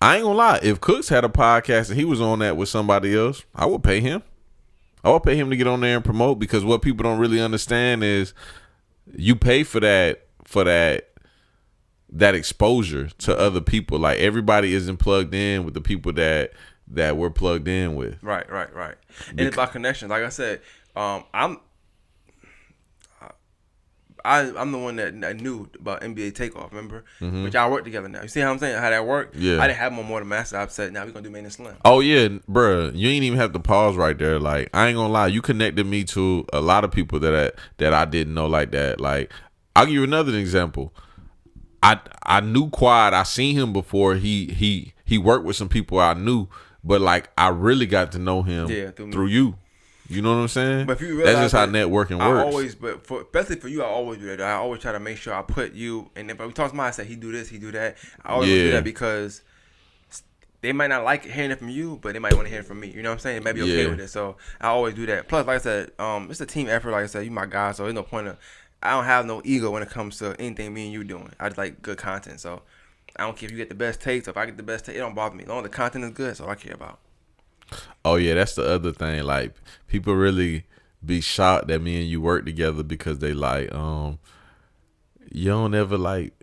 I ain't gonna lie. If Cooks had a podcast and he was on that with somebody else, I would pay him. I would pay him to get on there and promote, because what people don't really understand is you pay for that exposure to other people. Like, everybody isn't plugged in with the people that we're plugged in with. Right. And it's about connections. Like I said, I'm the one that knew about NBA Takeoff, remember? Mm-hmm. But y'all work together now. You see how I'm saying, how that worked? Yeah. I didn't have more than master. I said, now we're going to do Maine and Slim. Oh yeah, bruh, you ain't even have to pause right there. Like, I ain't gonna lie, you connected me to a lot of people that I didn't know like that. Like, I'll give you another example. I knew Quad. I seen him before. He worked with some people I knew, but like I really got to know him through you. You know what I'm saying? But if you realize that's just how networking works. Especially for you, I always do that. I always try to make sure I put you. And if we talk to somebody, I say he do this, he do that. I always do that because they might not like hearing it from you, but they might want to hear it from me. You know what I'm saying? They might be okay with it. So I always do that. Plus, like I said, it's a team effort. Like I said, you my guy, so there's no point of. I don't have no ego when it comes to anything me and you doing. I just like good content. So I don't care if you get the best takes. If I get the best take, it don't bother me. As long as the content is good, that's all I care about. Oh yeah, that's the other thing. Like, people really be shocked that me and you work together because they like, you don't ever like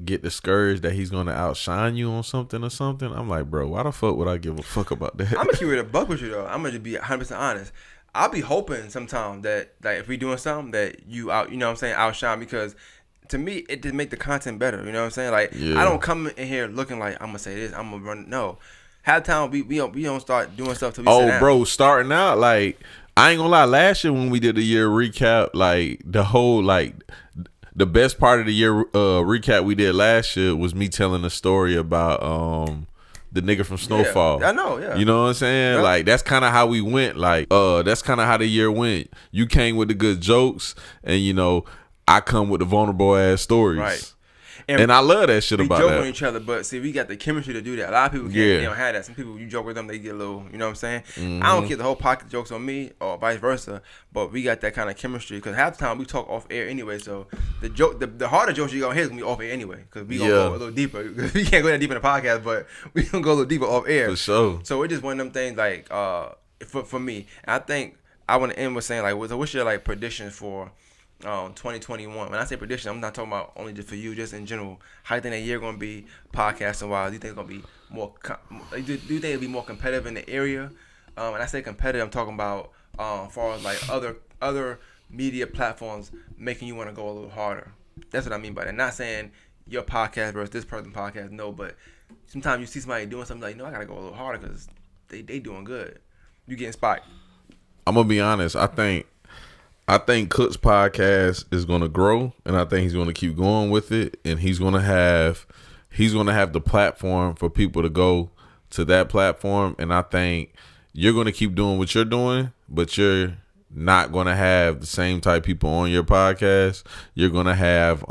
get discouraged that he's gonna outshine you on something or something. I'm like, bro, why the fuck would I give a fuck about that? I'm gonna keep it a buck with you though. I'm gonna be 100% honest. I'll be hoping sometimes that like if we doing something that you out, you know what I'm saying, outshine, because to me it just make the content better. You know what I'm saying? Like I don't come in here looking like I'm gonna say this, I'm gonna run. No, half the time we don't start doing stuff till we sit down. Bro, starting out, like, I ain't gonna lie, last year when we did the year recap, like the whole like the best part of the year recap we did last year was me telling a story about the nigga from Snowfall. Yeah, I know, yeah. You know what I'm saying? Yeah. Like, that's kind of how we went. Like, that's kind of how the year went. You came with the good jokes, and, you know, I come with the vulnerable ass stories. Right. And I love that shit about that. We that. joke on each other, but see, we got the chemistry to do that. A lot of people can't, they don't have that. Some people, you joke with them, they get a little, you know what I'm saying? Mm-hmm. I don't get the whole pocket jokes on me or vice versa, but we got that kind of chemistry because half the time we talk off air anyway. So the joke, the harder jokes you gonna hear is gonna be off air anyway because we gonna go a little deeper. We can't go that deep in the podcast, but we gonna go a little deeper off air. For sure. So it's just one of them things like for me. And I think I want to end with saying like, what's your like prediction for 2021? When I say prediction, I'm not talking about only just for you, just in general. How do you think that year gonna be podcasting wise? Do you think it's gonna be more? Do you think it'll be more competitive in the area? When I say competitive, I'm talking about as far as like other media platforms making you want to go a little harder. That's what I mean by that. Not saying your podcast versus this person's podcast. No, but sometimes you see somebody doing something like, no, I gotta go a little harder because they doing good. You get inspired. I'm gonna be honest. I think Cook's podcast is gonna grow, and I think he's gonna keep going with it, and he's gonna have the platform for people to go to that platform, and I think you're gonna keep doing what you're doing, but you're not gonna have the same type people on your podcast. You're gonna have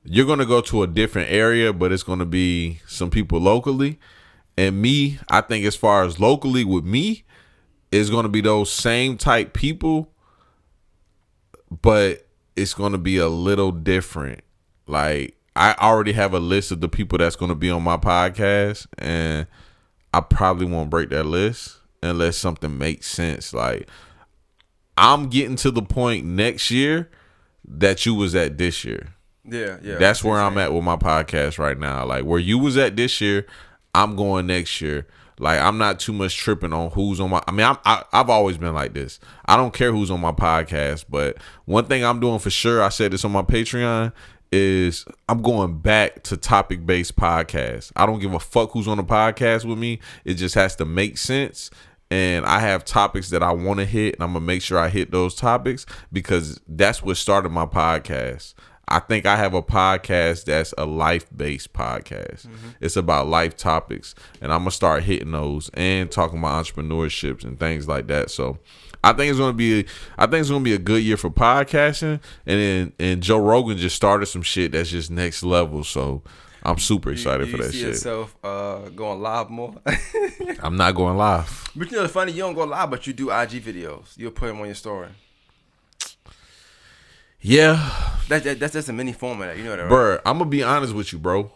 you're gonna go to a different area, but it's gonna be some people locally, and me, I think as far as locally with me, it's going to be those same type people, but it's going to be a little different. Like, I already have a list of the people that's going to be on my podcast, and I probably won't break that list unless something makes sense. Like, I'm getting to the point next year that you was at this year. Yeah. That's where I'm at with my podcast right now. Like, where you was at this year, I'm going next year. Like, I'm not too much tripping on who's on my. I mean, I've always been like this. I don't care who's on my podcast, but one thing I'm doing for sure, I said this on my Patreon, is I'm going back to topic-based podcasts. I don't give a fuck who's on the podcast with me. It just has to make sense. And I have topics that I want to hit, and I'm going to make sure I hit those topics because that's what started my podcast. I think I have a podcast that's a life-based podcast. Mm-hmm. It's about life topics, and I'm gonna start hitting those and talking about entrepreneurships and things like that. So I think it's gonna be a good year for podcasting. And Joe Rogan just started some shit that's just next level. So I'm super excited for that shit. You see yourself going live more? I'm not going live. But you know it's funny, you don't go live, but you do IG videos. You'll put them on your story. Yeah. That's just a mini format, you know that, right? Bruh, I'm gonna be honest with you, bro.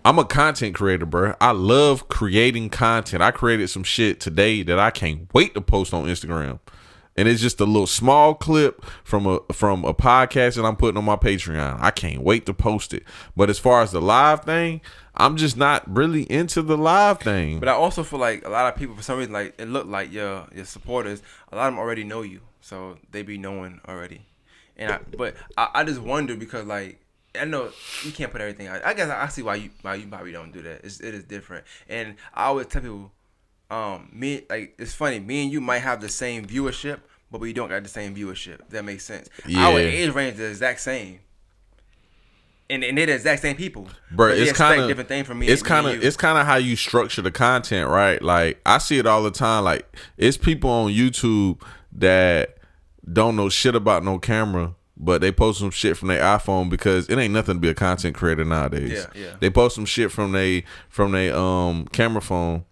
I'm a content creator, bruh. I love creating content. I created some shit today that I can't wait to post on Instagram. And it's just a little small clip from a podcast that I'm putting on my Patreon. I can't wait to post it. But as far as the live thing, I'm just not really into the live thing. But I also feel like a lot of people, for some reason, like it looked like your supporters, a lot of them already know you. So they be knowing already. But I just wonder because like I know you can't put everything out. I guess I see why you probably don't do that. It is different. And I always tell people, it's funny. Me and you might have the same viewership, but we don't got the same viewership. If that makes sense. Yeah. Our age range is the exact same. And they're the exact same people. Bro, it's kind of different thing from me. It's kind of how you structure the content, right? Like I see it all the time. Like it's people on YouTube that don't know shit about no camera, but they post some shit from their iPhone because it ain't nothing to be a content creator nowadays. Yeah. They post some shit from their camera phone,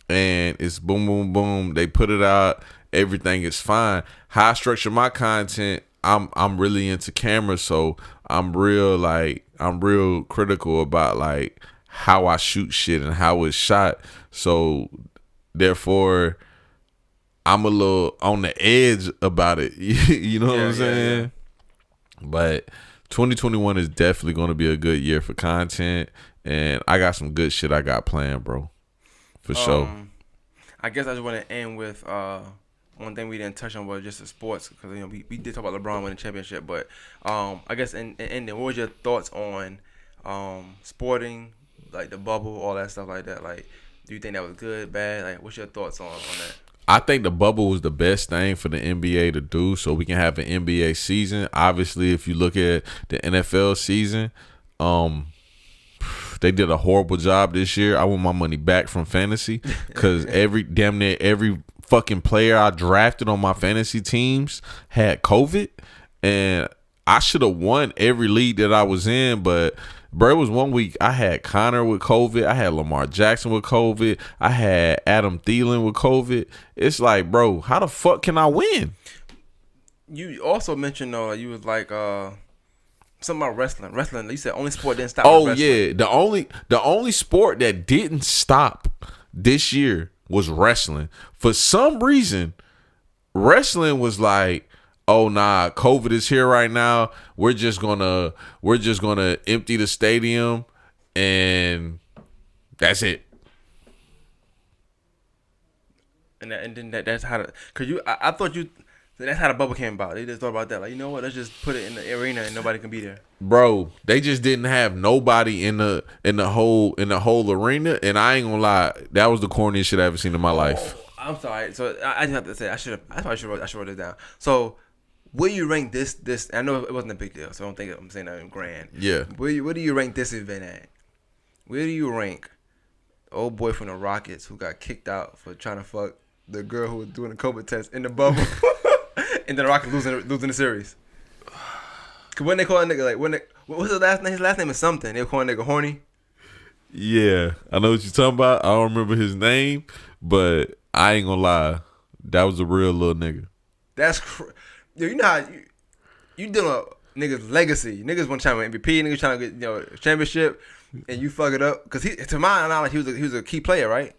and it's boom, boom, boom. They put it out. Everything is fine. How I structure my content, I'm really into cameras, so I'm real critical about like how I shoot shit and how it's shot. So therefore, I'm a little on the edge about it. You know what I'm saying? Yeah. But 2021 is definitely going to be a good year for content, and I got some good shit I got planned, bro. For sure. I guess I just want to end with one thing we didn't touch on was just the sports, because we did talk about LeBron winning the championship, but I guess in what was your thoughts on sporting, like the bubble, all that stuff like that? Like, do you think that was good, bad? Like, what's your thoughts on that? I think the bubble was the best thing for the NBA to do, so we can have an NBA season. Obviously, if you look at the NFL season, they did a horrible job this year. I want my money back from fantasy because damn near every fucking player I drafted on my fantasy teams had COVID, and I should have won every league that I was in, but bro, it was 1 week I had Connor with COVID, I had Lamar Jackson with COVID, I had Adam Thielen with COVID. It's like, bro, how the fuck can I win? You also mentioned though, you was like something about wrestling. Wrestling, you said only sport didn't stop. Oh yeah, the only sport that didn't stop this year was wrestling. For some reason, wrestling was like, oh nah, COVID is here right now. We're just gonna empty the stadium and that's it. And then that's how I thought that's how the bubble came about. They just thought about that. Like, you know what? Let's just put it in the arena and nobody can be there. Bro, they just didn't have nobody in the whole arena, and I ain't gonna lie, that was the corniest shit I ever seen in my life. I'm sorry. So I just have to say I probably should wrote this down. So where do you rank this? I know it wasn't a big deal, so I don't think I'm saying that in grand. Yeah. Where do you rank this event at? Where do you rank the old boy from the Rockets who got kicked out for trying to fuck the girl who was doing the COVID test in the bubble, and then the Rockets losing the series? Cause when they call a nigga what's his last name? His last name is something. They call a nigga horny. Yeah, I know what you're talking about. I don't remember his name, but I ain't gonna lie, that was a real little nigga. That's Yo, you know how you dealing with niggas' legacy. Niggas want to try to win MVP. Niggas trying to get a championship, and you fuck it up. Cause to my knowledge, he was a key player, right?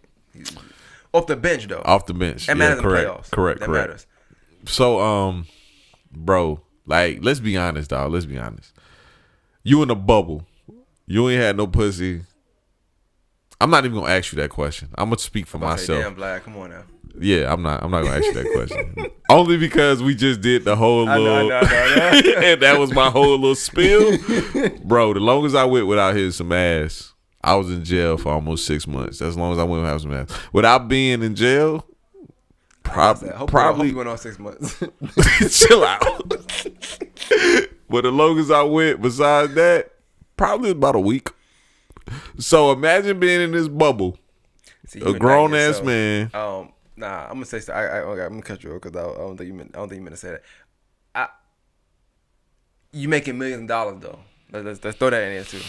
Off the bench though. Off the bench. That matters in the correct. playoffs. Correct. That correct. matters. So, bro, like, let's be honest, dog. Let's be honest. You in a bubble. You ain't had no pussy. I'm not even gonna ask you that question. I'm gonna speak for myself. Damn, Black, come on now. Yeah, I'm not gonna ask you that question. Only because we just did the whole little and that was my whole little spill. Bro, the longest I went without hitting some ass, I was in jail for almost 6 months. That's as long as I went without some ass. Without being in jail, probably you went on 6 months. chill out. But the longest I went besides that, probably about a week. So imagine being in this bubble. See, a grown ass man. Nah, I'm gonna say I'm gonna cut you off because I don't think you meant to say that. You making millions of dollars though. Let's throw that in there too.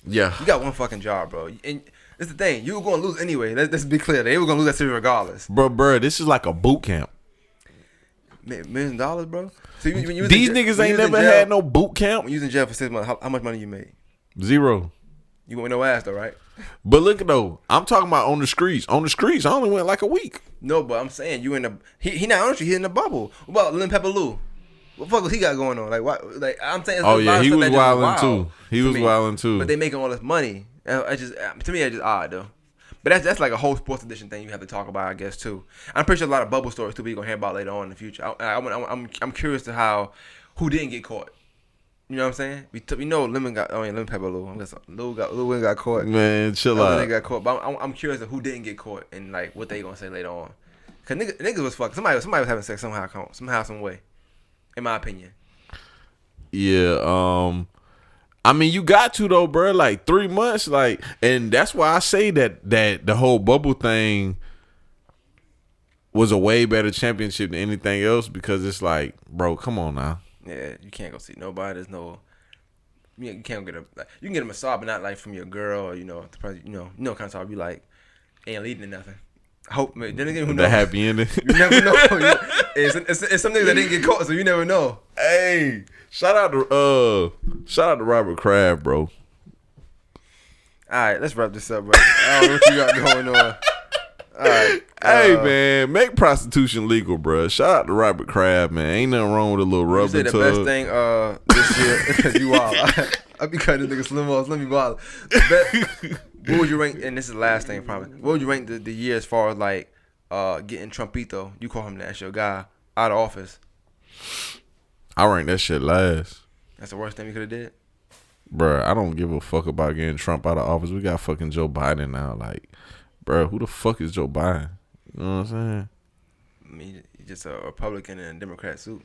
Yeah, you got one fucking job, bro. And it's the thing, you were gonna lose anyway. Let's be clear. They were gonna lose that series regardless. Bro, this is like a boot camp. $1 million, bro. So these niggas ain't never had no boot camp. When you was in jail for 6 months, how much money you made? 0. You went with no ass though, right? But look though, I'm talking about on the streets. On the streets, I only went like a week. No, but I'm saying you in the he not honestly, he in the bubble. What about Lil Pepper Lou? What the fuck was he got going on? Like what? Like I'm saying. Oh yeah, he was wilding too. He was wilding too. But they making all this money. To me, it's just odd though. But that's like a whole sports edition thing you have to talk about, I guess too. I'm pretty sure a lot of bubble stories too. We're gonna hear about later on in the future. I'm curious to how who didn't get caught. You know what I'm saying? We know Lemon Pepper Lou. Lil Wayne got caught. Man, chill out. They got caught, but I'm curious of who didn't get caught and like what they gonna say later on. Cause niggas was fucking. Somebody was having sex somehow, some way. In my opinion. Yeah. I mean, you got to though, bro. Like 3 months, like, and that's why I say that the whole bubble thing was a way better championship than anything else because it's like, bro, come on now. Yeah, you can't go see nobody. There's no, you can't get you can get a massage, but not like from your girl or kind of talk. You like ain't leading to nothing. I hope. Then again, who knows? The happy ending. You never know. It's some niggas that didn't get caught, so you never know. Hey, shout out to Robert Kraft, bro. All right, let's wrap this up, bro. I don't know what you got going on. All right. Hey, man, make prostitution legal, bro. Shout out to Robert Kraft, man. Ain't nothing wrong with a little rub You say and the tug. best thing this year because you wild. I be cutting this nigga slim off. Let me bother. What would you rank? And this is the last thing, probably. What would you rank the year as far as like getting Trumpito? You call him that, that's your guy, out of office. I rank that shit last. That's the worst thing we could have did. Bruh, I don't give a fuck about getting Trump out of office. We got fucking Joe Biden now. Like, bruh, who the fuck is Joe Biden? You know what I'm saying? I mean, he's just a Republican in a Democrat suit.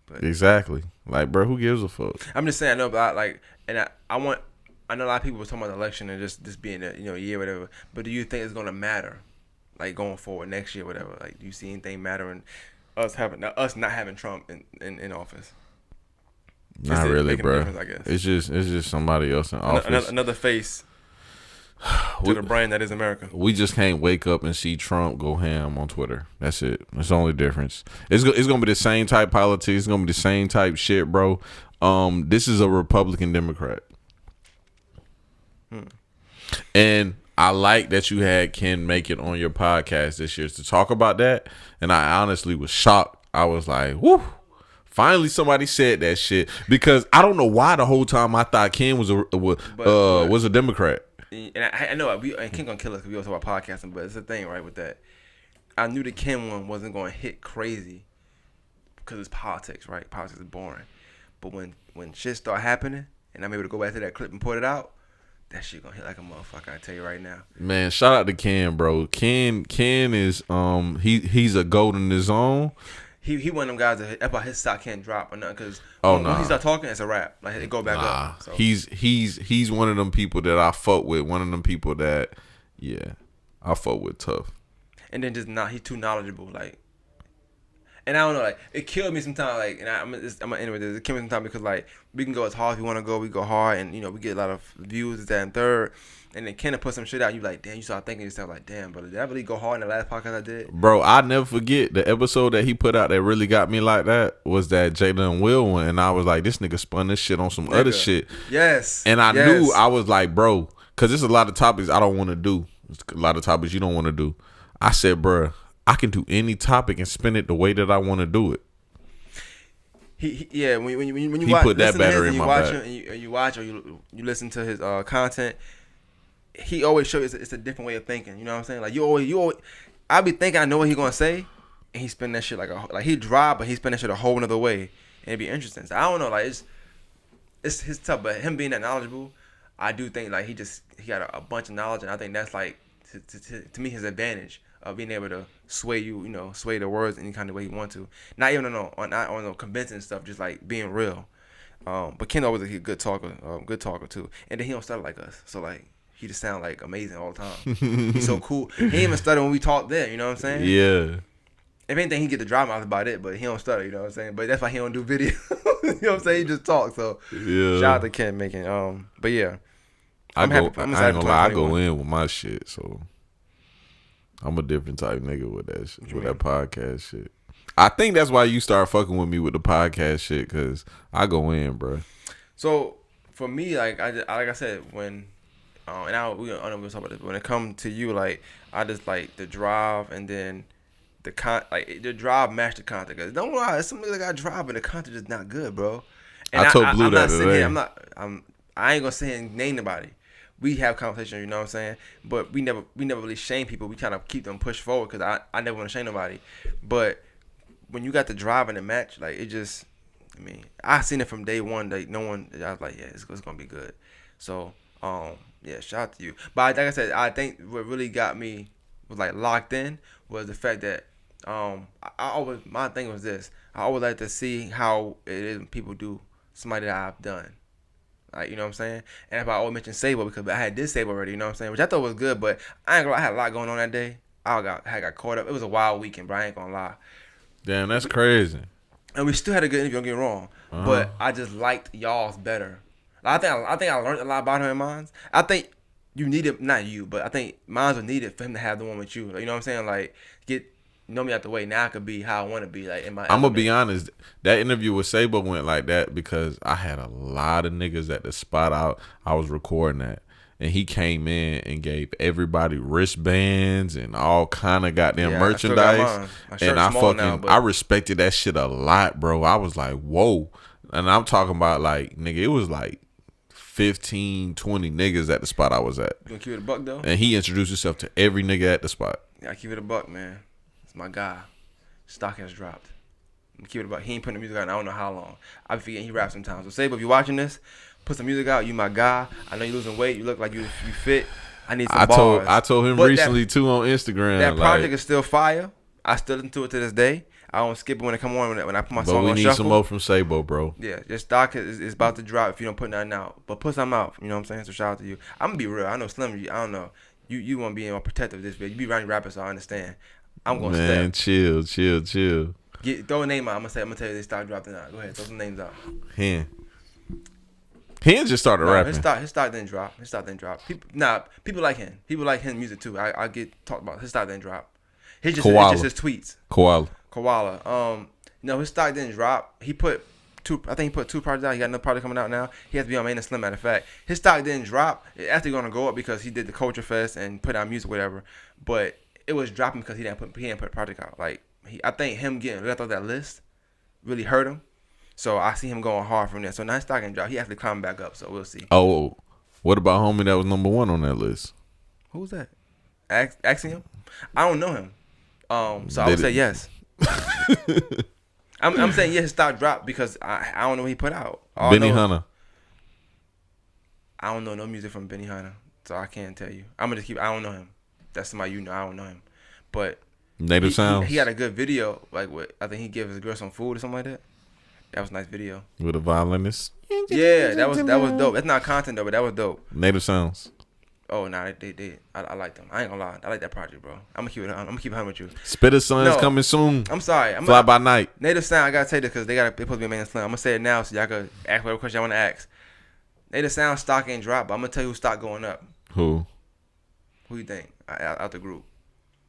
But Exactly. Like, bruh, who gives a fuck? I'm just saying, I know about like, and I know a lot of people were talking about the election and just being a year, whatever. But do you think it's gonna matter, like going forward next year, whatever? Like, do you see anything mattering us not having Trump in office? Not really, bro. I guess It's just somebody else in office. another face to the brand that is America. We just can't wake up and see Trump go ham on Twitter. That's it. That's the only difference. It's gonna be the same type politics. It's gonna be the same type shit, bro. This is a Republican Democrat, and I like that you had Ken make it on your podcast this year to talk about that. And I honestly was shocked. I was like, whoo. Finally, somebody said that shit because I don't know why the whole time I thought Ken was a Democrat. And I know and Ken gonna kill us because we also about podcasting, but it's the thing, right? With that, I knew the Ken one wasn't gonna hit crazy because it's politics, right? Politics is boring. But when shit start happening, and I'm able to go back to that clip and put it out, that shit gonna hit like a motherfucker. I tell you right now. Man, shout out to Ken, bro. Ken is he's a goat in his own. He one of them guys that's why his stock can't drop or nothing because nah. when he start talking, it's a wrap. Like it go back up. So. He's one of them people that I fuck with. One of them people that I fuck with tough. And then he's too knowledgeable. Like, and I don't know. Like it killed me sometimes. Like, and I'm gonna end with this. It killed me sometimes because like we can go as hard as we want to go. We go hard, and we get a lot of views, that and third. And then Ken put some shit out. You like, damn. You start thinking to yourself like, damn, but did I really go hard in the last podcast I did? Bro, I never forget the episode that he put out that really got me like that was that Jada and Will one, and I was like, this nigga spun this shit on some other shit. Yes. And I knew I was like, bro, because there's a lot of topics I don't want to do. There's a lot of topics you don't want to do. I said, bro, I can do any topic and spin it the way that I want to do it. When you he watch, put that battery in my back. And you watch or you listen to his content. He always shows it's a different way of thinking. You know what I'm saying? Like you always I be thinking I know what he gonna say, and he spin that shit like he drive, but he spin that shit a whole another way, and it'd be interesting. So I don't know, like it's tough, but him being that knowledgeable, I do think like he got a bunch of knowledge, and I think that's like to me his advantage of being able to sway sway the words any kind of way you want to, not even on convincing stuff, just like being real. But Ken always a good talker too, and then he don't stutter like us, so like. He just sound like amazing all the time. He's so cool. He ain't even stutter when we talk there. You know what I'm saying? Yeah. If anything, he get the drama out about it, but he don't stutter. You know what I'm saying? But that's why he don't do video. You know what I'm saying? He just talk. So yeah. Shout out to Ken making. But yeah, I ain't gonna lie. I go in with my shit. So I'm a different type nigga with that shit, with that podcast shit. I think that's why you start fucking with me with the podcast shit, cause I go in, bro. So for me, like I said when. And I know we're gonna talk about this. But when it comes to you, like I just like the drive, and then the drive match the content. Cause don't lie, it's something that got drive, but the content is not good, bro. And I told Blue that today. I ain't gonna sit here and name nobody. We have conversation, you know what I'm saying? But we never really shame people. We kind of keep them pushed forward because I never want to shame nobody. But when you got the drive in the match, like it just I mean, I seen it from day one. Like no one, I was like, yeah, it's gonna be good. So, yeah, shout out to you. But like I said, I think what really got me was like locked in was the fact that I always, my thing was this. I always like to see how it is when people do somebody that I've done. Like, you know what I'm saying? And if I always mention Sable because I had this Sable already, you know what I'm saying? Which I thought was good, but I ain't gonna lie, I had a lot going on that day. I got caught up. It was a wild weekend, bro. I ain't gonna lie. Damn, that's crazy. And we still had a good interview, don't get me wrong. But I just liked y'all's better. I think I learned a lot about him and mine. I think you needed, not you, but I think mine was needed for him to have the one with you. Like, you know what I'm saying? Like, know me out the way. Now I could be how I want to be. Like in my. I'm gonna be honest. That interview with Sabo went like that because I had a lot of niggas at the spot I was recording at, and he came in and gave everybody wristbands and all kind of goddamn merchandise. And I respected that shit a lot, bro. I was like, whoa. And I'm talking about like, nigga, it was like 15, 20 niggas at the spot I was at. You gonna keep it a buck though? And he introduced himself to every nigga at the spot. Yeah, I keep it a buck, man. It's my guy. Stock has dropped. I'm keep it a buck. He ain't putting the music out in I don't know how long. I be forgetting he raps sometimes. So Sable, if you're watching this, put some music out. You my guy. I know you're losing weight. You look like you fit. I need some bars. I told him recently too on Instagram. That project is still fire. I still listen to it to this day. I don't skip it when it come on when I put my song on shuffle. But we need some more from Sabo, bro. Yeah, your stock is about to drop if you don't put nothing out. But put something out. You know what I'm saying? So shout out to you. I'm gonna be real. I know Slim. I don't know. You want to be more protective of this video. You be running rappers, so I understand. I'm gonna man, chill. Throw a name out. I'm gonna tell you they stock dropped or not. Go ahead, throw some names out. Hen just started rapping. His stock didn't drop. People like him. People like his music too. I get talked about. His stock didn't drop. It's just his tweets. Koala. No, his stock didn't drop. He put two projects out. He got another project coming out now. He has to be on Maine and Slim. Matter of fact, his stock didn't drop. It's actually gonna go up because he did the Culture Fest and put out music, whatever. But it was dropping because he didn't put a project out. Like I think him getting left off that list really hurt him. So I see him going hard from there. So now his stock didn't drop. He actually climbed back up. So we'll see. Oh, what about homie that was number 1 on that list? Who's that? Asking him? I don't know him. So I would say yes. I'm saying yes, his stock dropped because I don't know what he put out. Benny Hunter. I don't know no music from Benny Hunter, so I can't tell you. I'm gonna just I don't know him. That's somebody you know. I don't know him, but Native Sounds. He had a good video. Like what? I think he gave his girl some food or something like that. That was a nice video. With a violinist. Yeah, that was dope. That's not content though, but that was dope. Native Sounds. Oh nah, they did. I like them. I ain't gonna lie. I like that project, bro. I'm gonna keep it 100 with you. Spitter Son is coming soon. I'm sorry. Fly by Night. Native Sound. I gotta say this because they supposed to be a Maine and Slim. I'm gonna say it now so y'all can ask whatever question y'all want to ask. Native Sound stock ain't dropped, but I'm gonna tell you who stock going up. Who you think out the group?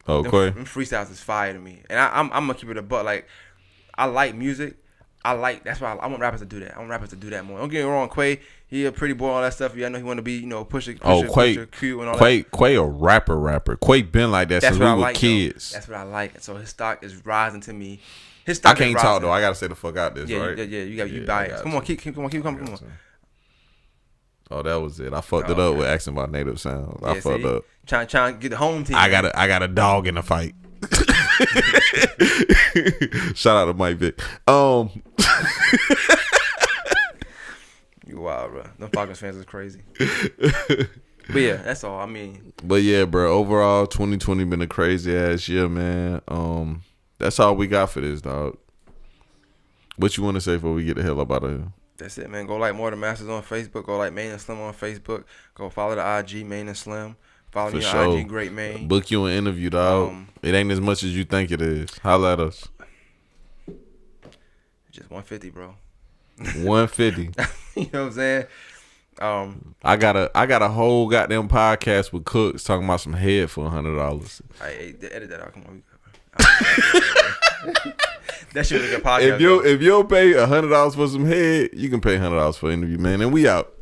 Oh, Quay. Them freestyles is fire to me, and I'm gonna keep it a buck. Like I like music. That's why I want rappers to do that. I want rappers to do that more. Don't get me wrong, Quay, he a pretty boy, all that stuff. I know he want to be, push it, cute and all that. Quay a rapper. Quay been like that since we were kids. That's what I like. So his stock is rising to me. His stock. I can't talk though. I gotta say the fuck out this, right? Yeah. You biased. Come on, keep coming. Oh, that was it. I fucked it up with asking about Native Sounds. I fucked up. Trying to get the home team. I got a dog in the fight. Shout out to Mike Vick. You wild, bro. Them Falcons fans is crazy. But yeah, that's all. I mean. But yeah, bro. Overall, 2020 been a crazy ass year, man. That's all we got for this, dog. What you want to say before we get the hell up out of here? That's it, man. Go like More Than Masters on Facebook. Go like Maine and Slim on Facebook. Go follow the IG Maine and Slim. Follow me on IG Great Maine. Book you an interview, dog. It ain't as much as you think it is. Holla at us. Just 150, bro. 150. You know what I'm saying? I got a whole goddamn podcast with Cooks talking about some head for $100. Hey, edit that out. Come on. That shit was a good podcast. If you'll pay $100 for some head, you can pay $100 for an interview, man. And we out.